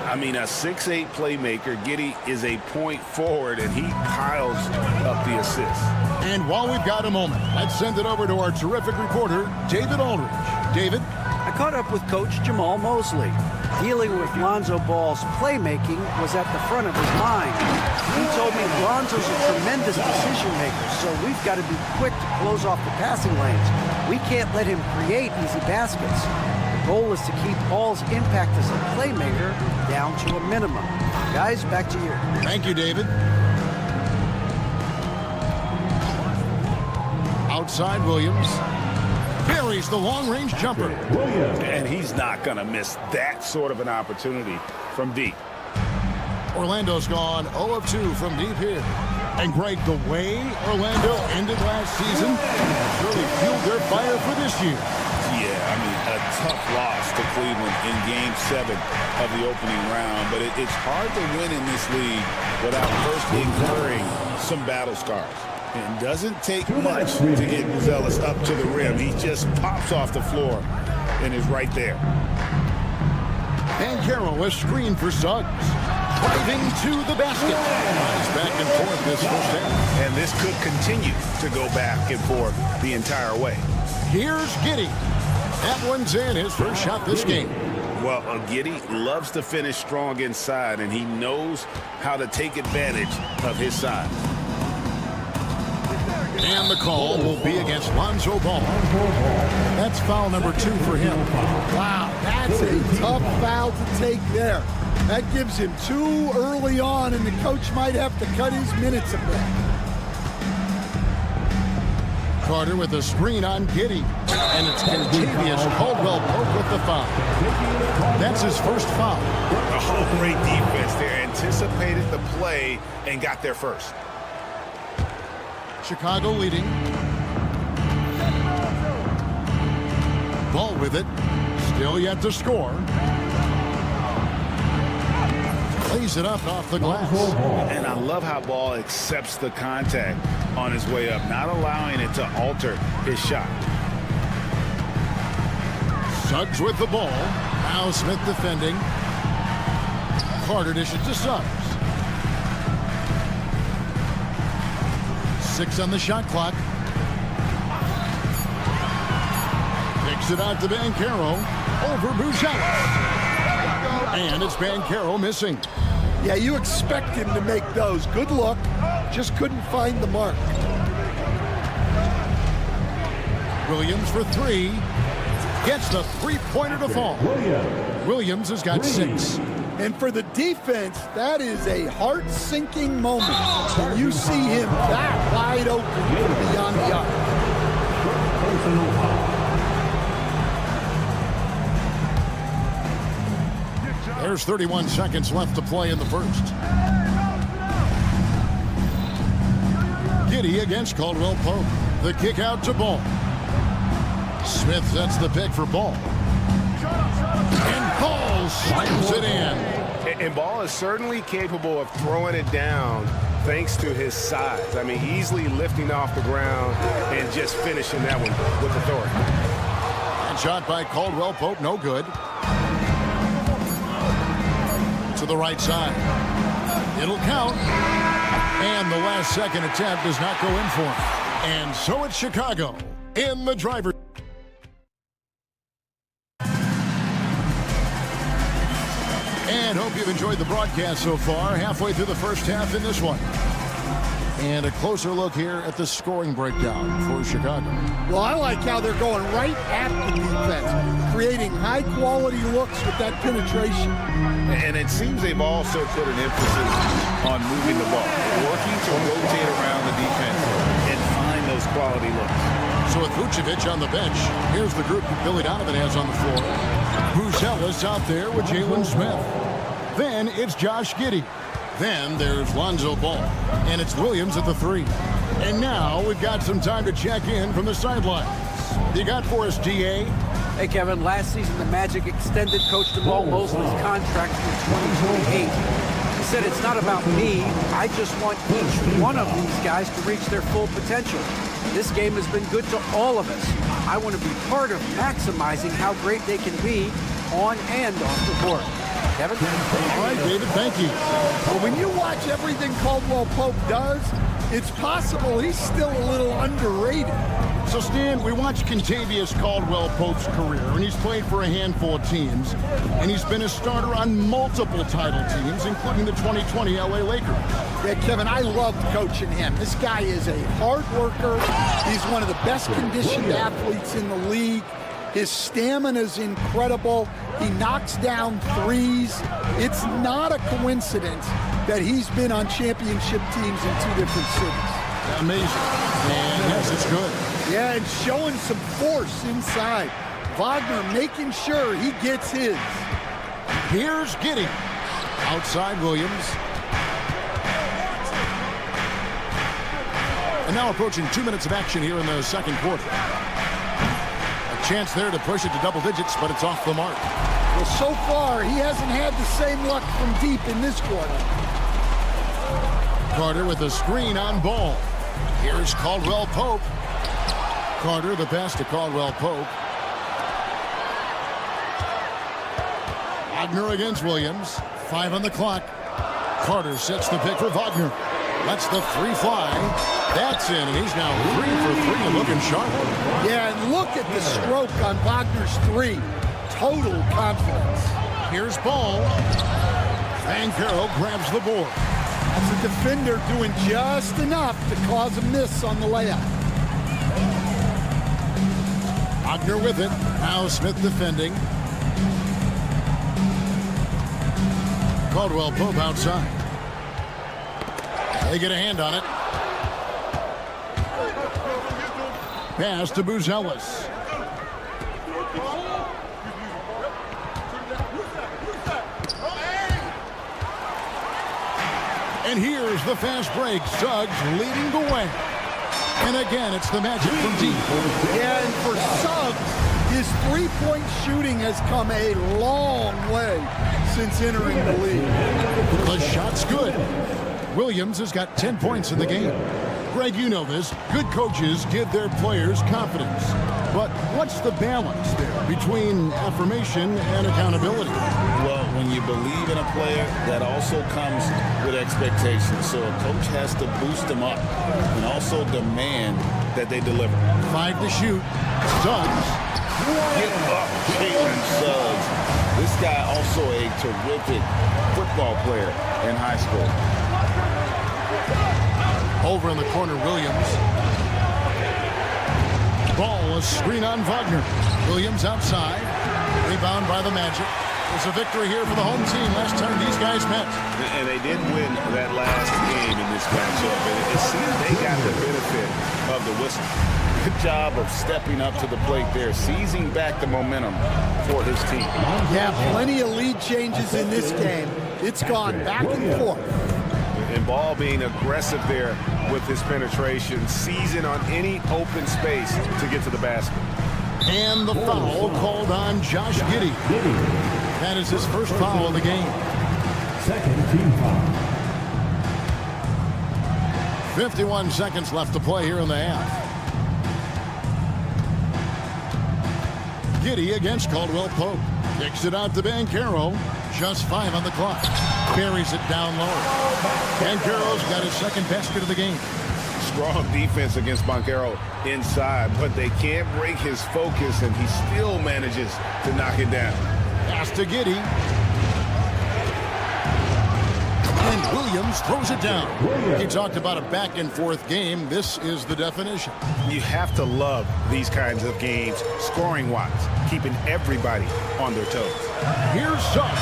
I mean, a 6'8 playmaker. Giddey is a point forward, and he piles up the assists. And while we've got a moment, let's send it over to our terrific reporter, David Aldridge. David? I caught up with Coach Jamal Mosley. Dealing with Lonzo Ball's playmaking was at the front of his mind. He told me Lonzo's a tremendous decision maker, so we've got to be quick to close off the passing lanes. We can't let him create easy baskets. The goal is to keep Ball's impact as a playmaker down to a minimum. Guys, back to you. Thank you, David. Outside Williams. Buries the long-range jumper. And he's not going to miss that sort of an opportunity from deep. Orlando's gone 0 of 2 from deep here. And Greg, the way Orlando ended last season really fueled their fire for this year. Yeah, I mean, a tough loss to Cleveland in Game 7 of the opening round. But it's hard to win in this league without first incurring some battle scars. It doesn't take much to get Buzelis up to the rim. He just pops off the floor and is right there. Banchero was screened for Suggs. Driving to the basket. Nice back and forth this first half. And this could continue to go back and forth the entire way. Here's Giddey. That one's in, his first shot this game. Well, Giddey loves to finish strong inside, and he knows how to take advantage of his size. And the call will be against Lonzo Ball. That's foul number 2 for him. Wow, that's a tough foul to take there. That gives him 2 early on, and the coach might have to cut his minutes a bit. Carter with a screen on Giddey. And it's Kentavious Caldwell Pope with the foul. That's his first foul. Oh, great defense there. Anticipated the play and got there first. Chicago leading. Ball with it. Still yet to score. Plays it up off the glass. And I love how Ball accepts the contact on his way up, not allowing it to alter his shot. Suggs with the ball. Now Smith defending. Carter dishes to Suggs. 6 on the shot clock. Kicks it out to Banchero. Over Buzelis. And it's Banchero missing. Yeah, you expect him to make those. Good look. Just couldn't find the mark. Williams for 3. Gets the three-pointer to fall. Williams has got 6. And for the defense, that is a heart-sinking moment when you see him that wide open beyond the arc. There's 31 seconds left to play in the first. Giddey against Caldwell Pope. The kick out to Ball. Smith sets the pick for Ball. And Ball slams it in. And Ball is certainly capable of throwing it down thanks to his size. I mean, easily lifting off the ground and just finishing that one with authority. And shot by Caldwell Pope, no good. To the right side. It'll count. And the last second attempt does not go in for him. And so it's Chicago in the driver's. And hope you've enjoyed the broadcast so far. Halfway through the first half in this one. And a closer look here at the scoring breakdown for Chicago. Well, I like how they're going right at the defense, creating high-quality looks with that penetration. And it seems they've also put an emphasis on moving the ball, working to rotate around the defense and find those quality looks. So with Vucevic on the bench, here's the group that Billy Donovan has on the floor. Buzelis out there with Jalen Smith. Then it's Josh Giddey. Then there's Lonzo Ball. And it's Williams at the 3. And now we've got some time to check in from the sidelines. You got for us, DA? Hey, Kevin, last season the Magic extended Coach DeMar Mosley's contract through 2028. He said, it's not about me. I just want each one of these guys to reach their full potential. This game has been good to all of us. I want to be part of maximizing how great they can be on and off the court. Kevin? All right, David, thank you. Well, when you watch everything Caldwell Pope does, it's possible he's still a little underrated. So, Stan, we watched Kentavious Caldwell Pope's career, and he's played for a handful of teams, and he's been a starter on multiple title teams, including the 2020 LA Lakers. Yeah, Kevin, I loved coaching him. This guy is a hard worker. He's one of the best conditioned athletes in the league. His stamina is incredible. He knocks down threes. It's not a coincidence that he's been on championship teams in 2 different cities. Amazing. And yes, it's good. Yeah, and showing some force inside. Wagner making sure he gets his. Here's Giddey. Outside Williams. And now approaching 2 minutes of action here in the second quarter. A chance there to push it to double digits, but it's off the mark. Well, so far, he hasn't had the same luck from deep in this quarter. Carter with a screen on Ball. Here's Caldwell Pope. Carter, the pass to Caldwell Pope. Wagner against Williams. 5 on the clock. Carter sets the pick for Wagner. Lets the 3 fly. That's in, and he's now 3 for 3 and looking sharp. Yeah, and look at the stroke on Wagner's 3. Total confidence. Here's Ball. Banchero grabs the board. That's a defender doing just enough to cause a miss on the layup. Wagner with it. Now Smith defending. Caldwell Pope outside. They get a hand on it. Pass to Buzelis. And here's the fast break. Suggs leading the way. And again, it's the Magic from deep. Yeah, and for Suggs, his three-point shooting has come a long way since entering the league. The shot's good. Williams has got 10 points in the game. Greg, you know this. Good coaches give their players confidence. But what's the balance there between affirmation and accountability? Well, when you believe in a player, that also comes with expectations. So a coach has to boost them up and also demand that they deliver. 5 to shoot. Suggs. Get up, Jalen Suggs. This guy also a terrific football player in high school. Over in the corner, Williams. Ball, a screen on Wagner. Williams outside. Rebound by the Magic. It's a victory here for the home team last time these guys met. And they did win that last game in this matchup. And it seems they got the benefit of the whistle. Good job of stepping up to the plate there, seizing back the momentum for his team. Yeah, plenty of lead changes in this game. It's gone back and forth. And Ball being aggressive there with his penetration, seizing on any open space to get to the basket. And the foul called on Josh Giddey. That is his first foul of the game. Second team foul. 51 seconds left to play here in the half. Giddey against Caldwell Pope. Kicks it out to Banchero. Just 5 on the clock. Buries it down low. Banchero's got his second basket of the game. Strong defense against Banchero inside, but they can't break his focus, and he still manages to knock it down. Pass to Giddey. And Williams throws it down. He talked about a back-and-forth game. This is the definition. You have to love these kinds of games, scoring-wise, keeping everybody on their toes. Here's Suggs.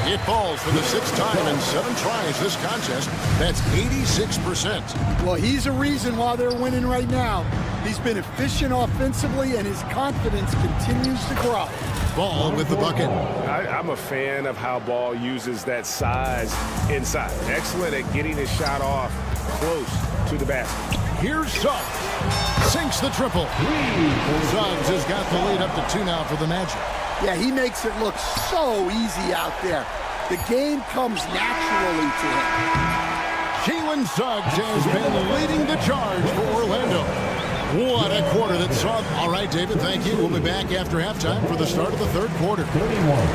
It falls for the 6th time in 7 tries this contest. That's 86%. Well, he's a reason why they're winning right now. He's been efficient offensively, and his confidence continues to grow. Ball with the bucket. I'm a fan of how Ball uses that size inside. Excellent at getting his shot off close to the basket. Here's Suggs. Sinks the triple. Suggs has got the lead up to 2 now for the Magic. Yeah, he makes it look so easy out there. The game comes naturally to him. Jalen Suggs has been leading the charge for Orlando. What a quarter that saw. All right, David, thank you. We'll be back after halftime for the start of the 3rd quarter. 31.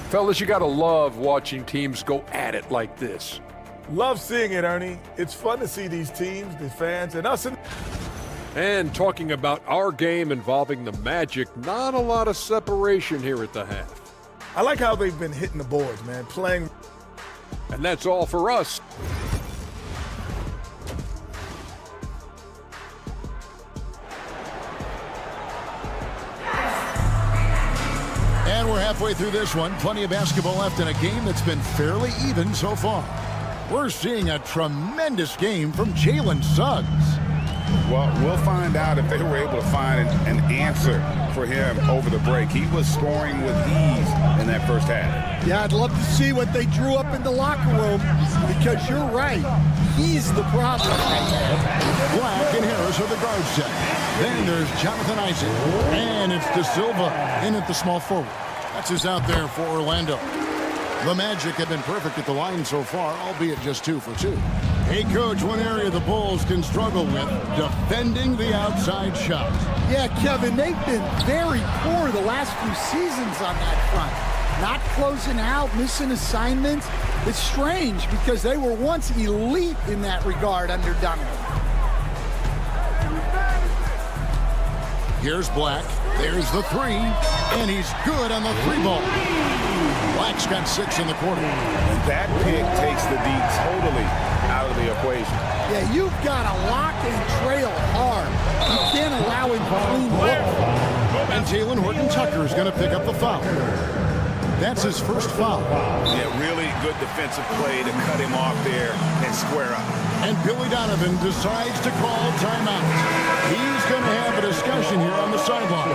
Fellas, you got to love watching teams go at it like this. Love seeing it, Ernie. It's fun to see these teams, the fans, and us. And talking about our game involving the Magic, not a lot of separation here at the half. I like how they've been hitting the boards, man, playing. And that's all for us. And we're halfway through this one. Plenty of basketball left in a game that's been fairly even so far. We're seeing a tremendous game from Jalen Suggs. Well, we'll find out if they were able to find an answer for him over the break. He was scoring with ease in that first half. Yeah, I'd love to see what they drew up in the locker room, because you're right. He's the problem right now. Black and Harris are the guard set. Then there's Jonathan Isaac. And it's De Silva in at the small forward. That's who's out there for Orlando. The Magic have been perfect at the line so far, albeit just 2 for 2. Hey, Coach, one area the Bulls can struggle with, defending the outside shot. Yeah, Kevin, they've been very poor the last few seasons on that front. Not closing out, missing assignments. It's strange because they were once elite in that regard under Donovan. Here's Black. There's the 3. And he's good on the 3 ball. Black's got 6 in the quarter. That pick takes the D totally out of the equation. Yeah, you've got to lock and trail hard. You can't allow him to clean look. And Jalen Horton-Tucker is going to pick up the foul. That's his first foul. Yeah, really good defensive play to cut him off there and square up. And Billy Donovan decides to call timeout. He's going to have a discussion here on the sideline.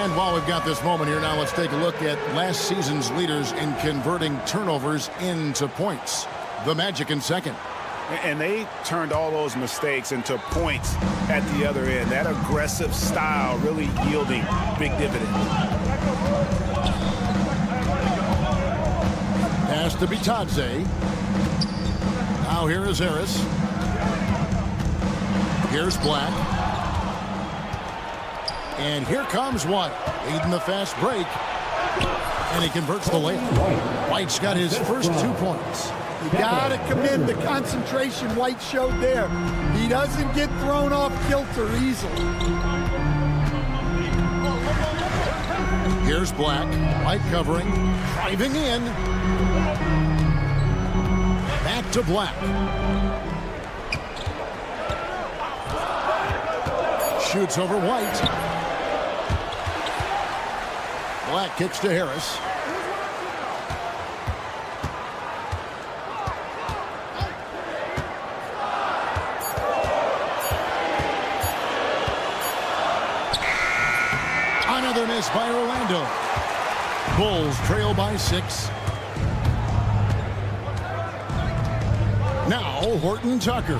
And while we've got this moment here, now let's take a look at last season's leaders in converting turnovers into points. The Magic in second. And they turned all those mistakes into points at the other end. That aggressive style really yielding big dividends. Pass to Bitadze. Now here is Harris. Here's Black. And here comes White, leading the fast break. And he converts the layup. White's got his first 2 points. You got to commend the concentration White showed there. He doesn't get thrown off kilter easily. Here's Black. White covering. Driving in. Back to Black. Shoots over White. Black kicks to Harris. Another miss by Orlando. Bulls trail by 6. Now Horton Tucker.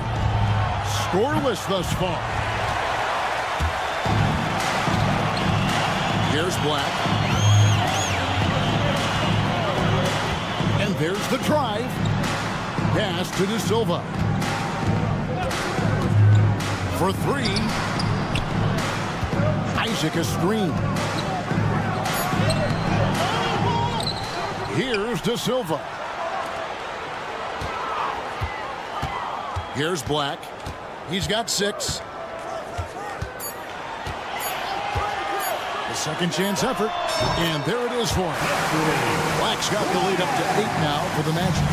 Scoreless thus far. Here's Black. And there's the drive. Pass to De Silva. For 3. Isaac a screen. Here's De Silva. Here's Black. He's got 6. The second chance effort. And there it is for him. Black's got the lead up to 8 now for the Magic.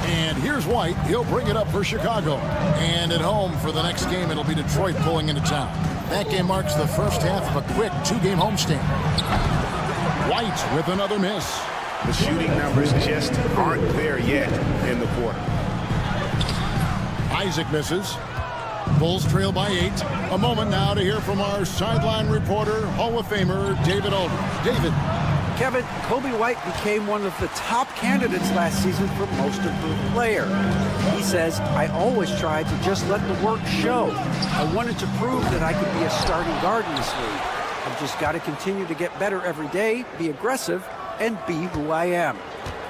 And here's White. He'll bring it up for Chicago. And at home for the next game, it'll be Detroit pulling into town. That game marks the first half of a quick 2-game homestand. White with another miss. The shooting numbers just aren't there yet in the quarter. Isaac misses. Bulls trail by 8. A moment now to hear from our sideline reporter, Hall of Famer David Aldridge. David. Kevin, Kobe White became one of the top candidates last season for Most Improved Player. He says, I always tried to just let the work show. I wanted to prove that I could be a starting guard in this league. I've just got to continue to get better every day, be aggressive, and be who I am.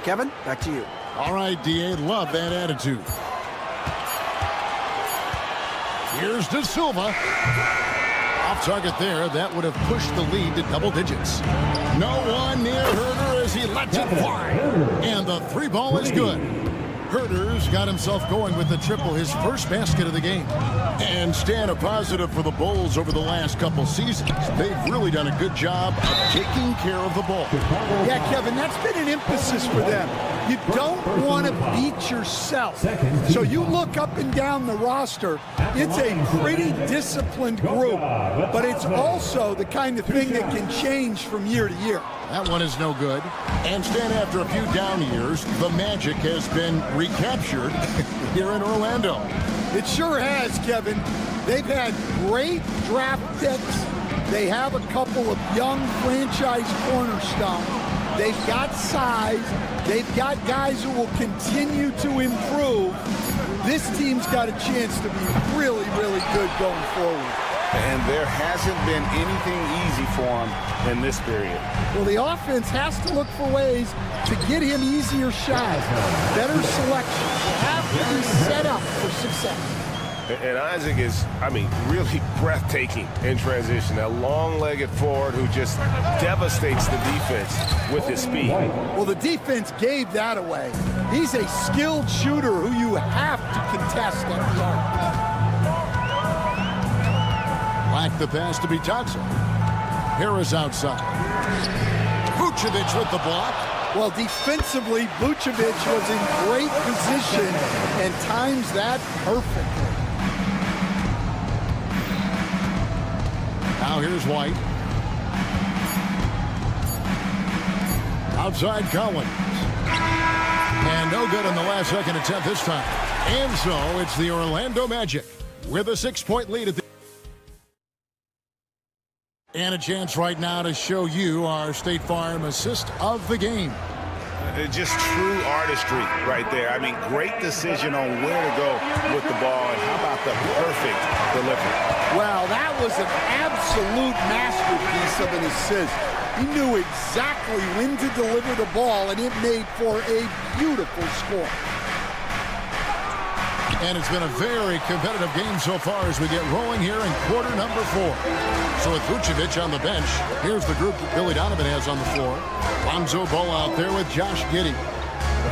Kevin, back to you. All right, D.A., love that attitude. Here's De Silva. Off target there. That would have pushed the lead to double digits. No one near Herder as he lets it fly. And the 3 ball is good. Herder's got himself going with the triple, his first basket of the game. And staying a positive for the Bulls over the last couple seasons. They've really done a good job of taking care of the ball. Yeah, Kevin, that's been an emphasis for them. You don't want to beat yourself. So you look up and down the roster, it's a pretty disciplined group, but it's also the kind of thing that can change from year to year. That one is no good. And stand after a few down years, the Magic has been recaptured here in Orlando. It sure has, Kevin. They've had great draft picks. They have a couple of young franchise cornerstones. They've got size. They've got guys who will continue to improve. This team's got a chance to be really, really good going forward. And there hasn't been anything easy for him in this period. Well, the offense has to look for ways to get him easier shots, better selection. They have to be set up for success. And Isaac is, really breathtaking in transition. A long-legged forward who just devastates the defense with his speed. Well, the defense gave that away. He's a skilled shooter who you have to contest every arc. Black the pass to Bitadze. Harris outside. Vucevic with the block. Well, defensively, Vucevic was in great position and times that perfectly. Now here's White. Outside Collins. And no good on the last second attempt this time. And so it's the Orlando Magic with a 6-point lead at the and a chance right now to show you our State Farm assist of the game. Just true artistry right there. I mean, great decision on where to go with the ball, and how about the perfect delivery? Well, that was an absolute masterpiece of an assist. He knew exactly when to deliver the ball, and it made for a beautiful score. And it's been a very competitive game so far as we get rolling here in quarter number 4. So with Vucevic on the bench, here's the group that Billy Donovan has on the floor. Lonzo Ball out there with Josh Giddey.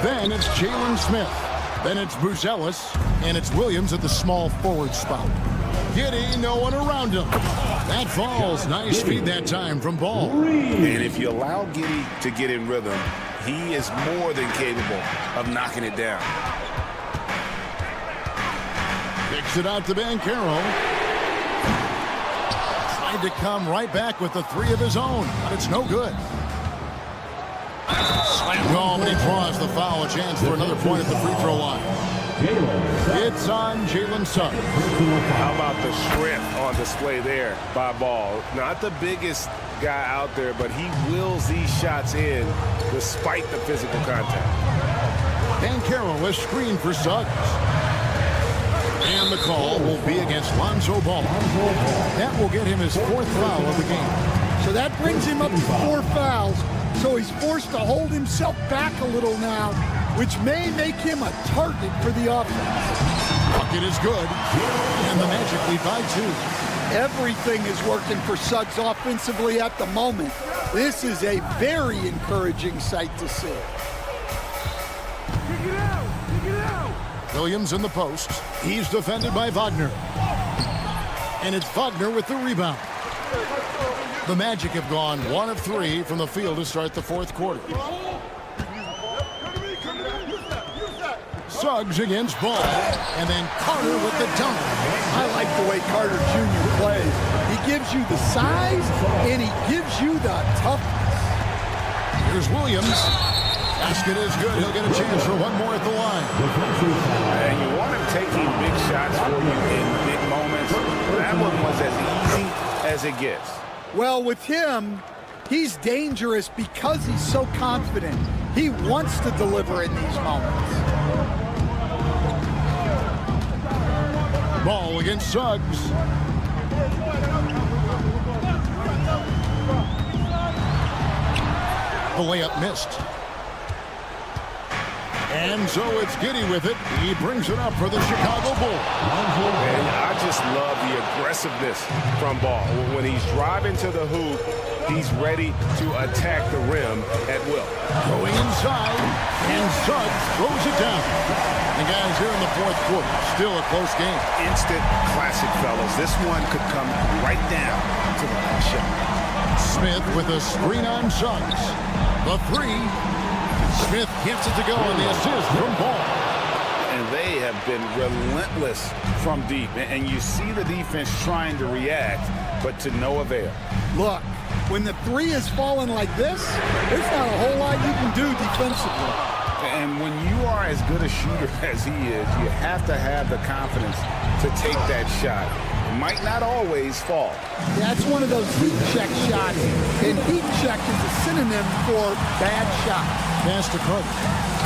Then it's Jalen Smith. Then it's Buzelis. And it's Williams at the small forward spot. Giddey, no one around him. That falls. Nice feed that time from Ball. And if you allow Giddey to get in rhythm, he is more than capable of knocking it down. Kicks it out to Banchero. Tried to come right back with the 3 of his own, but it's no good. Slam ball, but he draws the foul. A chance for another point at the free throw line. It's on Jalen Suggs. How about the strength on display there by Ball? Not the biggest guy out there, but he wills these shots in despite the physical contact. Banchero is screened for Suggs. And the call will be against Lonzo Ball. That will get him his 4th foul of the game. So that brings him up to 4 fouls. So he's forced to hold himself back a little now, which may make him a target for the offense. Bucket is good. And the Magic lead by 2. Everything is working for Suggs offensively at the moment. This is a very encouraging sight to see. Williams in the post. He's defended by Wagner. And it's Wagner with the rebound. The Magic have gone 1 of 3 from the field to start the 4th quarter. Suggs against Ball. And then Carter with the dunk. I like the way Carter Jr. plays. He gives you the size, and he gives you the toughness. Here's Williams. Basket is good. He'll get a chance for one more at the line. And you want him taking big shots for you in big moments. That one was as easy as it gets. Well, with him, he's dangerous because he's so confident. He wants to deliver in these moments. Ball against Suggs. The layup missed. And so it's Giddey with it. He brings it up for the Chicago Bulls. And I just love the aggressiveness from Ball. When he's driving to the hoop, he's ready to attack the rim at will. Going inside, and Suggs throws it down. And guys, here in the 4th quarter, still a close game. Instant classic, fellas. This one could come right down to the last shot. Smith with a screen on Suggs. The 3. Smith gets it to go on the assist from Ball. And they have been relentless from deep. And you see the defense trying to react, but to no avail. Look, when the 3 is falling like this, there's not a whole lot you can do defensively. And when you are as good a shooter as he is, you have to have the confidence to take that shot. It might not always fall. That's one of those heat check shots. And heat check is a synonym for bad shot. Pass to Carter.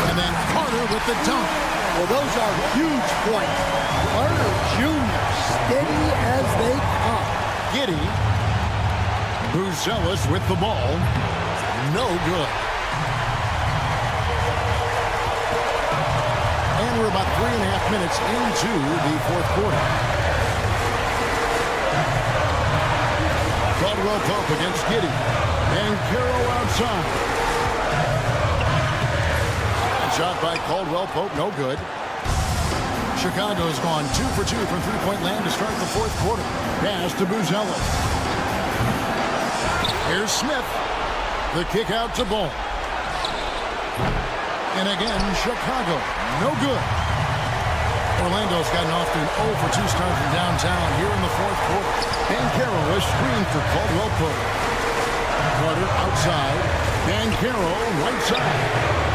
And then Carter with the dunk. Well, those are huge points. Carter Jr. steady as they come. Giddey. Buzelis with the ball. No good. And we're about 3.5 minutes into the 4th quarter. Caldwell Pope against Giddey. And Carroll outside. Shot by Caldwell Pope, no good. Chicago's gone 2 for 2 from three-point land to start the 4th quarter. Pass to Buzelis. Here's Smith. The kick out to Ball. And again, Chicago, no good. Orlando's gotten off to an 0 for 2 start from downtown here in the 4th quarter. Banchero is screened for Caldwell Pope. Carter outside. Banchero right side.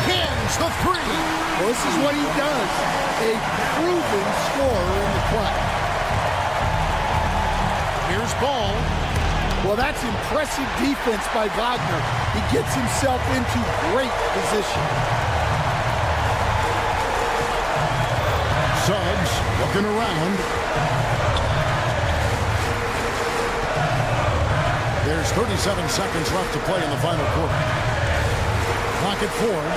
Hands the 3. Well, this is what he does. A proven scorer in the play. Here's Ball. Well, that's impressive defense by Wagner. He gets himself into great position. Suggs looking around. There's 37 seconds left to play in the final quarter. Pocket Ford.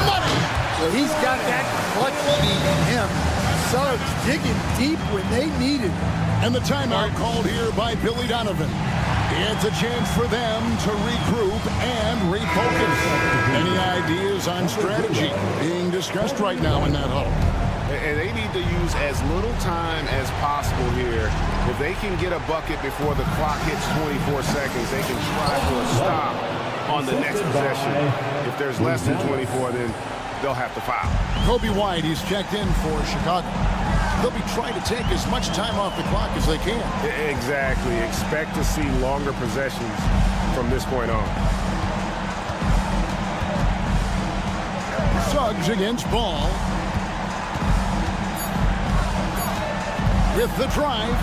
Money! Well, he's got that clutch speed in him. Suggs digging deep when they need it. And the timeout called here by Billy Donovan. It's a chance for them to regroup and refocus. Any ideas on strategy being discussed right now in that huddle? And they need to use as little time as possible here. If they can get a bucket before the clock hits 24 seconds, they can try for a stop on the next possession. If there's less than 24, then they'll have to foul. Kobe White, he's checked in for Chicago. They'll be trying to take as much time off the clock as they can. Exactly. Expect to see longer possessions from this point on. Suggs against Ball. With the drive.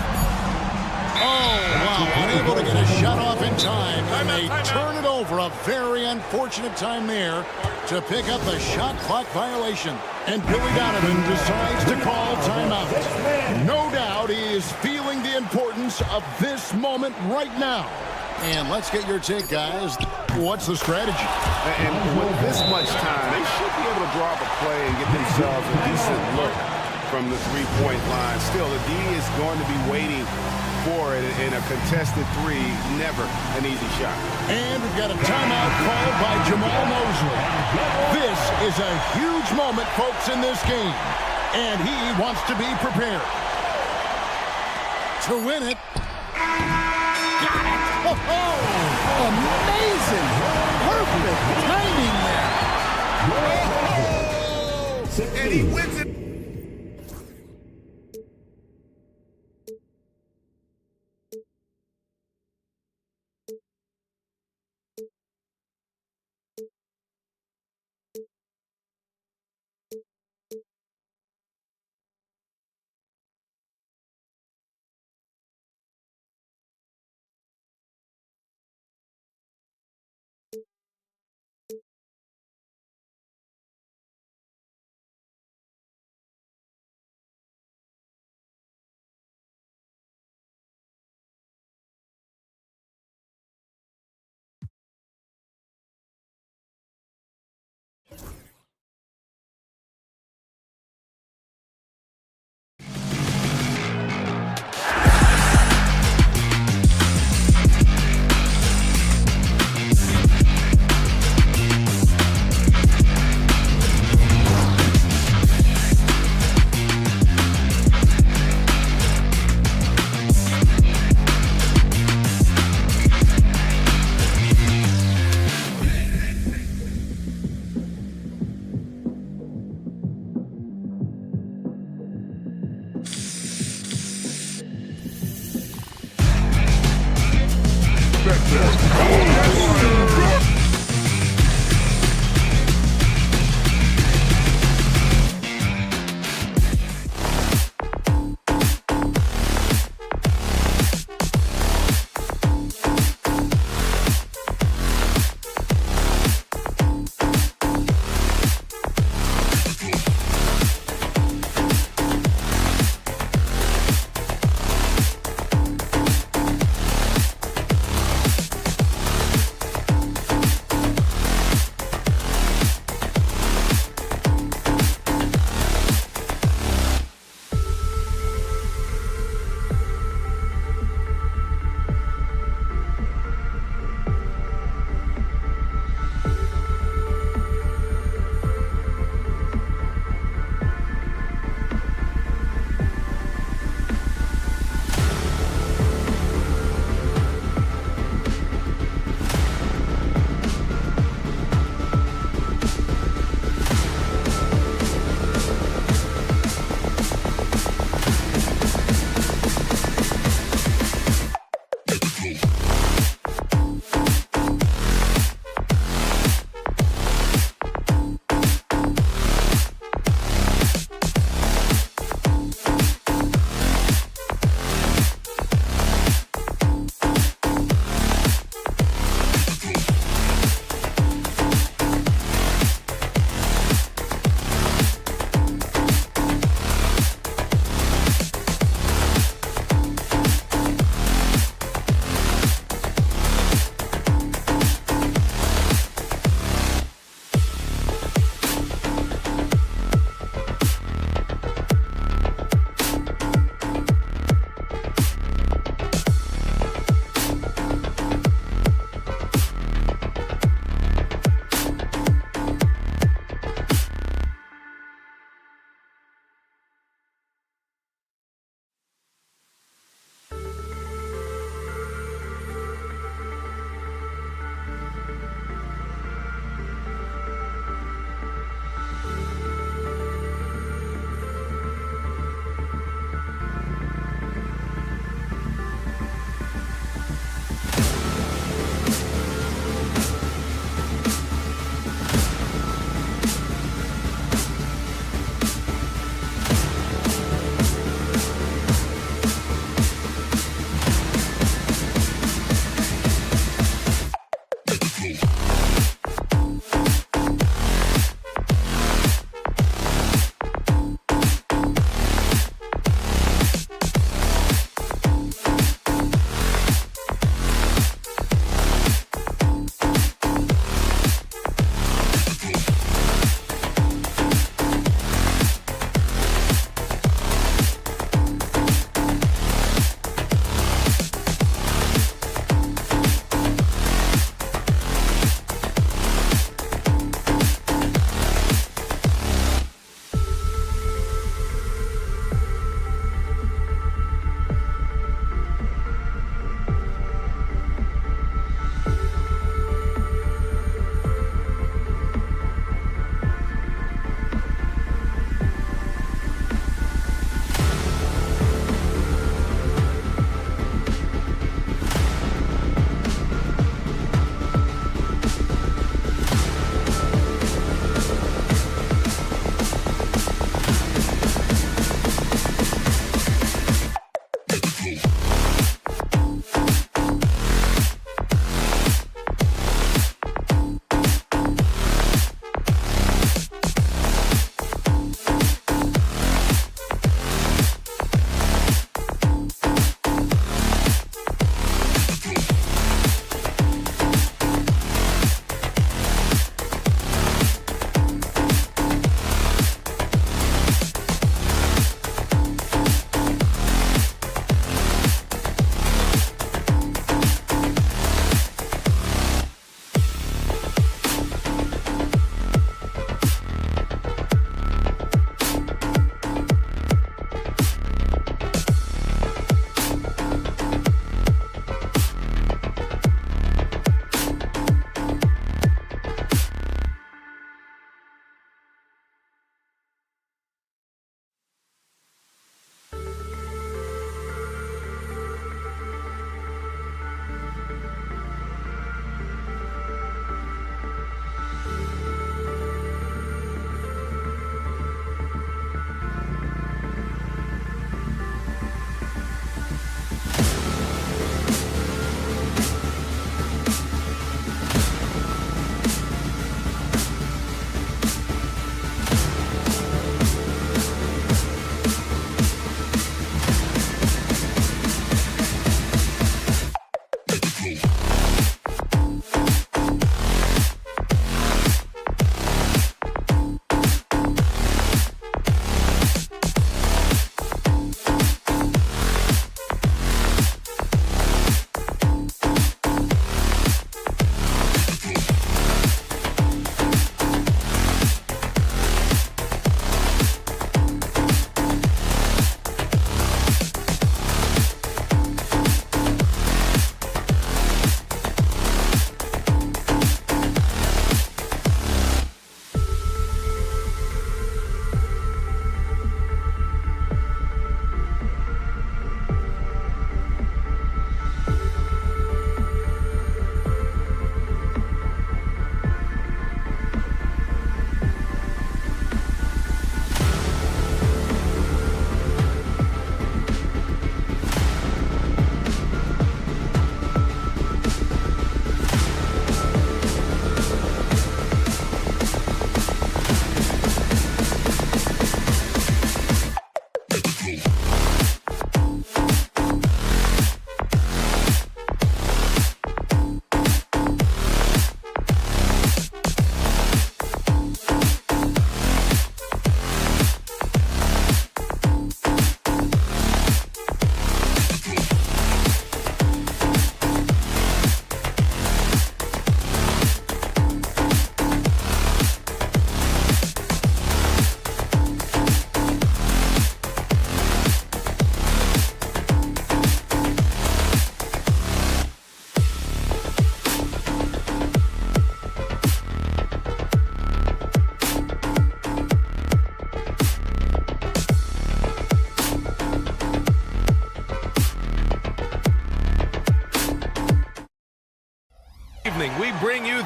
Oh, wow. Unable to get a shot off in time. And they turn it over. A very unfortunate time there to pick up the shot clock violation. And Billy Donovan decides to call timeout. No doubt he is feeling the importance of this moment right now. And let's get your take, guys. What's the strategy? And with this much time, they should be able to draw up a play and get themselves a decent look from the three-point line. Still, the D is going to be waiting for it in a contested three. Never an easy shot. And we've got a timeout called by Jamal Mosley. This is a huge moment, folks, in this game. And he wants to be prepared to win it. Got it! Oh, amazing! Perfect timing there. And he wins it.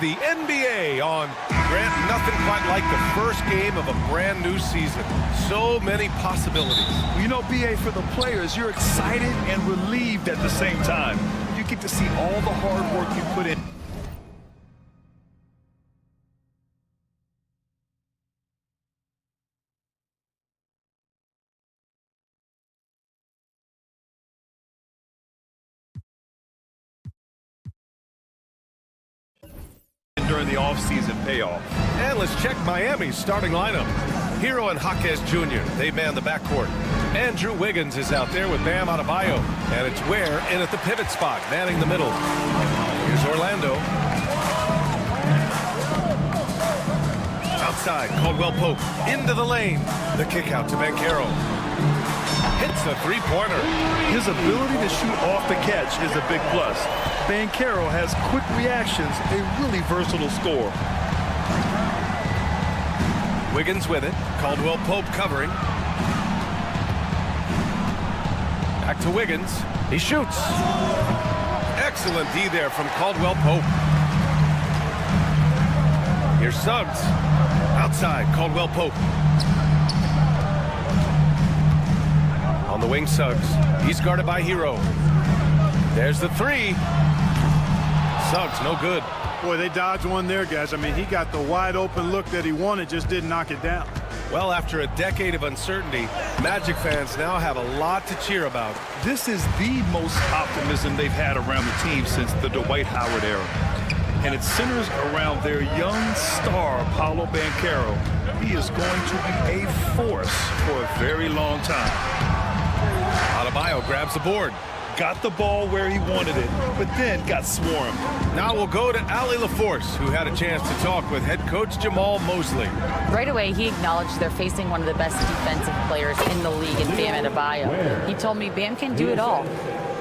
the NBA on Grant. Nothing quite like the first game of a brand new season. So many possibilities. You know, BA, for the players, you're excited and relieved at the same time. You get to see all the hard work you put in. During the offseason payoff. And let's check Miami's starting lineup. Hero and Jaquez Jr., they man the backcourt. Andrew Wiggins is out there with Bam Adebayo. And it's Ware in at the pivot spot, manning the middle. Here's Orlando. Outside, Caldwell Pope into the lane. The kick out to Banchero. Hits the three-pointer. His ability to shoot off the catch is a big plus. Banchero has quick reactions, a really versatile scorer. Wiggins with it. Caldwell Pope covering. Back to Wiggins. He shoots. Excellent D there from Caldwell Pope. Here's Suggs. Outside, Caldwell Pope. On the wing, Suggs. He's guarded by Hero. There's the three. Suggs, no good. Boy, they dodged one there, guys. I mean, he got the wide open look that he wanted, just didn't knock it down. Well, after a decade of uncertainty, Magic fans now have a lot to cheer about. This is the most optimism they've had around the team since the Dwight Howard era. And it centers around their young star, Paolo Banchero. He is going to be a force for a very long time. Adebayo grabs the board. Got the ball where he wanted it, but then got swarmed. Now we'll go to Allie LaForce, who had a chance to talk with head coach Jamal Mosley. Right away, he acknowledged they're facing one of the best defensive players in the league in Bam Adebayo. He told me Bam can do it all.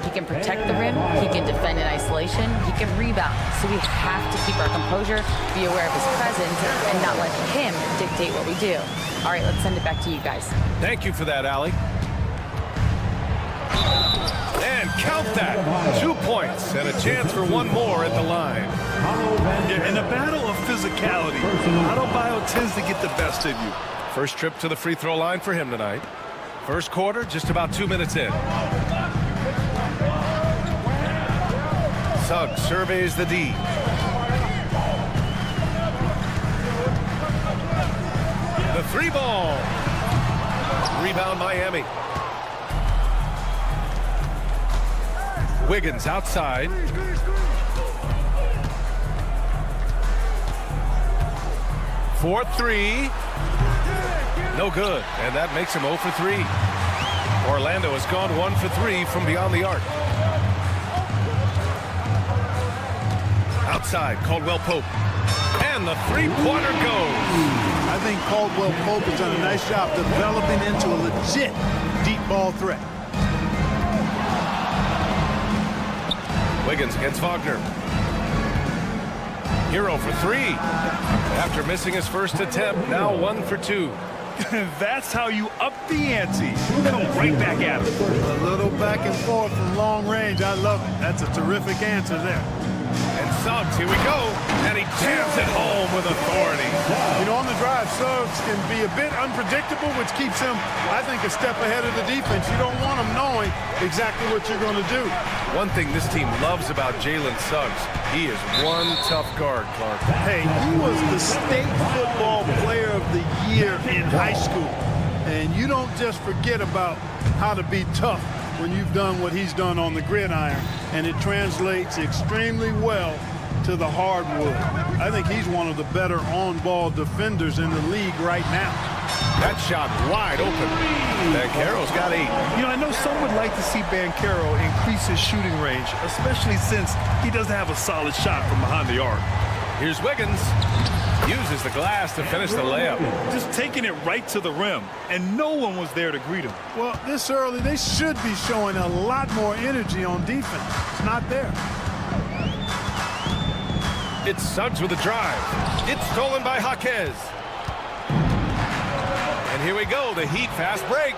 He can protect the rim, he can defend in isolation, he can rebound. So we have to keep our composure, be aware of his presence, and not let him dictate what we do. All right, let's send it back to you guys. Thank you for that, Allie. And count that. 2 points and a chance for one more at the line. In a battle of physicality, Adebayo tends to get the best of you. First trip to the free throw line for him tonight. First quarter, just about 2 minutes in. Suggs surveys the D. The three ball. Rebound Miami. Wiggins outside. For three. No good. And that makes him 0 for 3. Orlando has gone 1 for 3 from beyond the arc. Outside, Caldwell Pope. And the three-pointer goes. I think Caldwell Pope has done a nice job developing into a legit deep ball threat. Wiggins against Wagner. Hero for 3. After missing his first attempt, now 1 for 2. That's how you up the ante. Come right back at him. A little back and forth from long range. I love it. That's a terrific answer there. And Suggs, here we go. And he jams it home with authority. You know, on the drive, Suggs can be a bit unpredictable, which keeps him, I think, a step ahead of the defense. You don't want him knowing exactly what you're going to do. One thing this team loves about Jalen Suggs, he is one tough guard, Clark. Hey, he was the state football player of the year in high school. And you don't just forget about how to be tough when you've done what he's done on the gridiron, and it translates extremely well to the hardwood. I think he's one of the better on-ball defenders in the league right now. That shot wide open. Banchero's got 8. You know, I know some would like to see Banchero increase his shooting range, especially since he doesn't have a solid shot from behind the arc. Here's Wiggins. Uses the glass to finish the layup. Just taking it right to the rim, and no one was there to greet him. Well, this early, they should be showing a lot more energy on defense. It's not there. It's Suggs with a drive. It's stolen by Jaquez. And here we go, the Heat fast break.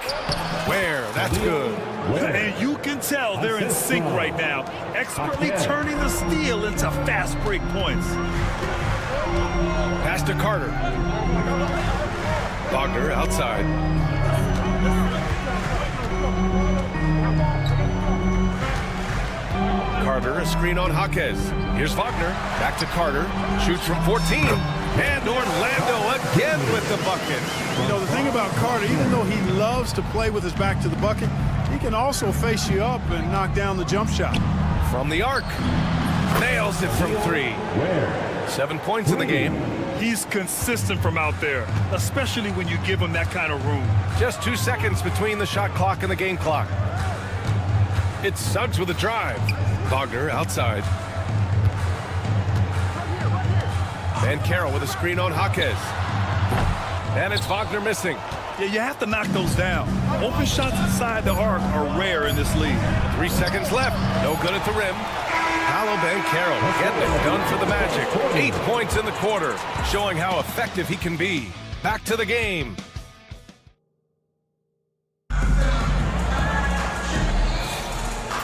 Where? That's good. And you can tell they're in sync right now, expertly turning the steal into fast break points. to Carter. Wagner outside. Carter, a screen on Jaquez. Here's Wagner, back to Carter, shoots from 14, and Orlando again with the bucket. You know, the thing about Carter, even though he loves to play with his back to the bucket, he can also face you up and knock down the jump shot. From the arc, nails it from 3. 7 points in the game. He's consistent from out there, especially when you give him that kind of room. Just 2 seconds between the shot clock and the game clock. It's Suggs with a drive. Wagner outside. And Carroll with a screen on Jaquez. And it's Wagner missing. Yeah, you have to knock those down. Open shots inside the arc are rare in this league. 3 seconds left. No good at the rim. Paolo Banchero getting it done for the Magic. 8 points in the quarter, showing how effective he can be. Back to the game.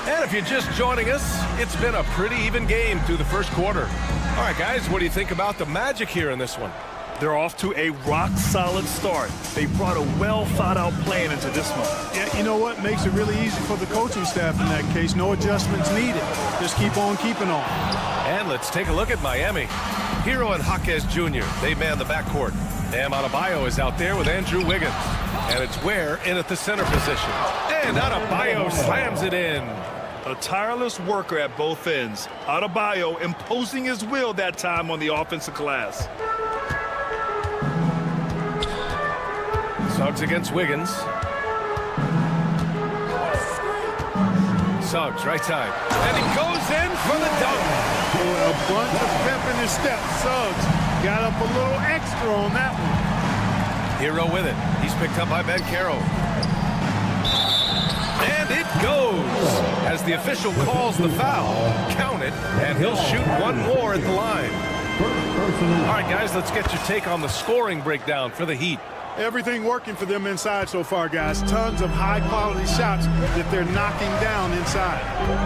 And if you're just joining us, it's been a pretty even game through the first quarter. All right, guys, what do you think about the Magic here in this one? They're off to a rock-solid start. They brought a well-thought-out plan into this one. Yeah, you know what? Makes it really easy for the coaching staff in that case. No adjustments needed. Just keep on keeping on. And let's take a look at Miami. Hero and Jaquez Jr., they man the backcourt. Bam Adebayo is out there with Andrew Wiggins. And it's Ware in at the center position. And Adebayo slams it in. A tireless worker at both ends. Adebayo imposing his will that time on the offensive glass. Suggs against Wiggins. Suggs, right side. And he goes in for the dunk. A bunch of pep in his step. Suggs got up a little extra on that one. Hero with it. He's picked up by Banchero. And it goes. As the official calls the foul, count it, and he'll shoot one more at the line. All right, guys, let's get your take on the scoring breakdown for the Heat. Everything working for them inside so far, guys. Tons of high-quality shots that they're knocking down inside.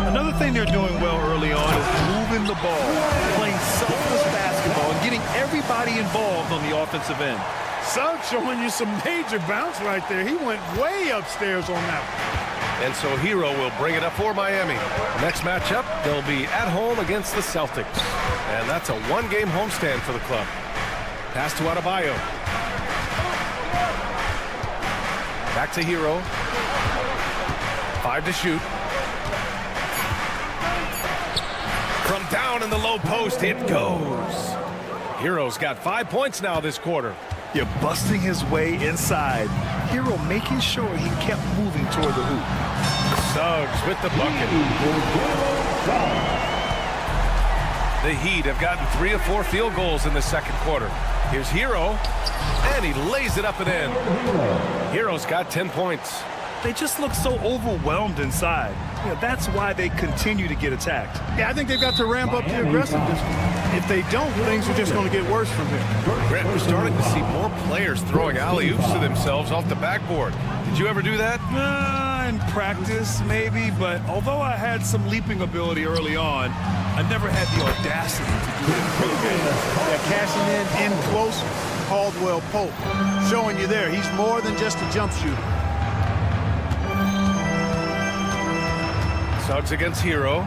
Another thing they're doing well early on is moving the ball, playing selfless basketball, and getting everybody involved on the offensive end. Suggs showing you some major bounce right there. He went way upstairs on that one. And so Hero will bring it up for Miami. Next matchup, they'll be at home against the Celtics. And that's a one-game homestand for the club. Pass to Adebayo. Back to Hero. 5 to shoot. From down in the low post, it goes. Hero's got 5 points now this quarter. You're busting his way inside. Hero making sure he kept moving toward the hoop. Suggs with the bucket. The Heat have gotten 3 of 4 field goals in the second quarter. Here's Hero, and he lays it up and in. Hero's got 10 points. They just look so overwhelmed inside. Yeah, that's why they continue to get attacked. Yeah, I think they've got to ramp up the aggressiveness. If they don't, things are just going to get worse from here. Grant, we're starting to see more players throwing alley-oops to themselves off the backboard. Did you ever do that? In practice, maybe, but although I had some leaping ability early on, I never had the audacity to do it in the game. Yeah, cashing in close, Caldwell Pope. Showing you there, he's more than just a jump shooter. Suggs against Hero.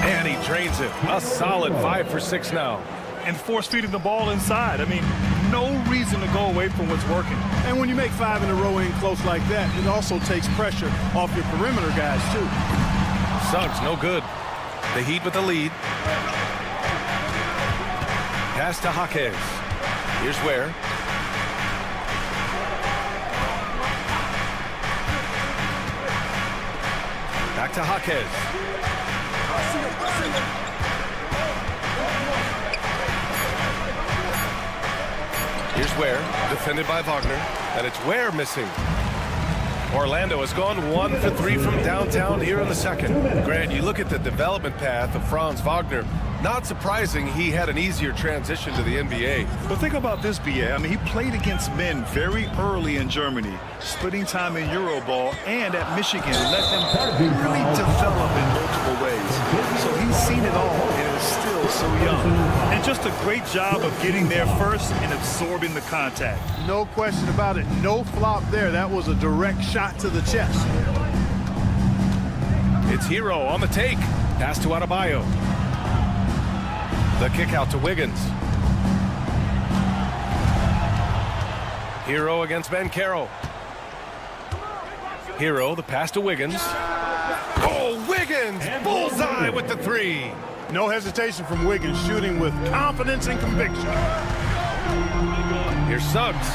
And he drains it. A solid 5 for 6 now. And force-feeding the ball inside. I mean, no reason to go away from what's working. And when you make 5 in a row in close like that, it also takes pressure off your perimeter guys, too. Suggs, no good. The Heat with the lead. Pass to Jaquez. Here's Ware. Back to Jaquez. Here's Ware, defended by Wagner, and it's Ware missing. Orlando has gone 1 for 3 from downtown here in the second. Grant, you look at the development path of Franz Wagner. Not surprising he had an easier transition to the NBA. But think about this, BA. I mean, he played against men very early in Germany, splitting time in Euroball and at Michigan. Let him really develop in multiple ways. So he's seen it all and is still so young. And just a great job of getting there first and absorbing the contact. No question about it. No flop there. That was a direct shot to the chest. It's Hero on the take. Pass to Adebayo. The kick out to Wiggins. Hero against Banchero. Hero, the pass to Wiggins. Oh, Wiggins! Bullseye with the three. No hesitation from Wiggins, shooting with confidence and conviction. Here's Suggs.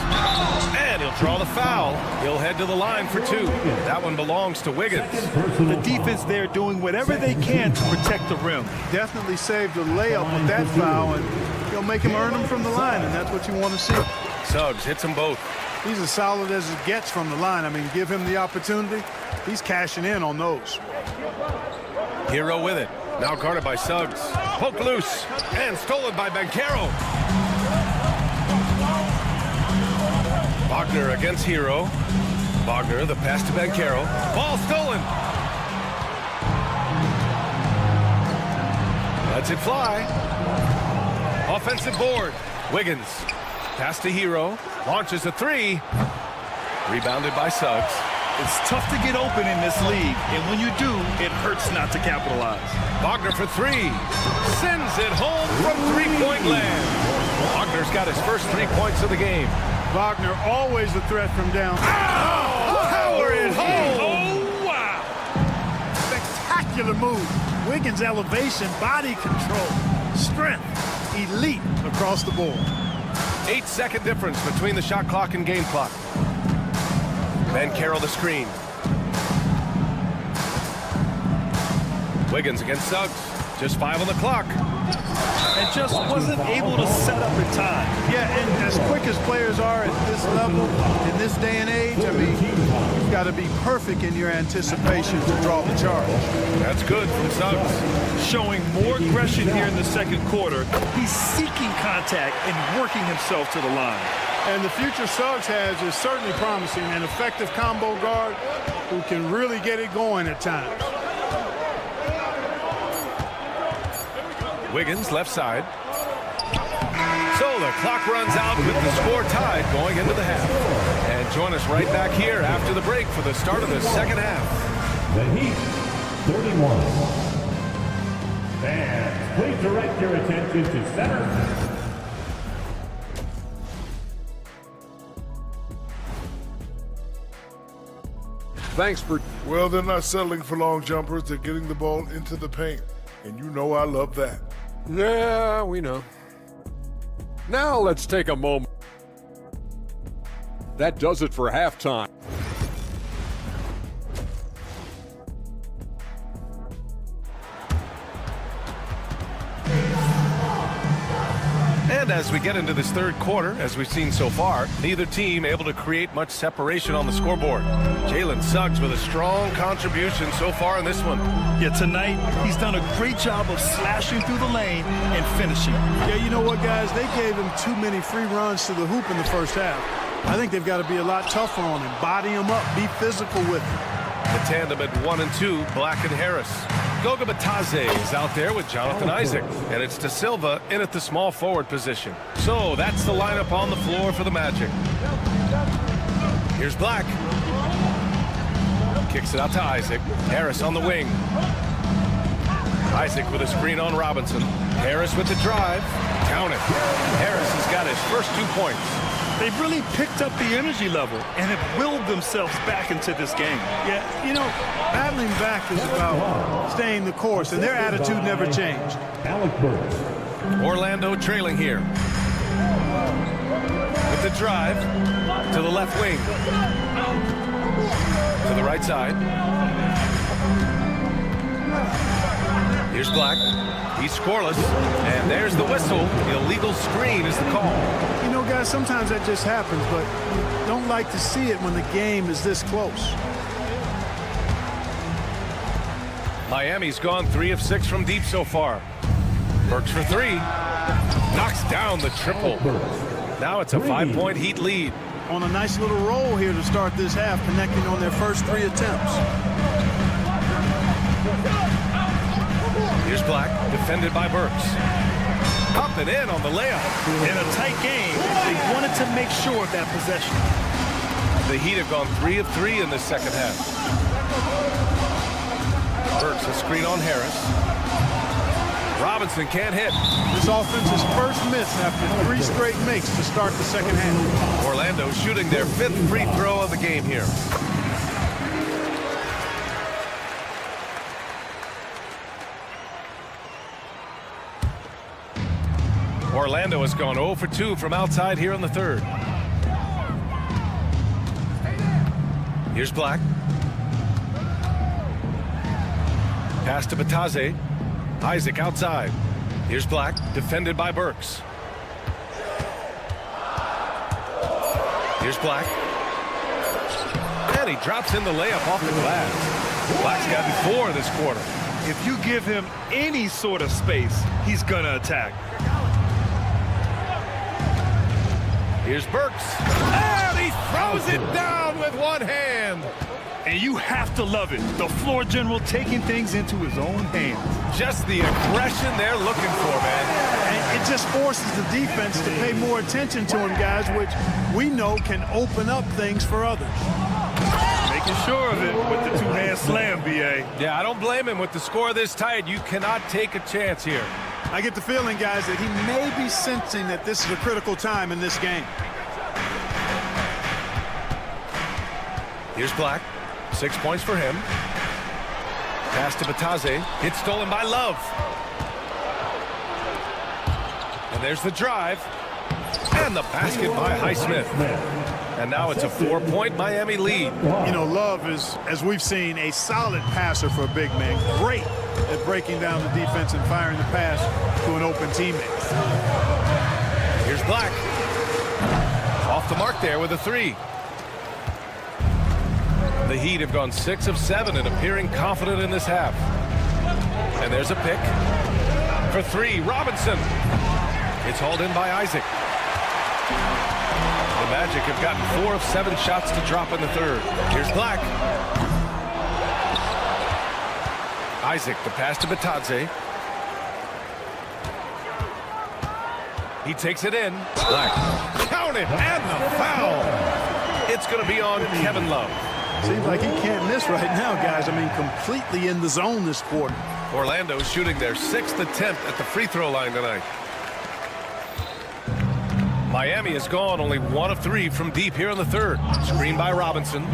And he'll draw the foul. He'll head to the line for two. That one belongs to Wiggins. The defense there doing whatever they can to protect the rim. Definitely saved a layup with that foul, and he'll make him earn them from the line, and that's what you want to see. Suggs hits them both. He's as solid as it gets from the line. I mean, give him the opportunity. He's cashing in on those. Hero with it. Now guarded by Suggs. Poked loose and stolen by Banchero. Wagner against Hero. Wagner, the pass to Banchero. Ball stolen. Lets it fly. Offensive board. Wiggins. Pass to Hero. Launches a three. Rebounded by Suggs. It's tough to get open in this league, and when you do, it hurts not to capitalize. Wagner for three. Sends it home from three-point land. Wagner's got his first 3 points of the game. Wagner always a threat from down. Power it home. Oh, wow. Spectacular move. Wiggins' elevation, body control, strength, elite across the board. 8-second difference between the shot clock and game clock. Banchero the screen. Wiggins against Suggs. Just 5 on the clock. And just wasn't able to set up in time. Yeah, and as quick as players are at this level, in this day and age, I mean, you've got to be perfect in your anticipation to draw the charge. That's good from Suggs. Showing more aggression here in the second quarter. He's seeking contact and working himself to the line. And the future Suggs has is certainly promising, an effective combo guard who can really get it going at times. Wiggins left side. So the clock runs out with the score tied going into the half. And join us right back here after the break for the start of the second half. The Heat, 31. Fans, please direct your attention to center. Thanks for... Well, they're not settling for long jumpers. They're getting the ball into the paint. And you know I love that. Yeah, we know. Now let's take a moment. That does it for halftime. And as we get into this third quarter, as we've seen so far, neither team able to create much separation on the scoreboard. Jalen Suggs with a strong contribution so far in this one. Yeah, tonight, he's done a great job of slashing through the lane and finishing. Yeah, you know what, guys? They gave him too many free runs to the hoop in the first half. I think they've got to be a lot tougher on him. Body him up, be physical with him. The tandem at 1 and 2, Black and Harris. Goga Batadze is out there with Jonathan Isaac, and it's De Silva in at the small forward position. So that's the lineup on the floor for the Magic. Here's Black. Kicks it out to Isaac. Harris on the wing. Isaac with a screen on Robinson. Harris with the drive. Count it. Harris has got his first 2 points. They've really picked up the energy level and have willed themselves back into this game. Yeah, you know, battling back is about staying the course, and their attitude never changed. Orlando trailing here. With the drive to the left wing. To the right side. Here's Black. He's scoreless. And there's the whistle. The illegal screen is the call. You know, guys, sometimes that just happens, but you don't like to see it when the game is this close. Miami's gone 3 of 6 from deep so far. Burks for 3. Knocks down the triple. Now it's a 5-point Heat lead. On a nice little roll here to start this half, connecting on their first 3 attempts. Here's Black, defended by Burks. Up and in on the layup. In a tight game, they wanted to make sure of that possession. The Heat have gone 3 of 3 in this second half. Burks a screen on Harris. Robinson can't hit. This offense's first miss after 3 straight makes to start the second half. Orlando shooting their 5th free throw of the game here. Orlando has gone 0 for 2 from outside here in the third. Here's Black. Pass to Bataze. Isaac outside. Here's Black, defended by Burks. Here's Black. And he drops in the layup off the glass. Black's gotten 4 this quarter. If you give him any sort of space, he's gonna attack. Here's Burks. And he throws it down with one hand. And you have to love it. The floor general taking things into his own hands. Just the aggression they're looking for, man. And it just forces the defense to pay more attention to him, guys, which we know can open up things for others. Making sure of it with the two-hand slam, B.A. Yeah, I don't blame him. With the score this tight, you cannot take a chance here. I get the feeling, guys, that he may be sensing that this is a critical time in this game. Here's Black. 6 points for him. Pass to Bataze. It's stolen by Love. And there's the drive. And the basket by Highsmith. And now it's a 4-point Miami lead. You know, Love is, as we've seen, a solid passer for a big man. Great at breaking down the defense and firing the pass to an open teammate. Here's Black. Off the mark there with a 3. The Heat have gone 6 of 7 and appearing confident in this half. And there's a pick. For 3, Robinson. It's hauled in by Isaac. The Magic have gotten 4 of 7 shots to drop in the third. Here's Black. Isaac, the pass to Bataze. He takes it in. Black. Count it, and the foul. It's going to be on Kevin Love. Seems like he can't miss right now, guys. I mean, completely in the zone this quarter. Orlando shooting their 6th attempt at the free throw line tonight. Miami has gone only 1 of 3 from deep here in the third. Screen by Robinson.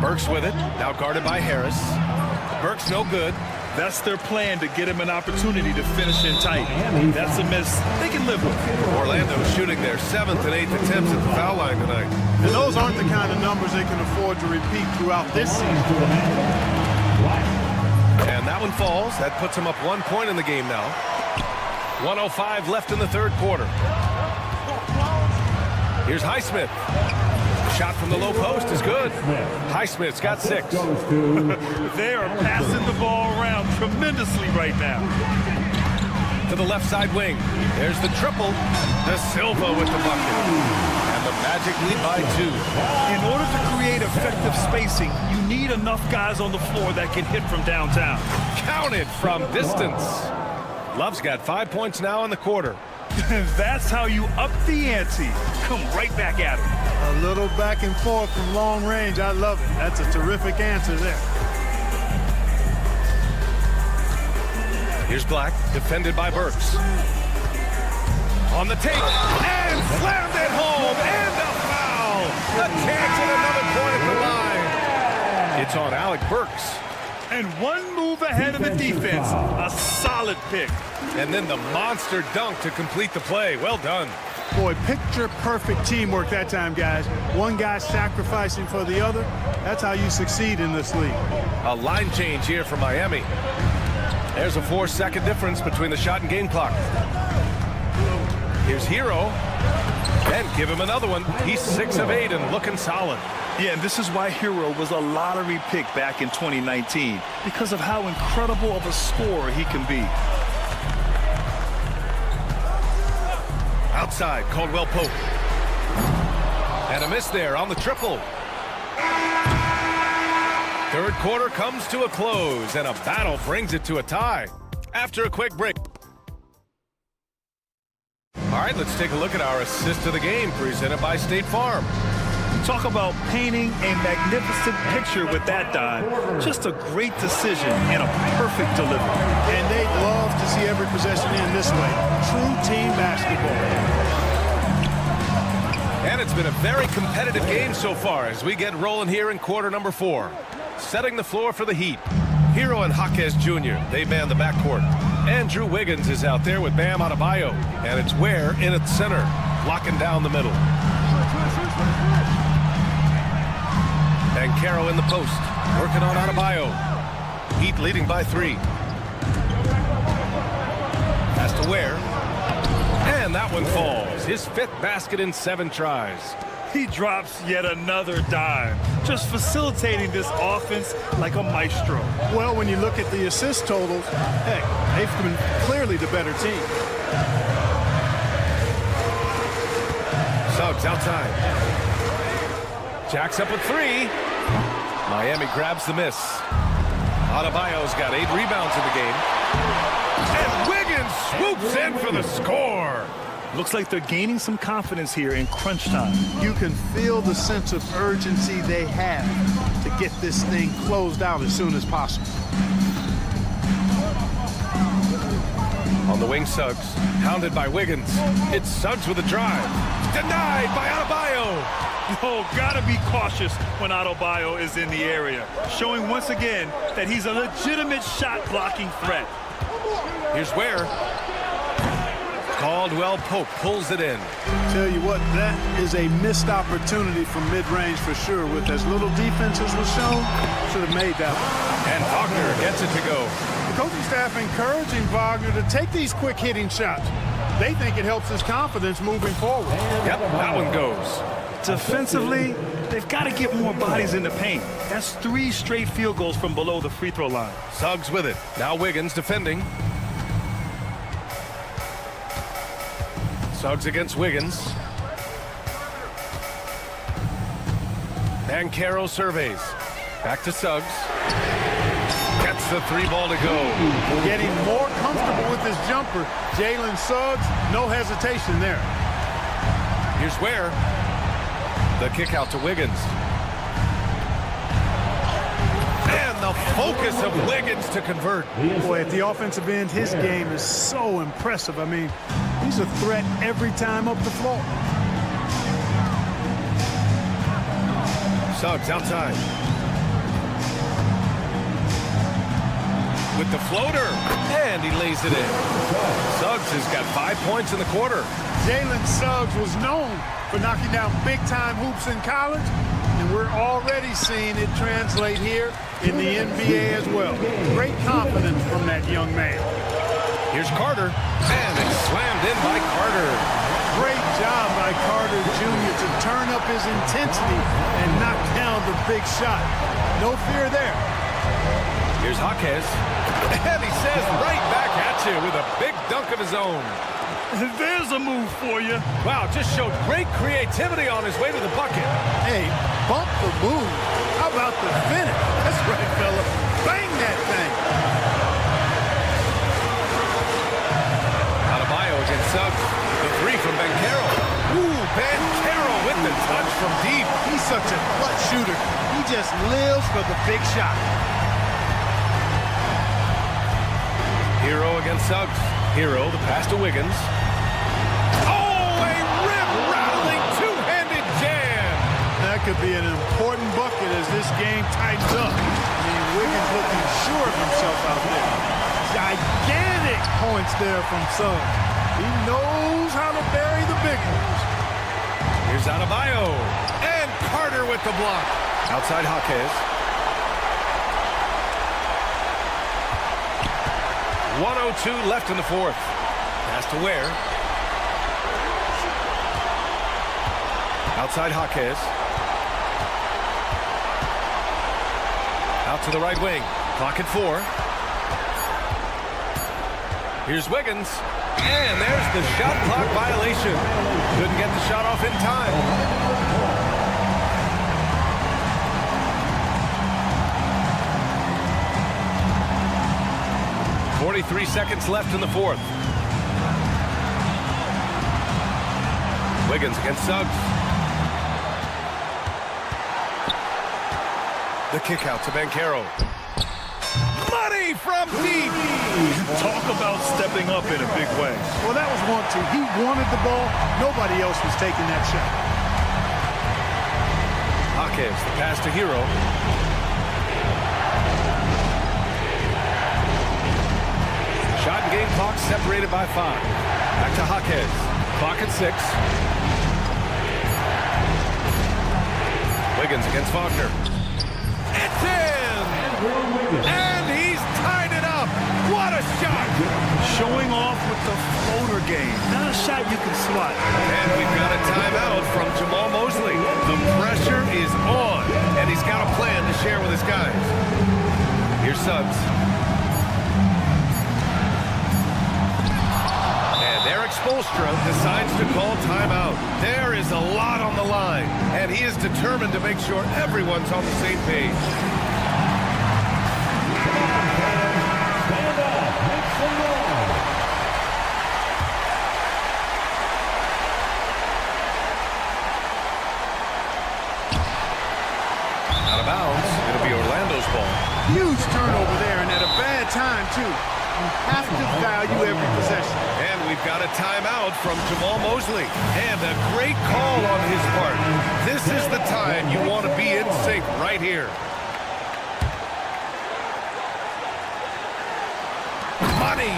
Burks with it. Now guarded by Harris. Burks no good. That's their plan, to get him an opportunity to finish in tight. That's a miss they can live with. Orlando shooting their 7th and 8th attempts at the foul line tonight. And those aren't the kind of numbers they can afford to repeat throughout this season. And that one falls. That puts him up 1 point in the game now. 1:05 left in the third quarter. Here's Highsmith. Shot from the low post is good. Highsmith's got 6. They are passing the ball around tremendously right now. To the left side wing. There's the triple. De Silva with the bucket. And the Magic lead by 2. In order to create effective spacing, you need enough guys on the floor that can hit from downtown. Count it from distance. Love's got 5 points now in the quarter. That's how you up the ante. Come right back at it. A little back and forth from long range. I love it. That's a terrific answer there. Here's Black, defended by Burks. On the take, and slammed it home, and a foul. A chance at another point at the line. It's on Alec Burks. And 1 move ahead of the defense. A solid pick. And then the monster dunk to complete the play. Well done. Boy, picture-perfect teamwork that time, guys. One guy sacrificing for the other. That's how you succeed in this league. A line change here for Miami. There's a 4-second difference between the shot and game clock. Here's Hero. And give him another one. He's 6 of 8 and looking solid. Yeah, and this is why Hero was a lottery pick back in 2019, because of how incredible of a scorer he can be. Outside, Caldwell Pope. And a miss there on the triple. Third quarter comes to a close, and a battle brings it to a tie. After a quick break. All right, let's take a look at our assist of the game presented by State Farm. Talk about painting a magnificent picture with that dive. Just a great decision and a perfect delivery. And they'd love to see every possession in this way. True team basketball. And it's been a very competitive game so far as we get rolling here in quarter number 4. Setting the floor for the Heat. Hero and Jaquez Jr., they man the backcourt. Andrew Wiggins is out there with Bam Adebayo. And it's Ware in at center, locking down the middle. And Caro in the post, working on Adebayo. Heat leading by 3. Pass to Ware. And that one falls. His 5th basket in 7 tries. He drops yet another dive, just facilitating this offense like a maestro. Well, when you look at the assist totals, heck, they've been clearly the better team. Suggs outside. Jacks up a 3. Miami grabs the miss. Adebayo's got 8 rebounds in the game. And Wiggins swoops in for the score. Looks like they're gaining some confidence here in crunch time. You can feel the sense of urgency they have to get this thing closed out as soon as possible. On the wing, Suggs, hounded by Wiggins. It's Suggs with a drive. Denied by Adebayo. Oh, gotta be cautious when Adebayo is in the area, showing once again that he's a legitimate shot-blocking threat. Here's Ware. Caldwell Pope pulls it in. Tell you what, that is a missed opportunity from mid-range for sure. With as little defense as was shown, should have made that one. And Wagner gets it to go. The coaching staff encouraging Wagner to take these quick hitting shots. They think it helps his confidence moving forward. Yep, that one goes. Defensively, they've got to get more bodies in the paint. That's 3 straight field goals from below the free throw line. Suggs with it. Now Wiggins defending. Suggs against Wiggins. And Caro surveys. Back to Suggs. Gets the 3 ball to go. Getting more comfortable with his jumper. Jalen Suggs, no hesitation there. Here's Ware. The kick out to Wiggins. And the focus of Wiggins to convert. Boy, at the offensive end, his game is so impressive. I mean, he's a threat every time up the floor. Suggs outside. With the floater. And he lays it in. Suggs has got 5 points in the quarter. Jalen Suggs was known for knocking down big-time hoops in college, and we're already seeing it translate here in the NBA as well. Great confidence from that young man. Here's Carter, and it's slammed in by Carter. Great job by Carter Jr. to turn up his intensity and knock down the big shot. No fear there. Here's Jaquez, and he says right back at you with a big dunk of his own. There's a move for you. Wow, just showed great creativity on his way to the bucket. Hey, bump the move. How about the finish? That's right, fella. Bang that thing. Adebayo against Suggs. The 3 from Banchero. Ooh, Banchero with the touch from deep. He's such a clutch shooter. He just lives for the big shot. Hero against Suggs. Hero, the pass to Wiggins. Oh, a rim-rattling two-handed jam. That could be an important bucket as this game tightens up. I mean, Wiggins looking sure of himself out there. Gigantic points there from Suggs. He knows how to bury the big ones. Here's Adebayo. And Carter with the block. Outside Jaquez. 1:02 left in the 4th. Pass to Ware. Outside Jaquez. Out to the right wing. Clock at 4. Here's Wiggins. And there's the shot clock violation. Couldn't get the shot off in time. 43 seconds left in the 4th. Wiggins against Suggs. The kick out to Banchero. Money from deep. Talk about stepping up in a big way. Well, that was 1-2. He wanted the ball. Nobody else was taking that shot. Jaquez, the pass to Hero. Shot and game clock separated by 5. Back to Jaquez. Clock at 6. Wiggins against Wagner. It's in! And he's tied it up! What a shot! Showing off with the floater game. Not a shot you can slot. And we've got a timeout from Jamal Mosley. The pressure is on, and he's got a plan to share with his guys. Here's Suggs. And Eric Spoelstra decides to call timeout. There is a lot on the line, and he is determined to make sure everyone's on the same page. Out of bounds. It'll be Orlando's ball. Huge turnover there, and at a bad time, too. You have to value every possession. And we've got a timeout from Jamal Mosley. And a great call on his part. This is the time you want to be in sync right here. Money!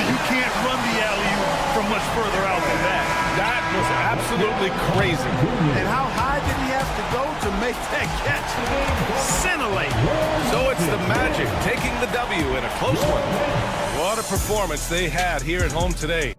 You can't run the alley-oop from much further out than that. That was absolutely crazy. And how high did he have to go to make that catch? Scintillate. So it's the Magic taking the W in a close one. What a performance they had here at home today.